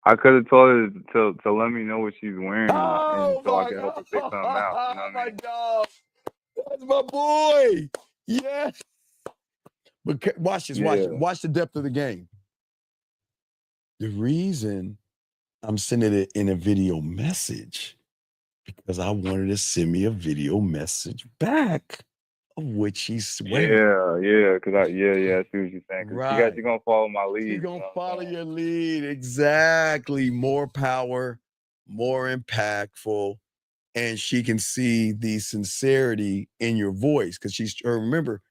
I could have told her to let me know what she's wearing, and Oh so I my could help her pick something out. You know God! what I mean? God, that's my boy. Yes. But watch this. Yeah. Watch the depth of the game. The reason I'm sending it in a video message because I wanted to send me a video message back of what she's wearing. Yeah. Cause I see what you're saying. Cause Right. she's gonna follow my lead. She's You gonna know what I'm follow saying? your lead. Exactly. More power, more impactful. And she can see the sincerity in your voice. Because remember,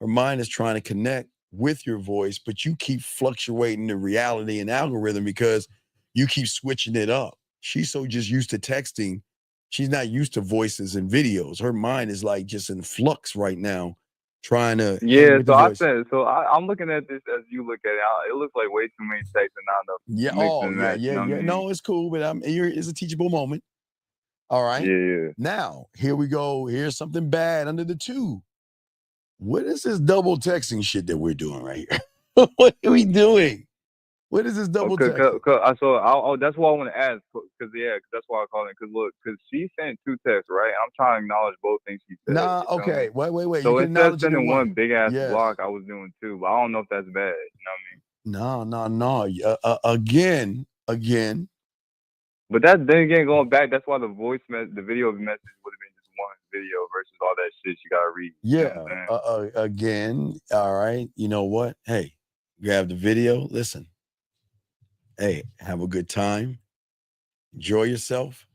her mind is trying to connect with your voice, but you keep fluctuating the reality and algorithm because you keep switching it up. She's so just used to texting. She's not used to voices and videos. Her mind is like just in flux right now, trying to hang with the voice. I'm looking at this as you look at it. It looks like way too many texts and not enough Yeah. mix Oh, and yeah, match. You know what I mean? No, it's cool, but it's a teachable moment. All right. Yeah. Now, here we go. Here's something bad under the 2. What is this double texting shit that we're doing right here? What are we doing? What is this double texting? That's why I want to ask. Cause that's why I call it. Cause she sent 2 texts, right? I'm trying to acknowledge both things she said. Nah, You feel okay. me? Wait. So You can instead of acknowledge it in sending one big ass Yes. block, I was doing 2. But I don't know if that's bad. You know what I mean? No. Again. But then again, going back, that's why the video message would have been just one video versus all that shit you gotta read. You know what I'm saying? Again. All right. You know what? Hey, grab the video. Listen. Hey, have a good time. Enjoy yourself.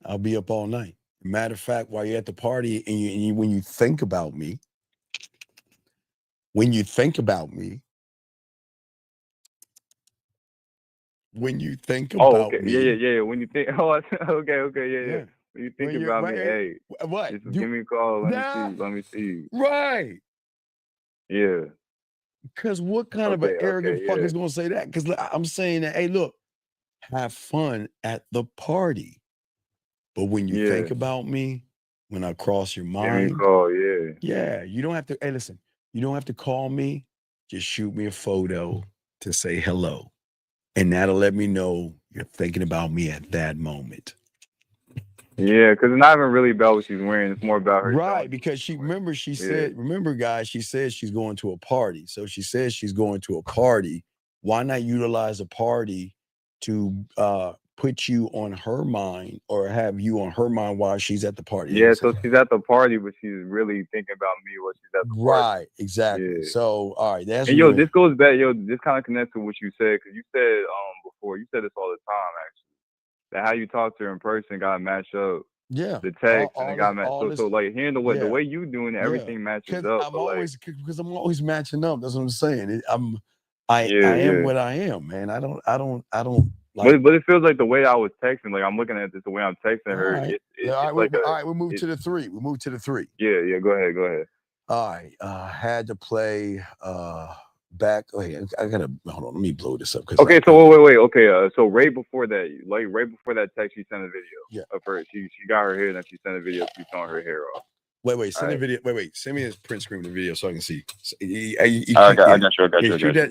I'll be up all night. Matter of fact, while you're at the party and when you think about me, when you think about me, Okay. me, Yeah. When you think, okay. Yeah. When you think about me, hey, what? just give me a call. Let me see. Right. Yeah. Because what kind of an arrogant fuck yeah. is going to say that? Because I'm saying that, hey, look, have fun at the party. But when you think about me, when I cross your Give me a mind, call, yeah. Yeah, you don't have to, hey, listen, you don't have to call me. Just shoot me a photo to say hello. And that'll let me know you're thinking about me at that moment. Yeah, because it's not even really about what she's wearing. It's more about her. Right, because she said, remember, guys, she said she's going to a party. So she says she's going to a party. Why not utilize a party to put you on her mind or have you on her mind while she's at the party? Yeah, so she's at the party, but she's really thinking about me while she's at the party. Right, exactly. Yeah. So, all right, that's And this goes back, this kind of connects to what you said, because you said before, you said this all the time, actually, that how you talk to her in person got to match up. Yeah, The text and it got match. So like hearing the yeah. way you doing it, everything matches up. I'm always matching up. That's what I'm saying. I am what I am, man. I don't like. But it feels like the way I was texting, like I'm looking at this, the way I'm texting her. All right, we moved to the three. We moved to the three. Yeah. Go ahead. All right. Had to play back. Okay, I gotta hold on. Let me blow this up. Okay, so wait. Okay, so right before that text, she sent a video of her. She got her hair, and then she sent a video of she throwing her hair off. Wait. Send the video. Wait. Send me this print screen of the video so I can see. I got you.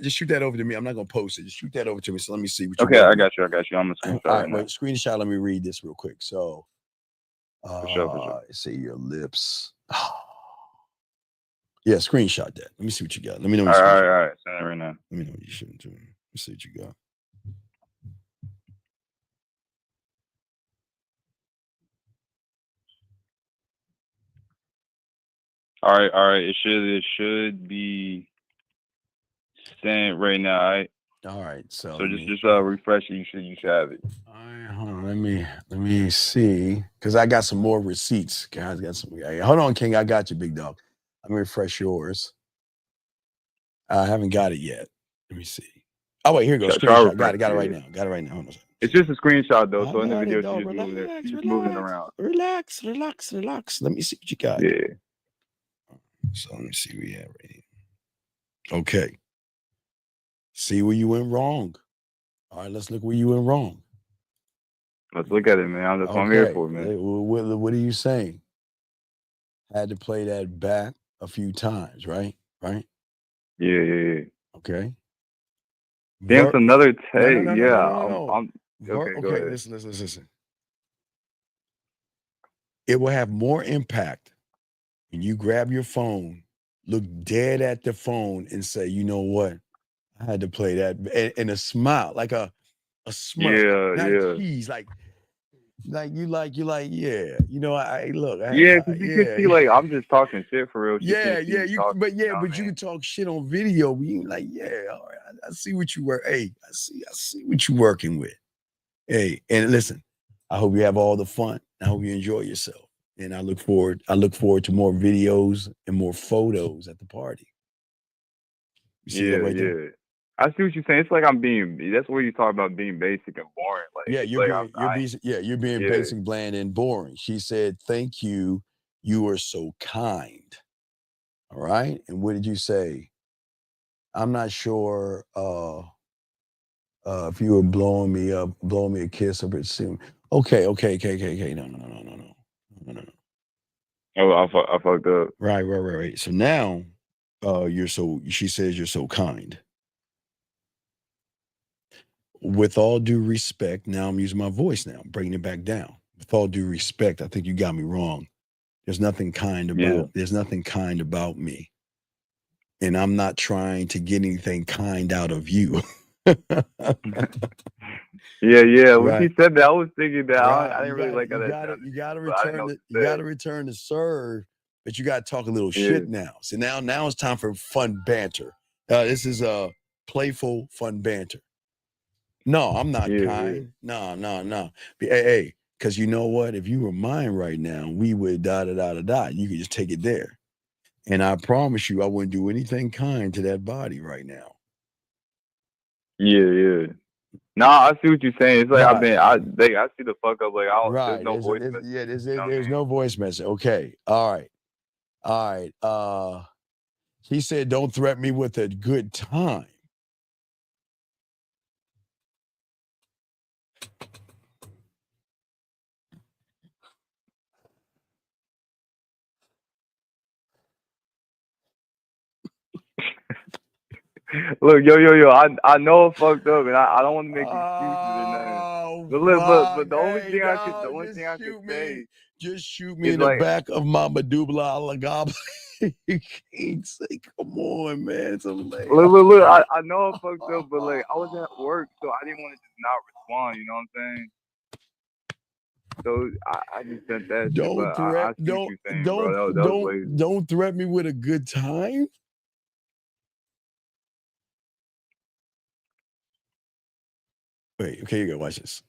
Just shoot that over to me. I'm not gonna post it. Just shoot that over to me. So let me see what you. Okay, I got you. I'm gonna screenshot. All right, wait. Screenshot. Let me read this real quick. So, for sure. See your lips. Yeah, screenshot that. Let me see what you got. Let me know. All right. Send it right now. Let me know what you shouldn't do. Let me see what you got. All right. It should be sent right now. All right. So just refresh it. You should have it. All right. Hold on. Let me see, because I got some more receipts. Guys, got some. Hold on, King. I got you, big dog. Let me refresh yours. I haven't got it yet. Let me see. Oh wait, here it goes. Screenshot. Got it right now. Hold on. It's just a screenshot though. So in the video, she's just moving it around. Relax. Let me see what you got. Yeah. So let me see what we have right here. Okay. See where you went wrong. All right, let's look where you went wrong. Let's look at it, man. That's what I'm here for, man. What are you saying? Had to play that back a few times, right? Right? Yeah. Okay. Damn, it's another take. No. Okay, go ahead. Listen. It will have more impact when you grab your phone, look dead at the phone, and say, you know what? I had to play that, and a smile, like a smirk, not cheese, like you like, yeah. You know, because you can see, like, I'm just talking shit for real. But you can talk shit on video. But you like, all right, I see what you work. Hey, I see what you working with. Hey, and listen, I hope you have all the fun. I hope you enjoy yourself, and I look forward to more videos and more photos at the party. You see that right there? I see what you're saying. It's like that's where you talk about being basic and boring. Like, you're being basic, bland, and boring. She said, "Thank you. You are so kind." All right. And what did you say? I'm not sure if you were blowing me a kiss up at soon. Okay. No. Oh, I fucked up. Right. So now she says you're so kind. With all due respect, now I'm using my voice now, bringing it back down. With all due respect, I think you got me wrong. There's nothing kind about me. And I'm not trying to get anything kind out of you. Yeah. When she said that, I was thinking that I didn't really like that. You gotta return to serve, but you gotta talk a little shit now. So now it's time for fun banter. This is playful, fun banter. No, I'm not kind. No. Hey, because you know what? If you were mine right now, we would da. You could just take it there. And I promise you, I wouldn't do anything kind to that body right now. Yeah. No, I see what you're saying. It's like I see the fuck up. Like there's no voice message. There's no voice message. Okay. All right. He said, "Don't threaten me with a good time." Look, yo, I know it fucked up, and I don't want to make excuses or nothing. But look, but the only Hey, thing I could, dog, the only just thing I could shoot say me. Just shoot me is in the like, back of my medulla oblongata. You can't say, come on, man. It's a layup. look. I know I fucked up, but like I was at work, so I didn't want to just not respond. You know what I'm saying? So I just sent that shit, but I see what you're saying, bro. That was lazy. Don't threaten me with a good time. Wait, okay, you go watch this.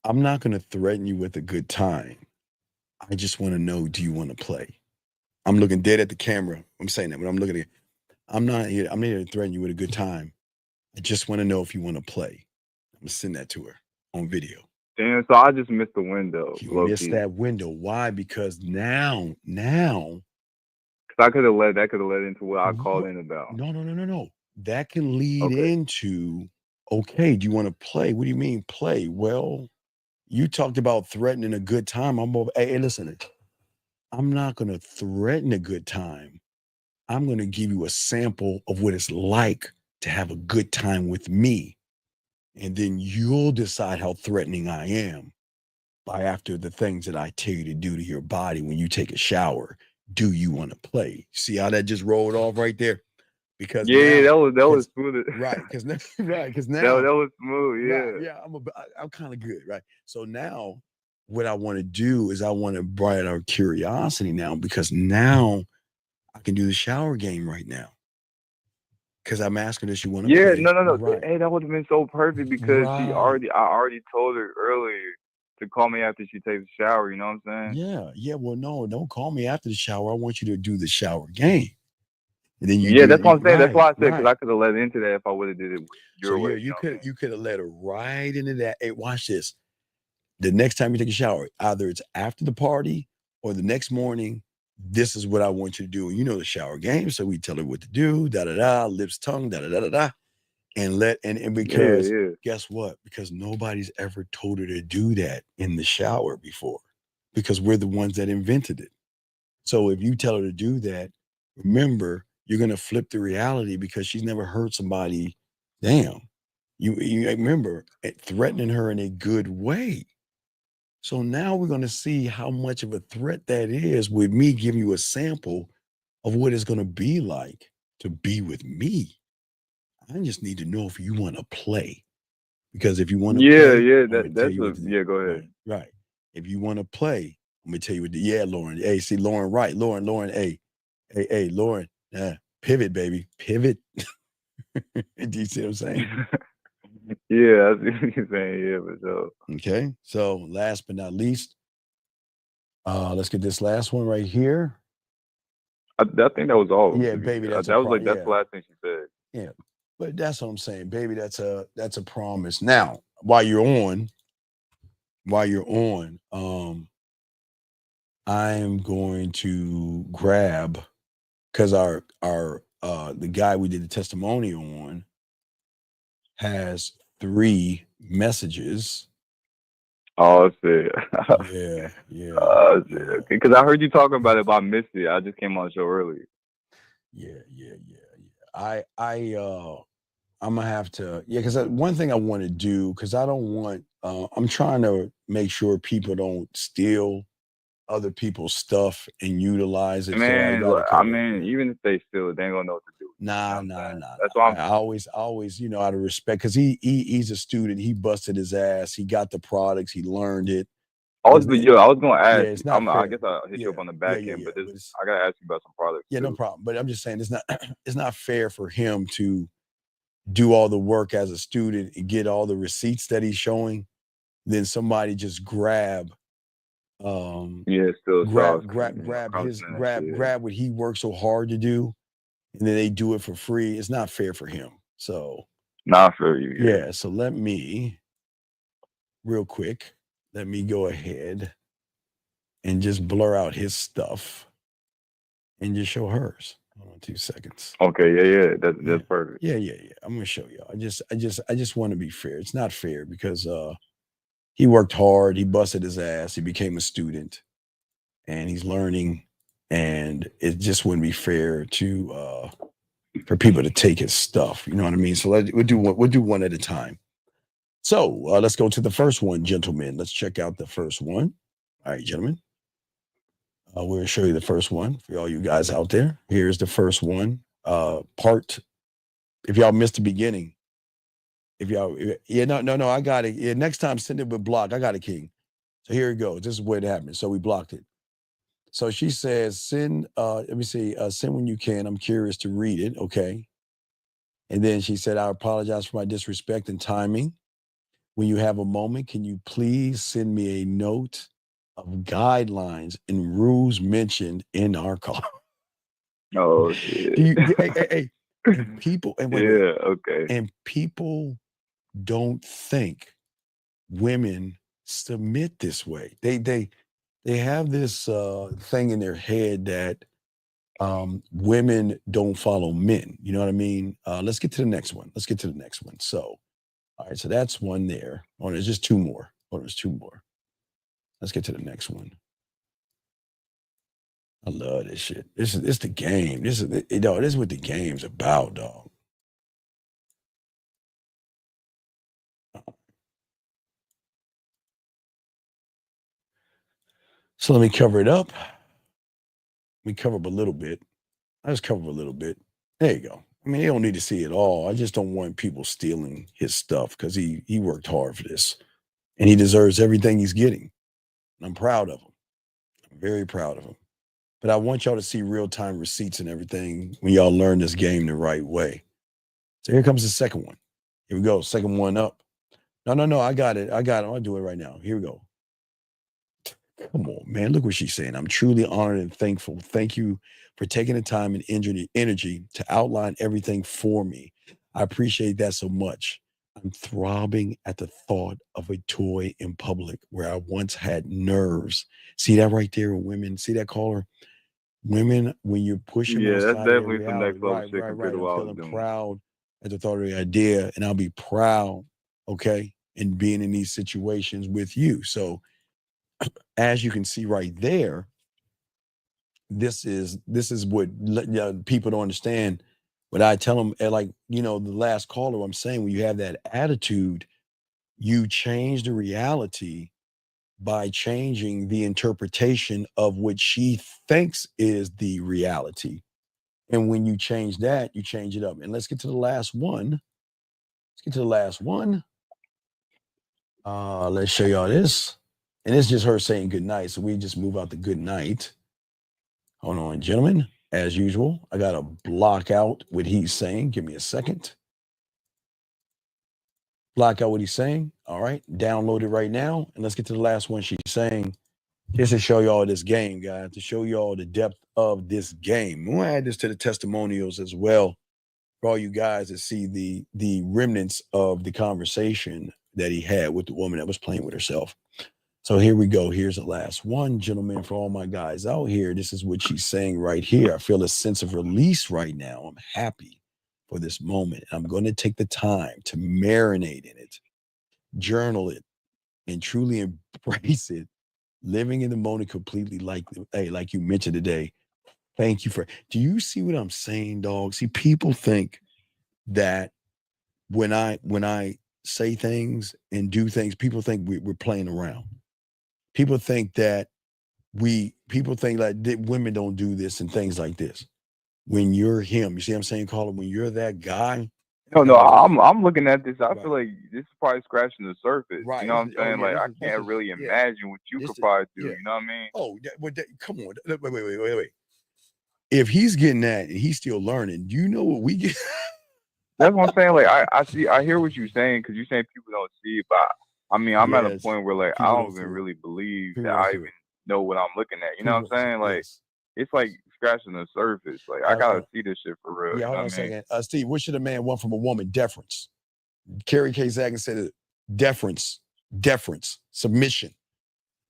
I'm not gonna threaten you with a good time. I just want to know, do you want to play? I'm looking dead at the camera. I'm saying that when I'm looking at it. I'm not here to threaten you with a good time. I just want to know if you want to play. I'm gonna send that to her on video. Damn, so I just missed the window. You Low missed key. that window. Why? Because now. Cause that could have led into what I called in about. No. That can lead into, okay, do you want to play? What do you mean play? Well, you talked about threatening a good time. Hey, listen, I'm not going to threaten a good time. I'm going to give you a sample of what it's like to have a good time with me. And then you'll decide how threatening I am by after the things that I tell you to do to your body when you take a shower. Do you want to play? See how that just rolled off right there? Because Yeah, now, that was smooth. right? Because now, that was smooth. Yeah, yeah. I'm kind of good, right? So now, what I want to do is I want to bring our curiosity now, because now I can do the shower game right now. Because I'm asking if you want to play. No. Right. Hey, that would have been so perfect because I already told her earlier to call me after she takes a shower. You know what I'm saying? Yeah. Well, no, don't call me after the shower. I want you to do the shower game. And then that's what I'm saying. That's why I said, because I could have led into that if I would have did it your way. You could have led her right into that. Hey, watch this. The next time you take a shower, either it's after the party or the next morning, this is what I want you to do. And you know the shower game, so we tell her what to do, lips, tongue, and because guess what? Because nobody's ever told her to do that in the shower before, because we're the ones that invented it. So if you tell her to do that, remember, you're going to flip the reality, because she's never heard somebody, damn, you remember, threatening her in a good way. So now we're going to see how much of a threat that is with me giving you a sample of what it's going to be like to be with me. I just need to know if you want to play, because if you want to play, go ahead. Right. If you want to play, I'm gonna tell you what. Lauren. Hey, see, Lauren, right? Lauren. Hey, Lauren. Pivot, baby, pivot. Do you see what I'm saying? Yeah, I see what you're saying. Yeah, for sure. Okay. So last but not least, let's get this last one right here. I think that was all. Yeah, baby, that's that's the last thing she said. Yeah, but that's what I'm saying, baby. That's a promise. Now, while you're on, I'm going to grab, because our the guy we did the testimonial on has 3 messages. Oh, shit. Yeah. Because I heard you talking about it, but I missed it. I just came on the show earlier. Yeah. I'm gonna have to, because one thing I want to do, because I don't want, I'm trying to make sure people don't steal other people's stuff and utilize it. Man, I mean, even if they steal it, they ain't gonna know what to do. Nah. That's why I always, out of respect, because he's a student. He busted his ass. He got the products. He learned it. I was gonna ask. It's not I guess I'll hit you up on the back end, but I gotta ask you about some products. Yeah, no problem. But I'm just saying, it's not fair for him to do all the work as a student and get all the receipts that he's showing, then somebody just grab what he worked so hard to do, and then they do it for free. It's not fair for him. So not for you. Yeah. So let me go ahead and just blur out his stuff and just show hers. Hold on 2 seconds. Okay, yeah. That's perfect. Yeah. I'm gonna show y'all. I just want to be fair. It's not fair because he worked hard, he busted his ass, he became a student, and he's learning, and it just wouldn't be fair to for people to take his stuff. You know what I mean? So we'll do one at a time. So let's go to the first one, gentlemen. Let's check out the first one. All right, gentlemen. We're going to show you the first one for all you guys out there. Here's the first one. If y'all missed the beginning, no, I got it. Yeah, next time send it with block. I got it, King. So here it goes. This is what happened. So we blocked it. So she says, send, let me see, send when you can. I'm curious to read it. Okay. And then she said, I apologize for my disrespect and timing. When you have a moment, can you please send me a note of guidelines and rules mentioned in our call? Oh shit. Hey, and people, and wait, okay. And people don't think women submit this way. They have this thing in their head that women don't follow men. You know what I mean? Let's get to the next one. So, all right, so that's one there. Oh, there's just two more. There's two more. Let's get to the next one. I love this shit. This is the game. This is what the game's about, dog. So let me cover it up. We cover up a little bit. I just cover a little bit. There you go. I mean, they don't need to see it all. I just don't want people stealing his stuff because he worked hard for this. And he deserves everything he's getting. And I'm proud of him. I'm very proud of him. But I want y'all to see real-time receipts and everything when y'all learn this game the right way. So here comes the second one. Here we go. Second one up. No. I got it. I'll do it right now. Here we go. Come on, man. Look what she's saying. I'm truly honored and thankful. Thank you for taking the time and energy to outline everything for me. I appreciate that so much. I'm throbbing at the thought of a toy in public where I once had nerves. See that right there, women? See that caller? Women, when you're pushing Yeah, that's outside of their definitely some reality, next level shit compared to I'm what I was feeling doing. proud at the thought of the idea, and I'll be proud, okay, in being in these situations with you. So as you can see right there, this is what people don't understand. But I tell them, like, the last caller, I'm saying, when you have that attitude, you change the reality by changing the interpretation of what she thinks is the reality. And when you change that, you change it up. And let's get to the last one. Let's show y'all this. And it's just her saying good night. So we just move out the good night. Hold on, gentlemen. As usual, I got to block out what he's saying. Give me a second. Block out what he's saying. All right. Download it right now. And let's get to the last one she's saying. Just to show y'all this game, guys, to show y'all the depth of this game. We'll add this to the testimonials as well for all you guys to see the remnants of the conversation that he had with the woman that was playing with herself. So here we go. Here's the last one, gentlemen, for all my guys out here. This is what she's saying right here. I feel a sense of release right now. I'm happy for this moment. I'm going to take the time to marinate in it, journal it, and truly embrace it. Living in the moment completely, like you mentioned today. Thank you for. Do you see what I'm saying, dog? See, people think that when I say things and do things, people think we're playing around. People think that women don't do this and things like this. When you're him, you see what I'm saying, Carla? When you're that guy. No, I'm looking at this. I feel like this is probably scratching the surface. Right. You know what I'm saying? Like I can't really imagine what you could probably do. You know what I mean? Oh, come on. Wait. If he's getting that and he's still learning, do you know what we get? That's what I'm saying. Like I hear what you're saying because you're saying people don't see it, but I mean I'm at a point where like I don't even really believe that I even know what I'm looking at. You know what I'm saying? Like it's like scratching the surface. Like I gotta see this shit for real. Yeah, hold on a second. Steve, what should a man want from a woman? Deference. Carrie K. Zagan said it. Deference, submission.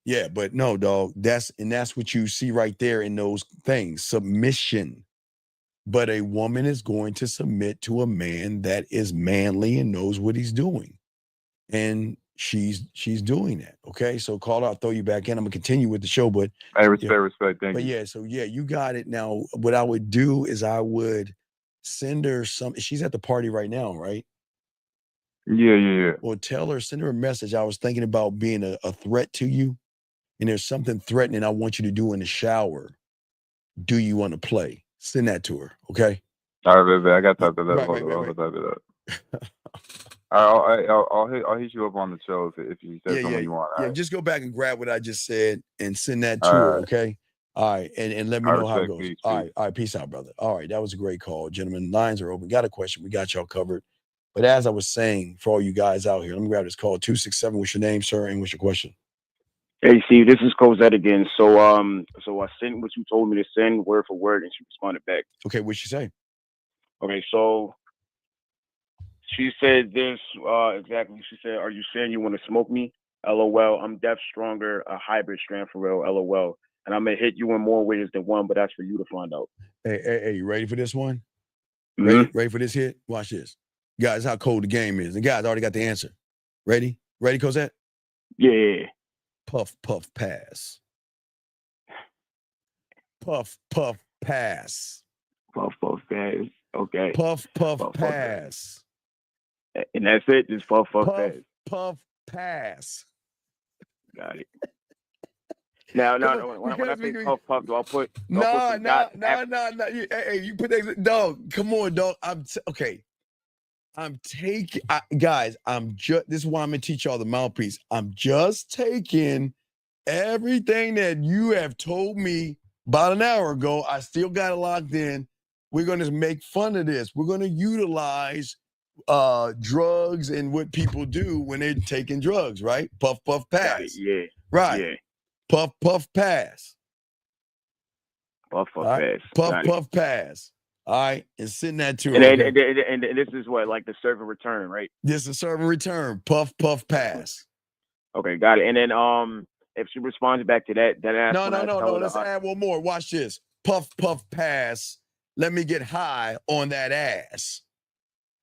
Yeah, but no, dog. That's what you see right there in those things. Submission. But a woman is going to submit to a man that is manly and knows what he's doing. And she's doing that. Okay. So call out, throw you back in. I'm gonna continue with the show, but hey, respect, thank you. So you got it. Now, what I would do is I would send her some. She's at the party right now, right? Yeah. Well, tell her, send her a message. I was thinking about being a threat to you, and there's something threatening I want you to do in the shower. Do you want to play? Send that to her, okay? All right, baby. I got to type that up. Right. Hold on, type it up. I'll hit you up on the show if you said something you want. All right. Just go back and grab what I just said and send that All to her, right. okay? All right, and let me I know how it respect. goes. Peace, All peace. right, peace out, brother. All right, that was a great call, gentlemen. Lines are open. Got a question? We got y'all covered. But as I was saying, for all you guys out here, let me grab this call. 267. What's your name, sir? And what's your question? Hey, Steve, this is Cosette again. So I sent what you told me to send word for word, and she responded back. Okay, what'd she say? Okay, so she said this exactly. She said, "Are you saying you want to smoke me? LOL. I'm deaf stronger, a hybrid strand for real. LOL. And I'm gonna hit you in more ways than one, but that's for you to find out." Hey, you ready for this one? Mhm. Ready for this hit? Watch this. Guys, how cold the game is. The guys already got the answer. Ready? Ready, Cosette? Yeah. Puff, puff, pass. Puff, puff, pass. Puff, puff, pass. Okay. Puff, puff, Puff, pass. And that's it. Just puff, Puff, pass. puff, pass. Got it. Now, when I say puff, do I put No. some dot Hey, you put that dog. Come on, dog. Okay. I'm taking guys. This is why I'm gonna teach y'all the mouthpiece. I'm just taking everything that you have told me about an hour ago. I still got it locked in. We're gonna make fun of this. We're gonna utilize drugs and what people do when they're taking drugs, right? Puff, puff, pass. Got it. Yeah. Right. Yeah. Puff, puff, pass. Puff, puff, All right? pass. Puff, Got puff, pass. All right, and send that to her. And this is what, like the serve and return, right? This is serve and return. Puff, puff, pass. Okay, got it. And then if she responds back to that, then No. Let's add one more. Watch this. Puff, puff, pass. Let me get high on that ass.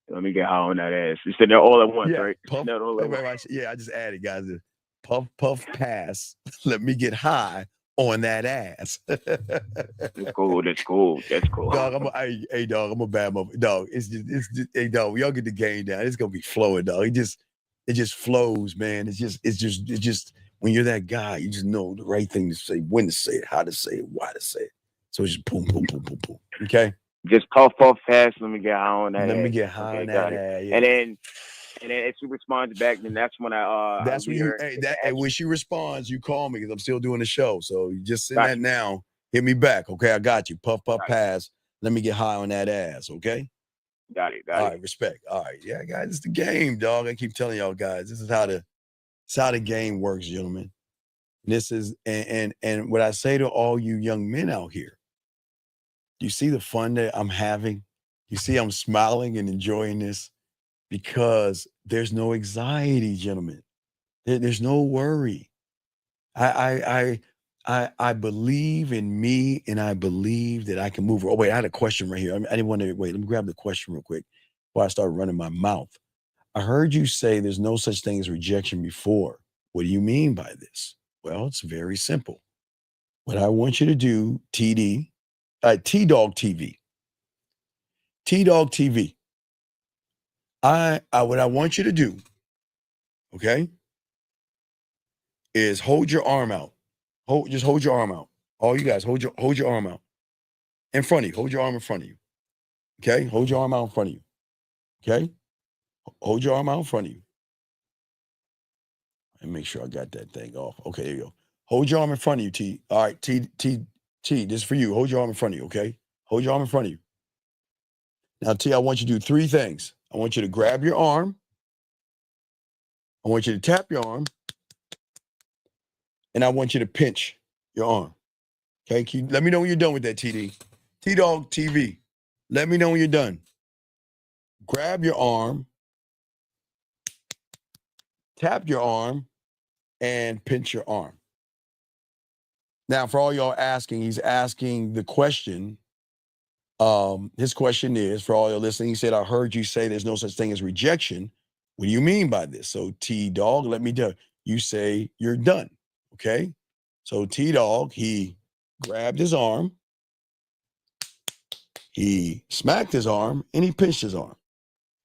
Let me get high on that ass. You said they're all at once, Yeah, right? puff, Wait. Yeah, I just added, guys. Puff, puff, pass. Let me get high on that ass. That's cool. Dog, hey, dog, I'm a bad mother. Dog, it's just, hey, dog, y'all get the game down. It's gonna be flowing, dog. It just flows, man. It's just when you're that guy, you just know the right thing to say, when to say it, how to say it, why to say it. So it's just boom, boom, boom, boom, boom. Okay. Just puff, puff, pass. Let me get high on that. Let ass. me get high on that ass. Yeah. And then if she responds back, then that's when that's when when she responds, you call me because I'm still doing the show. So you just send that now. Hit me back, okay? I got you. Puff, puff, pass. Let me get high on that ass, okay? Got it. All right, respect. All right, yeah, guys, it's the game, dog. I keep telling y'all guys, this is how the game works, gentlemen. This is and what I say to all you young men out here. You see the fun that I'm having? You see I'm smiling and enjoying this because there's no anxiety, gentlemen. There's no worry. I believe in me, and I believe that I can move. Oh, wait, I had a question right here. I didn't want to wait. Let me grab the question real quick before I start running my mouth. I heard you say there's no such thing as rejection before. What do you mean by this? Well, it's very simple. What I want you to do, T-Dog TV. T-Dog TV. What I want you to do, okay, is hold your arm out. Just hold your arm out. All you guys, hold your arm out in front of you. Hold your arm in front of you. Okay, hold your arm out in front of you. Okay, hold your arm out in front of you. And make sure I got that thing off. Okay, there you go. Hold your arm in front of you, T. All right, T. This is for you. Hold your arm in front of you. Okay, hold your arm in front of you. Now, T, I want you to do three things. I want you to grab your arm. I want you to tap your arm. And I want you to pinch your arm. Okay, let me know when you're done with that, TD. T-Dog TV. Let me know when you're done. Grab your arm, tap your arm, and pinch your arm. Now, for all y'all asking, he's asking the question. His question is, for all y'all listening, he said, I heard you say there's no such thing as rejection. What do you mean by this? So T-Dog, let me do. You say you're done. Okay? So T-Dog, he grabbed his arm, he smacked his arm, and he pinched his arm.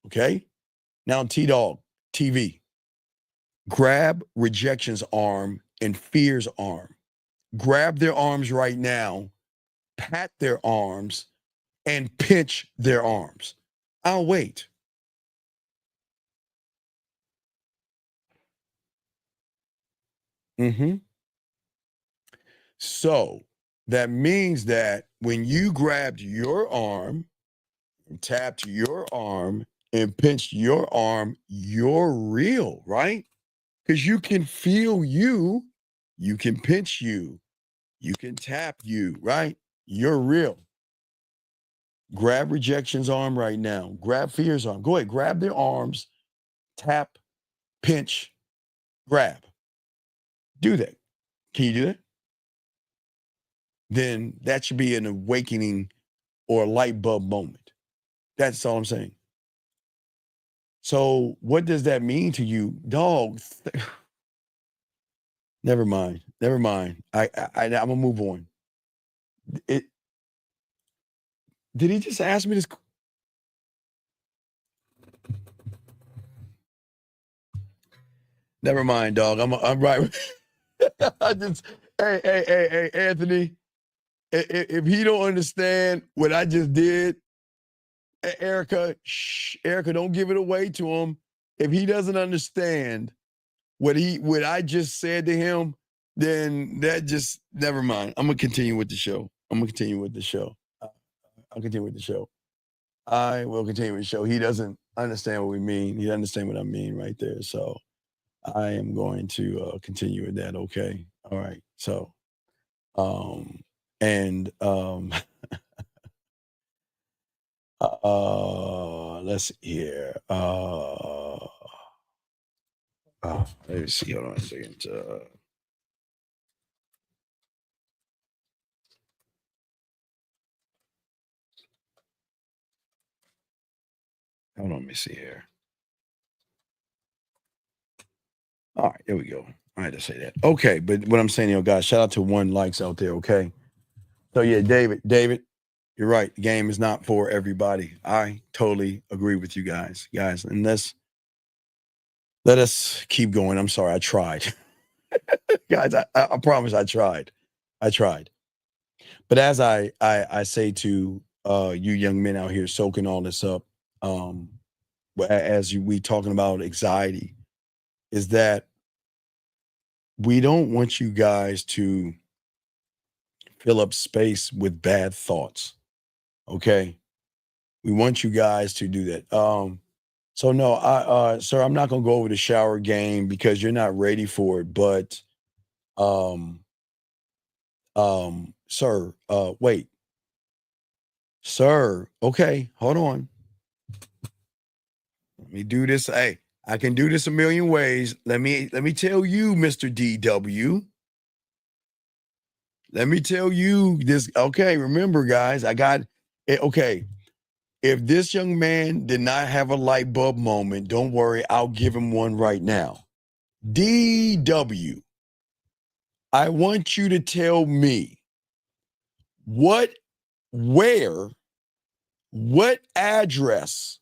Okay? Now, T-Dog, TV. Grab rejection's arm and fear's arm. Grab their arms right now, pat their arms, and pinch their arms. I'll wait. So that means that when you grabbed your arm, and tapped your arm, and pinched your arm, you're real, right? Because you can feel you can pinch you can tap you, right? You're real. Grab rejection's arm right now. Grab fear's arm. Go ahead, grab their arms, tap, pinch, grab. Do that. Can you do that? Then that should be an awakening or a light bulb moment. That's all I'm saying. So what does that mean to you? Dog, never mind. I'm gonna move on. Did he just ask me this? Never mind, dog. I'm right. I just hey, Anthony. If he don't understand what I just did, Erica, Erica, don't give it away to him. If he doesn't understand what I just said to him, then that just never mind. I'm gonna continue with the show. I'll continue with the show. I will continue with the show. He doesn't understand what we mean. He doesn't understand what I mean right there. So I am going to continue with that. Okay. All right. So, let's see here. Let me see. Hold on a second. Hold on, let me see here. All right, there we go. I had to say that. Okay, but what I'm saying, guys, shout out to One Likes out there, okay? So yeah, David, you're right. The game is not for everybody. I totally agree with you guys. And let us keep going. I'm sorry, I tried. Guys, I promise I tried. But as I say to you young men out here soaking all this up, we talking about anxiety, is that we don't want you guys to fill up space with bad thoughts. Okay. We want you guys to do that. So no, sir, I'm not gonna go over the shower game because you're not ready for it. But sir, wait. Sir, okay, hold on. Let me do this. Hey, I can do this a million ways. Let me tell you, Mr. DW. Let me tell you this. Okay, remember, guys, I got it. Okay. If this young man did not have a light bulb moment, don't worry, I'll give him one right now. DW, I want you to tell me what address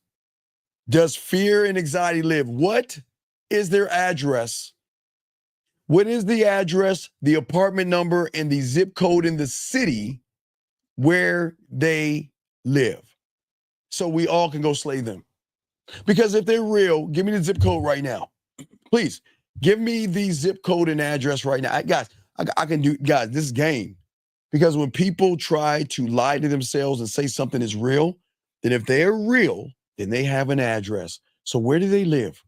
does fear and anxiety live? What is their address? What is the address, the apartment number, and the zip code in the city where they live? So we all can go slay them. Because if they're real, give me the zip code right now. Please, give me the zip code and address right now. I can do, guys, this game. Because when people try to lie to themselves and say something is real, then if they're real, then they have an address. So where do they live?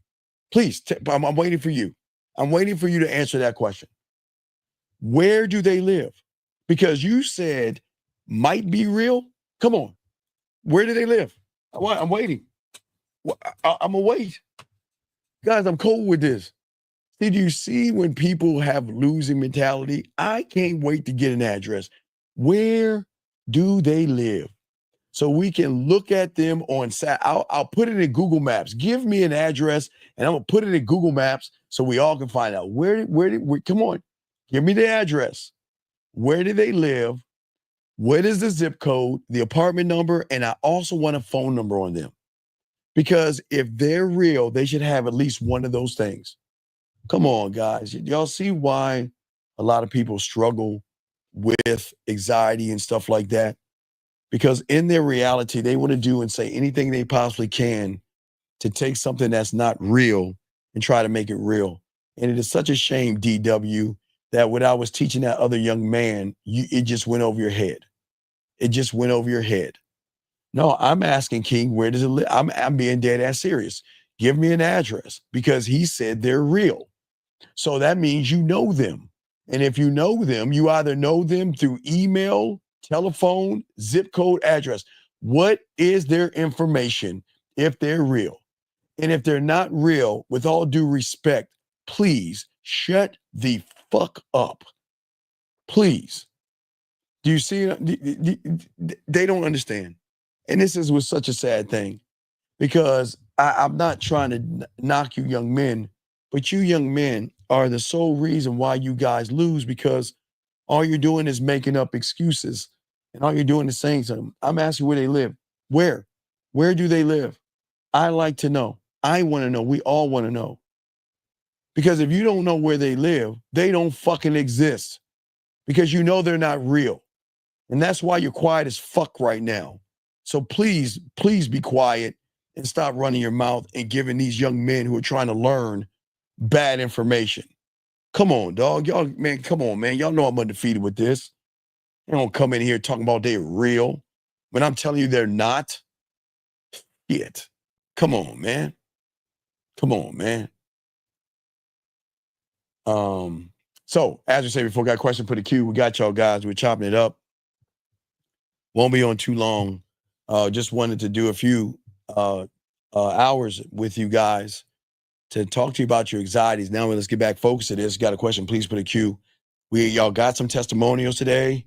Please, I'm waiting for you. I'm waiting for you to answer that question. Where do they live? Because you said might be real. Come on. Where do they live? I'm waiting. I'm gonna wait. Guys, I'm cold with this. Did you see when people have losing mentality? I can't wait to get an address. Where do they live? So we can look at them on I'll put it in Google Maps. Give me an address and I'm gonna put it in Google Maps so we all can find out where come on, give me the address. Where do they live? What is the zip code, the apartment number, and I also want a phone number on them. Because if they're real, they should have at least one of those things. Come on, guys. Y'all see why a lot of people struggle with anxiety and stuff like that? Because in their reality, they want to do and say anything they possibly can to take something that's not real and try to make it real. And it is such a shame, DW, that when I was teaching that other young man, it just went over your head. It just went over your head. No, I'm asking King, where does it live? I'm being dead ass serious. Give me an address, because he said they're real. So that means you know them. And if you know them, you either know them through email, telephone, zip code, address. What is their information if they're real? And if they're not real, with all due respect, please shut the fuck up. Please. Do you see it? They don't understand. And this was such a sad thing, because I'm not trying to knock you young men, but you young men are the sole reason why you guys lose, because all you're doing is making up excuses, and all you're doing is saying to them. I'm asking where they live. Where? Where do they live? I like to know. I want to know. We all want to know. Because if you don't know where they live, they don't fucking exist, because you know they're not real. And that's why you're quiet as fuck right now. So please, please be quiet and stop running your mouth and giving these young men who are trying to learn bad information. Come on, dog. Y'all, man, come on, man. Y'all know I'm undefeated with this. They don't come in here talking about they're real when I'm telling you they're not. Shit. Come on, man. Come on, man. So as we say before, got a question, put a Q. We got y'all guys. We're chopping it up. Won't be on too long. Just wanted to do a few hours with you guys to talk to you about your anxieties. Now let's get back focused to this. Got a question, please put a Q. Y'all got some testimonials today.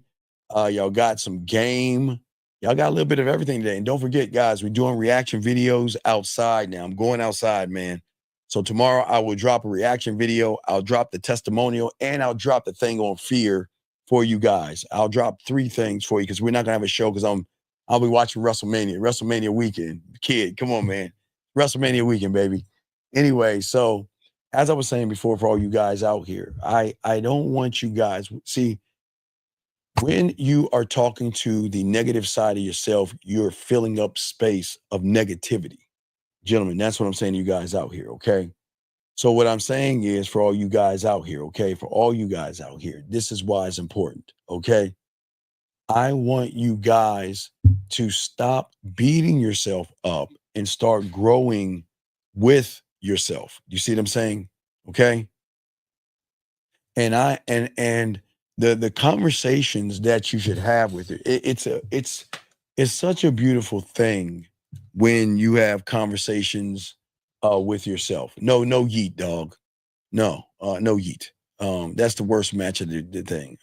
Y'all got some game. Y'all got a little bit of everything today. And don't forget, guys, we're doing reaction videos outside now. I'm going outside, man. So tomorrow I will drop a reaction video. I'll drop the testimonial, and I'll drop the thing on fear for you guys. I'll drop 3 things for you, because we're not gonna have a show, because I'll be watching WrestleMania weekend. Kid, come on, man. WrestleMania weekend, baby. Anyway, so as I was saying before, for all you guys out here, I don't want you guys, see, when you are talking to the negative side of yourself, you're filling up space of negativity. Gentlemen, that's what I'm saying to you guys out here, okay? So what I'm saying is, for all you guys out here, okay? For all you guys out here, this is why it's important, okay? I want you guys to stop beating yourself up and start growing with yourself. You see what I'm saying? Okay? And the conversations that you should have with it, it's such a beautiful thing when you have conversations with yourself. No yeet, dog. No yeet. That's the worst match of the thing.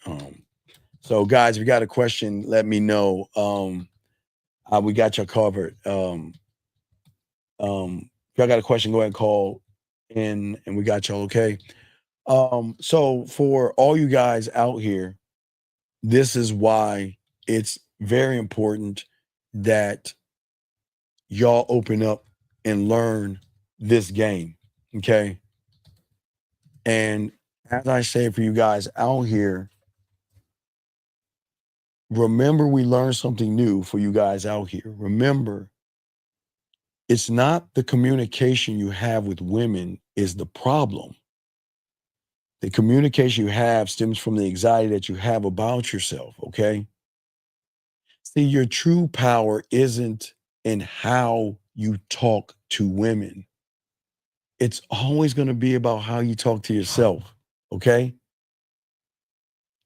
So guys, if you got a question, let me know. We got you covered. If y'all got a question, go ahead and call in, and we got y'all, okay? So for all you guys out here, this is why it's very important that y'all open up and learn this game, okay? And as I say, for you guys out here, remember, we learned something new for you guys out here. Remember, it's not the communication you have with women is the problem. The communication you have stems from the anxiety that you have about yourself, okay? See, your true power isn't in how you talk to women. It's always going to be about how you talk to yourself, okay?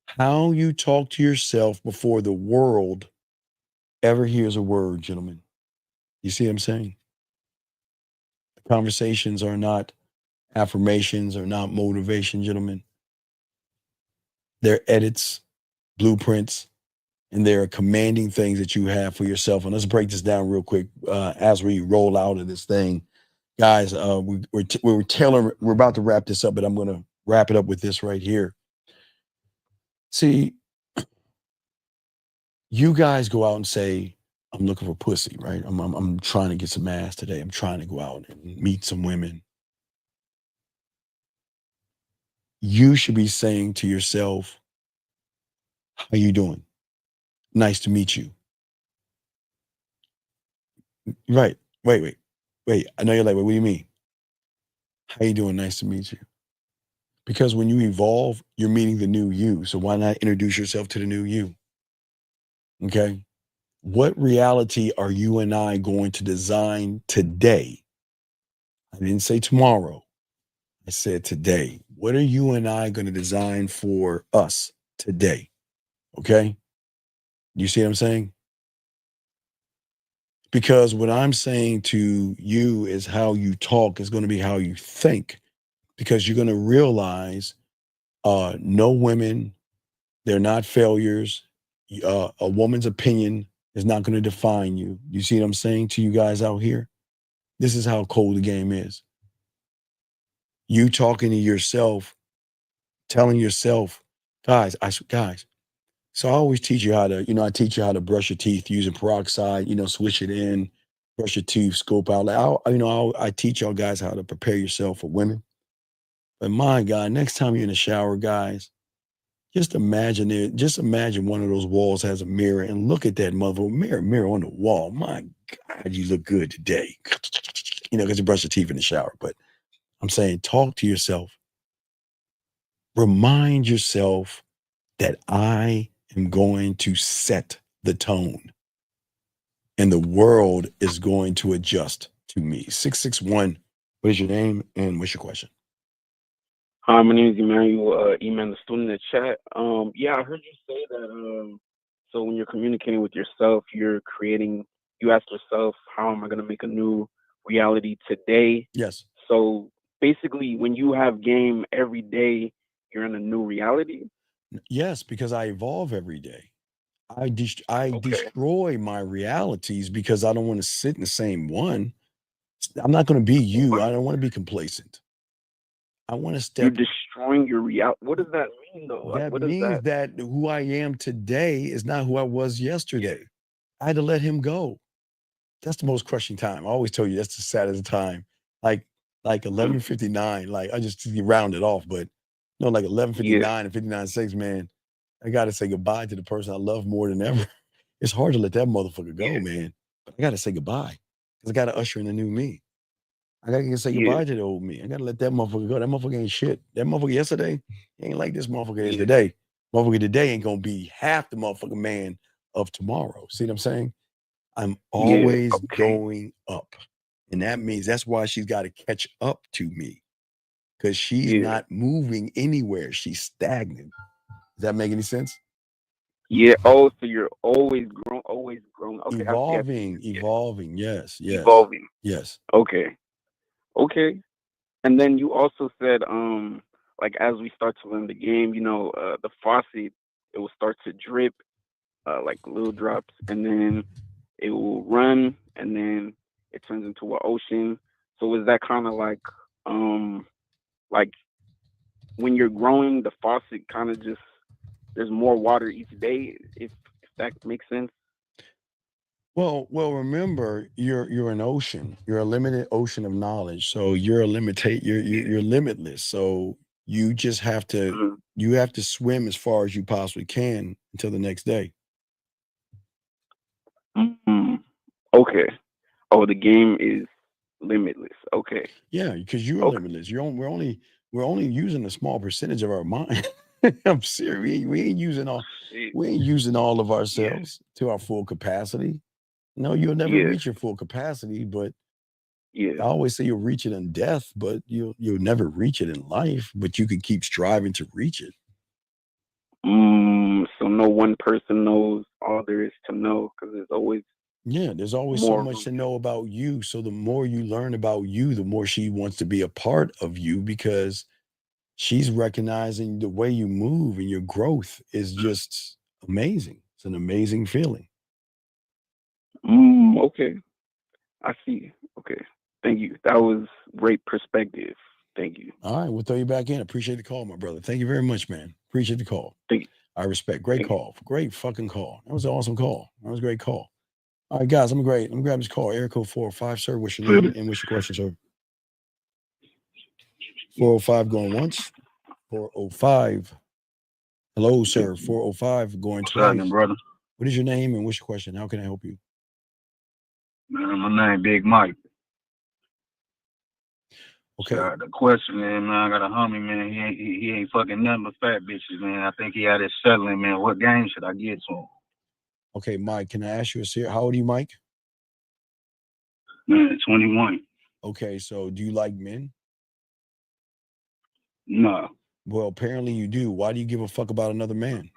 How you talk to yourself before the world ever hears a word, gentlemen. You see what I'm saying? Conversations are not affirmations, are not motivation, gentlemen. They're edits, blueprints, and they're commanding things that you have for yourself. And let's break this down real quick as we roll out of this thing. Guys, we're about to wrap this up, but I'm going to wrap it up with this right here. See, you guys go out and say, I'm looking for pussy, right? I'm trying to get some ass today. I'm trying to go out and meet some women. You should be saying to yourself, how you doing? Nice to meet you. Right. Wait. I know you're like, what do you mean? How you doing? Nice to meet you. Because when you evolve, you're meeting the new you. So why not introduce yourself to the new you? Okay. What reality are you and I going to design today? I didn't say tomorrow. I said today. What are you and I going to design for us today? Okay. You see what I'm saying? Because what I'm saying to you is how you talk is going to be how you think. Because you're going to realize no women, they're not failures. A woman's opinion is not going to define you. You see what I'm saying to you guys out here? This is how cold the game is. You talking to yourself, telling yourself, guys. So I always teach you how to, I teach you how to brush your teeth using peroxide, switch it in, brush your teeth, scope out. I teach y'all guys how to prepare yourself for women. But my God, next time you're in the shower, guys, just imagine it. Just imagine one of those walls has a mirror and look at that mirror on the wall. My God, you look good today. Because you brush your teeth in the shower. But I'm saying, talk to yourself. Remind yourself that I am going to set the tone and the world is going to adjust to me. 661, what is your name and what's your question? Hi, my name is Emmanuel. Email the student in the chat. Yeah, I heard you say that. So when you're communicating with yourself, you ask yourself, how am I going to make a new reality today? Yes. So basically, when you have game every day, you're in a new reality. Yes, because I evolve every day. I destroy my realities because I don't want to sit in the same one. I'm not going to be you. I don't want to be complacent. I want to step. You're destroying your reality. What does that mean, though? That means that who I am today is not who I was yesterday. I had to let him go. That's the most crushing time. I always tell you that's the saddest time. Like 11:59. Like I just round it off, but like 11:59 and 59:06, man. I gotta say goodbye to the person I love more than ever. It's hard to let that motherfucker go, man. But I gotta say goodbye because I gotta usher in a new me. I gotta say goodbye to the old me. I gotta let that motherfucker go. That motherfucker ain't shit. That motherfucker yesterday ain't like this motherfucker is today. Motherfucker today ain't gonna be half the motherfucking man of tomorrow. See what I'm saying? I'm always going up. And that means that's why she's got to catch up to me. Because she's not moving anywhere. She's stagnant. Does that make any sense? Yeah. Oh, so you're always growing. Okay. Evolving. Yes. Evolving. Yes. Okay. And then you also said, like as we start to learn the game, the faucet, it will start to drip, like little drops, and then it will run, and then it turns into an ocean. So is that kind of like when you're growing, the faucet kind of just there's more water each day, if that makes sense. Well, remember, you're an ocean. You're a limited ocean of knowledge. So you're you're limitless. So you just have to swim as far as you possibly can until the next day. Okay. Oh, the game is limitless. Okay. Yeah, because you're limitless. We're only using a small percentage of our mind. I'm serious. We ain't using all of ourselves to our full capacity. No, you'll never reach your full capacity, but I always say you'll reach it in death, but you'll never reach it in life, but you can keep striving to reach it. So no one person knows all there is to know because there's always there's always so much to know about you. So the more you learn about you, the more she wants to be a part of you because she's recognizing the way you move and your growth is just amazing. It's an amazing feeling. Okay. I see. Okay. Thank you. That was great perspective. Thank you. All right. We'll throw you back in. Appreciate the call, my brother. Thank you very much, man. Appreciate the call. Thank you. I respect. Great call. Great fucking call. That was an awesome call. That was a great call. All right, guys, I'm gonna grab this call. Area code 405, sir. What's your name and what's your question, sir? 405 going once. 405. Hello, sir. 405 going What's twice. happening, brother? What is your name and what's your question? How can I help you? Man, my name Big Mike. Okay. The question is, man, I got a homie, man. He ain't fucking nothing but fat bitches, man. I think he out there settling, man. What game should I get to him? Okay, Mike, can I ask you a serious? How old are you, Mike? Man, 21. Okay, so do you like men? No. Well, apparently you do. Why do you give a fuck about another man?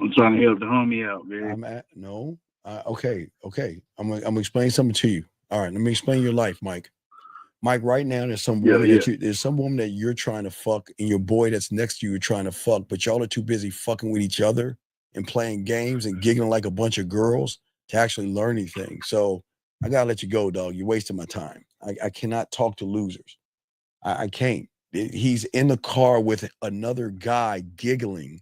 I'm trying to help the homie out, man. No. Okay. I'm gonna explain something to you. All right, let me explain your life, Mike. Mike, right now there's some woman there's some woman that you're trying to fuck, and your boy that's next to you are trying to fuck, but y'all are too busy fucking with each other and playing games and giggling like a bunch of girls to actually learn anything. So I gotta let you go, dog. You're wasting my time. I cannot talk to losers. I can't. He's in the car with another guy giggling.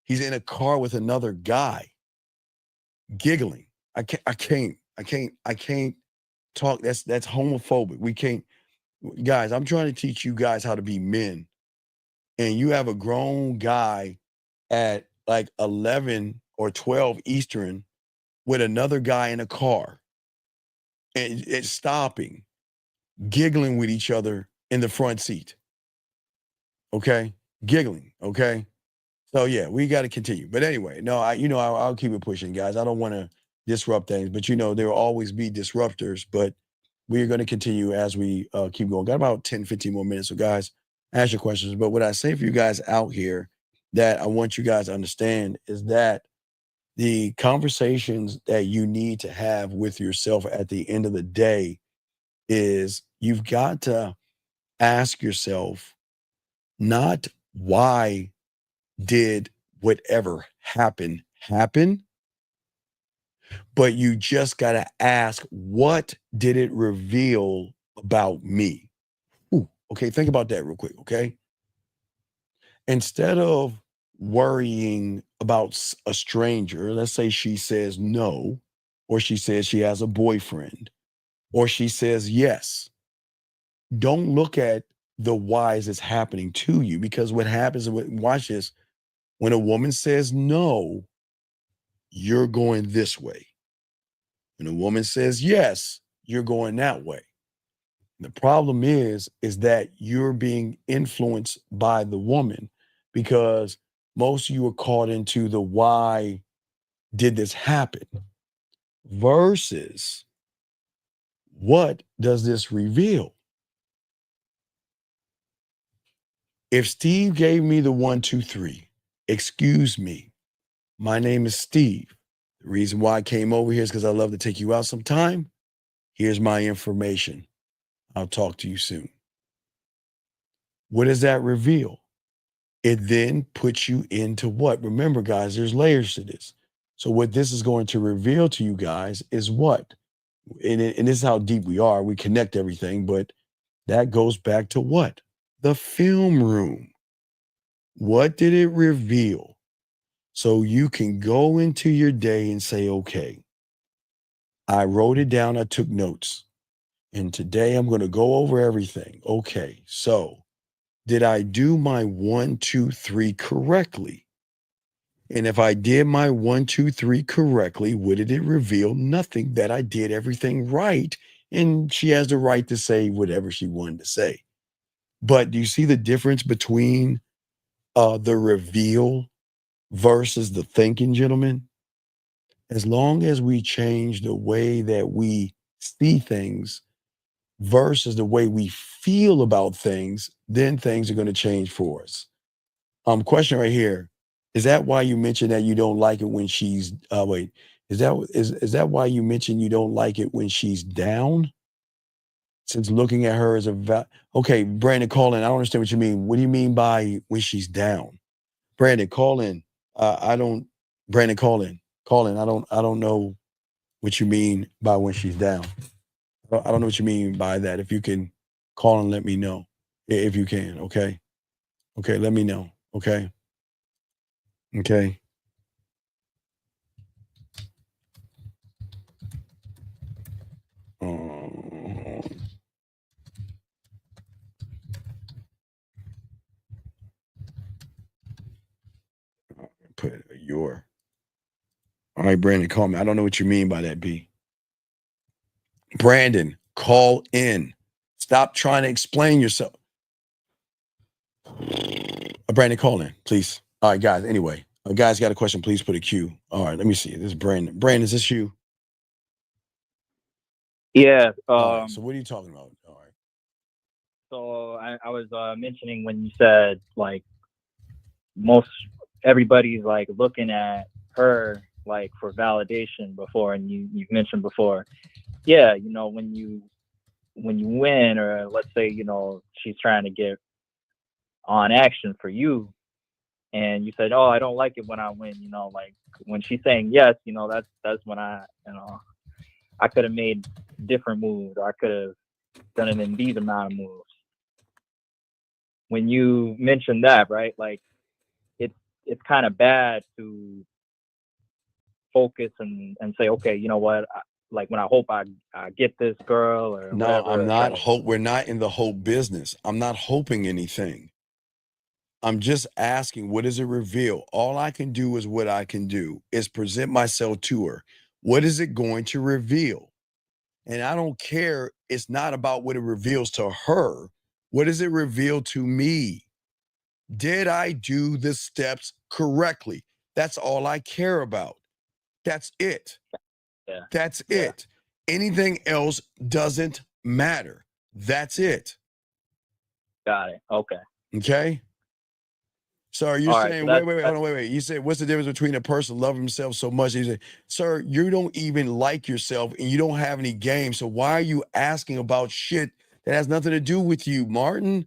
He's in a car with another guy giggling. I can't talk. That's homophobic. We can't, guys. I'm trying to teach you guys how to be men, and you have a grown guy at like 11 or 12 Eastern with another guy in a car, and it's stopping, giggling with each other in the front seat. Okay, giggling. Okay. So yeah, we got to continue. But anyway, no, I'll keep it pushing, guys. I don't want to disrupt things, but there will always be disruptors. But we are going to continue as we keep going. Got about 10, 15 more minutes. So guys, ask your questions. But what I say for you guys out here that I want you guys to understand is that the conversations that you need to have with yourself at the end of the day is you've got to ask yourself not why did whatever happen, but you just got to ask, what did it reveal about me? Ooh, okay, think about that real quick, okay? Instead of worrying about a stranger, let's say she says no, or she says she has a boyfriend, or she says yes, don't look at the whys that's happening to you, because what happens, watch this, when a woman says no, you're going this way. When a woman says yes, you're going that way. The problem is that you're being influenced by the woman, because most of you are caught into the why did this happen versus what does this reveal? If Steve gave me the 1, 2, 3, excuse me, my name is Steve. The reason why I came over here is because I love to take you out sometime. Here's my information. I'll talk to you soon. What does that reveal? It then puts you into what? Remember, guys, there's layers to this. So what this is going to reveal to you guys is what? And this is how deep we are. We connect everything, but that goes back to what? The film room. What did it reveal? So you can go into your day and say, okay, I wrote it down, I took notes, and today I'm going to go over everything. Okay, so did I do my 1, 2, 3 correctly? And if I did my 1, 2, 3 correctly, what did it reveal? Nothing, that I did everything right. And she has the right to say whatever she wanted to say. But do you see the difference between the reveal versus the thinking, gentlemen? As long as we change the way that we see things versus the way we feel about things, then things are going to change for us. Question right here. Is that why you mentioned that you don't like it when she's wait, is that why you mentioned you don't like it when she's down? Since looking at her as okay, Brandon, call in. I don't understand what you mean. What do you mean by when she's down? Brandon, call in. Brandon, call in. Call in. I don't know what you mean by when she's down. I don't know what you mean by that. If you can call and let me know. If you can, okay? Okay, let me know. Okay. Okay. put your. All right, Brandon, call me. I don't know what you mean by that, B. Brandon, call in. Stop trying to explain yourself. Brandon, call in, please. All right, guys. Anyway, a guy's got a question. Please put a Q. All right, let me see. This is Brandon. Brandon, is this you? Yeah. All right, so what are you talking about? All right. So I was mentioning when you said like most everybody's like looking at her like for validation before, and you've mentioned before, yeah, you know, when you win, or let's say, you know, she's trying to get on action for you, and you said, oh, I don't like it when I win, you know, like when she's saying yes, you know, that's when I could have made different moves, or I could have done it in these amount of moves. When you mentioned that, right, like it's kind of bad to focus and say, okay, you know what, like when I hope I get this girl or No, whatever. I'm not we're not in the hope business. I'm not hoping anything. I'm just asking, what does it reveal? All I can do is what I can do, is present myself to her. What is it going to reveal? And I don't care. It's not about what it reveals to her. What does it reveal to me? Did I do the steps correctly? That's all I care about. That's it. Yeah. That's it. Anything else doesn't matter. That's it. Got it. Okay. Okay? So are you All right, saying, so wait. You said, what's the difference between a person loving himself so much? You say, sir, you don't even like yourself and you don't have any game. So why are you asking about shit that has nothing to do with you, Martin?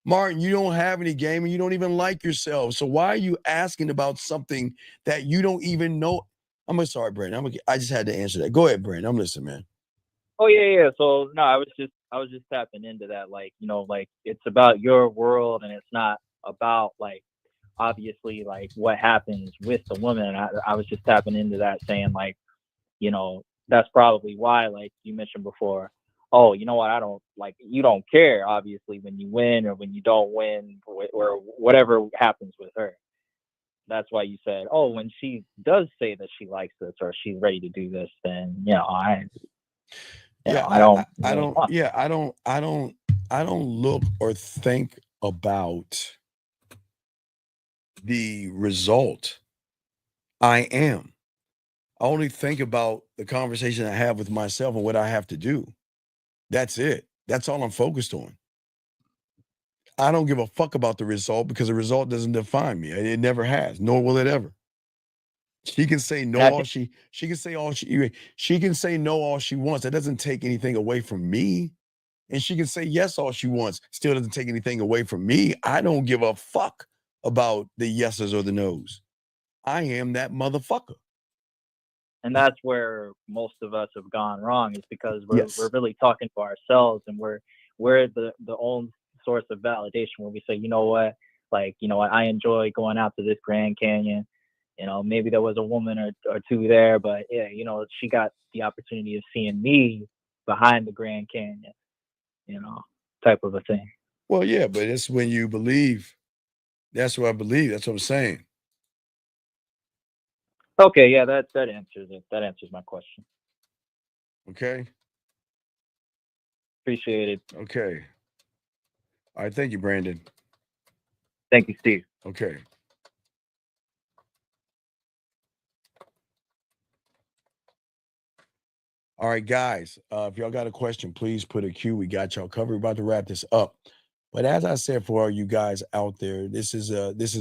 Martin, you don't have any game and you don't even like yourself. So why are you asking about something that you don't even know? Sorry, Brandon. I just had to answer that. Go ahead, Brandon. I'm listening, man. Oh yeah. So no, I was just tapping into that, like, you know, like it's about your world, and it's not about like obviously like what happens with the woman. And I was just tapping into that, saying like, you know, that's probably why, like you mentioned before, oh, you know what, I don't like, you don't care obviously when you win or when you don't win, or whatever happens with her. That's why you said, oh, when she does say that she likes this or she's ready to do this, then you know, I don't look or think about the result. I only think about the conversation I have with myself and what I have to do. That's it. That's all I'm focused on. I don't give a fuck about the result, because the result doesn't define me. It never has, nor will it ever. She can say no all she can say all she can say no all she wants. That doesn't take anything away from me. And she can say yes all she wants. Still doesn't take anything away from me. I don't give a fuck about the yeses or the nos. I am that motherfucker. And that's where most of us have gone wrong, is because we're really talking to ourselves, and we're the only source of validation, where we say, you know what, like, you know what, I enjoy going out to this Grand Canyon. You know, maybe there was a woman or two there, but yeah, you know, she got the opportunity of seeing me behind the Grand Canyon, you know, type of a thing. Well, yeah, but it's when you believe. That's what I believe. That's what I'm saying. Okay, yeah, that answers it. That answers my question. Okay. Appreciate it. Okay. All right. Thank you, Brandon. Thank you, Steve. Okay. All right, guys. If y'all got a question, please put a Q. We got y'all covered. We're about to wrap this up. But as I said, for all you guys out there, this is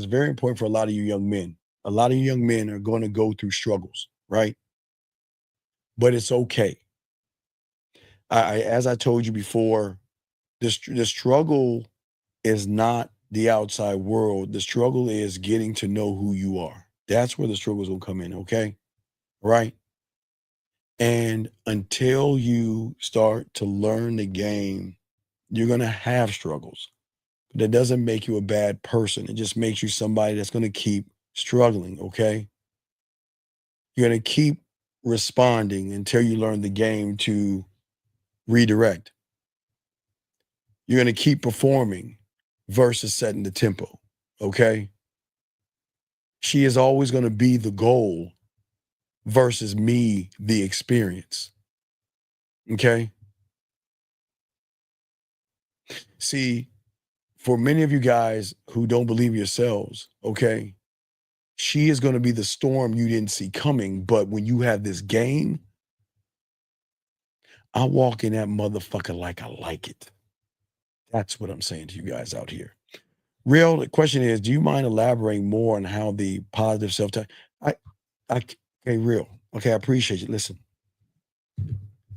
very important for a lot of you young men. A lot of you young men are going to go through struggles, right? But it's okay. As I told you before, the struggle is not the outside world. The struggle is getting to know who you are. That's where the struggles will come in, okay? Right? And until you start to learn the game, you're going to have struggles. But that doesn't make you a bad person. It just makes you somebody that's going to keep struggling, okay? You're going to keep responding until you learn the game to redirect. You're going to keep performing versus setting the tempo, okay? She is always going to be the goal versus me, the experience. Okay? See, for many of you guys who don't believe yourselves, okay, she is going to be the storm you didn't see coming, but when you have this game, I walk in that motherfucker like I like it. That's what I'm saying to you guys out here. Real, the question is, do you mind elaborating more on how the positive self-talk? Okay, real. Okay, I appreciate you. Listen.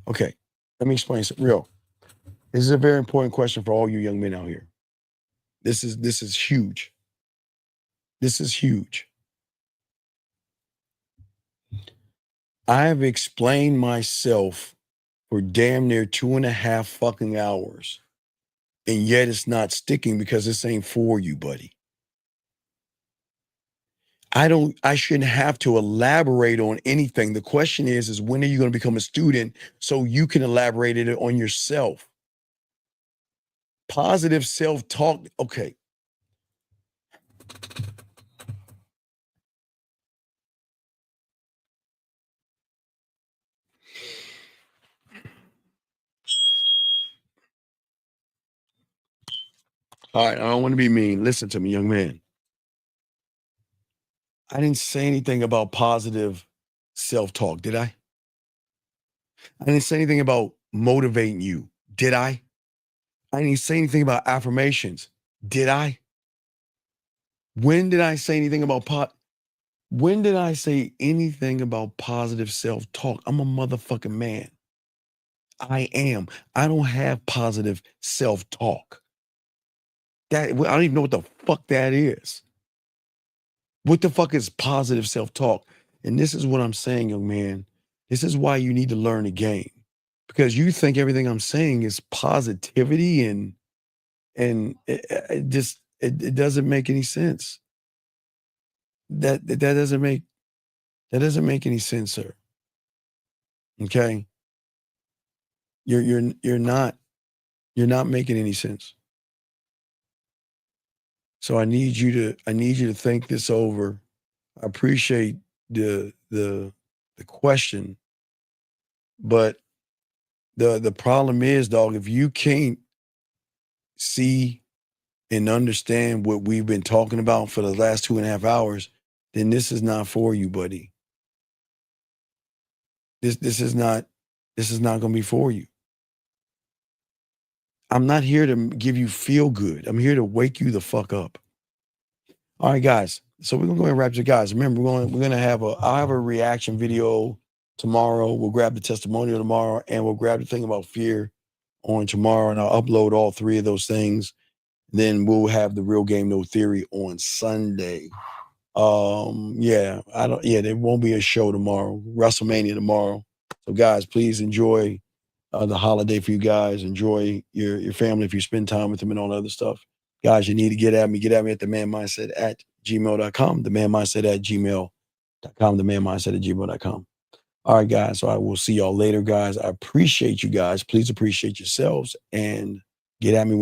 Okay, let me explain something. Real. This is a very important question for all you young men out here. This is huge. This is huge. I have explained myself for damn near 2.5 fucking hours, and yet it's not sticking because this ain't for you, buddy. I shouldn't have to elaborate on anything. The question is when are you going to become a student so you can elaborate it on yourself? Positive self-talk. Okay. All right, I don't want to be mean. Listen to me, young man. I didn't say anything about positive self-talk, did I? I didn't say anything about motivating you, did I? I didn't say anything about affirmations, did I? When did I say anything about when did I say anything about positive self-talk? I'm a motherfucking man. I am. I don't have positive self-talk. I don't even know what the fuck that is. What the fuck is positive self-talk? And this is what I'm saying, young man. This is why you need to learn the game. Because you think everything I'm saying is positivity and it doesn't make any sense. That doesn't make any sense, sir. Okay? You're not making any sense. So I need you to think this over. I appreciate the question, but the problem is, dog, if you can't see and understand what we've been talking about for the last 2.5 hours, then this is not for you, buddy. This is not going to be for you. I'm not here to give you feel good. I'm here to wake you the fuck up. All right, guys. So we're gonna go ahead and wrap it, guys. Remember, I'll have a reaction video tomorrow. We'll grab the testimonial tomorrow, and we'll grab the thing about fear on tomorrow, and I'll upload all 3 of those things. Then we'll have the Real Game No Theory on Sunday. There won't be a show tomorrow. WrestleMania tomorrow. So guys, please enjoy the holiday for you guys. Enjoy your family if you spend time with them and all that other stuff. Guys, you need to get at me at themanmindset@gmail.com, themanmindset@gmail.com, themanmindset@gmail.com. All right, guys. So I will see y'all later, guys. I appreciate you guys. Please appreciate yourselves and get at me when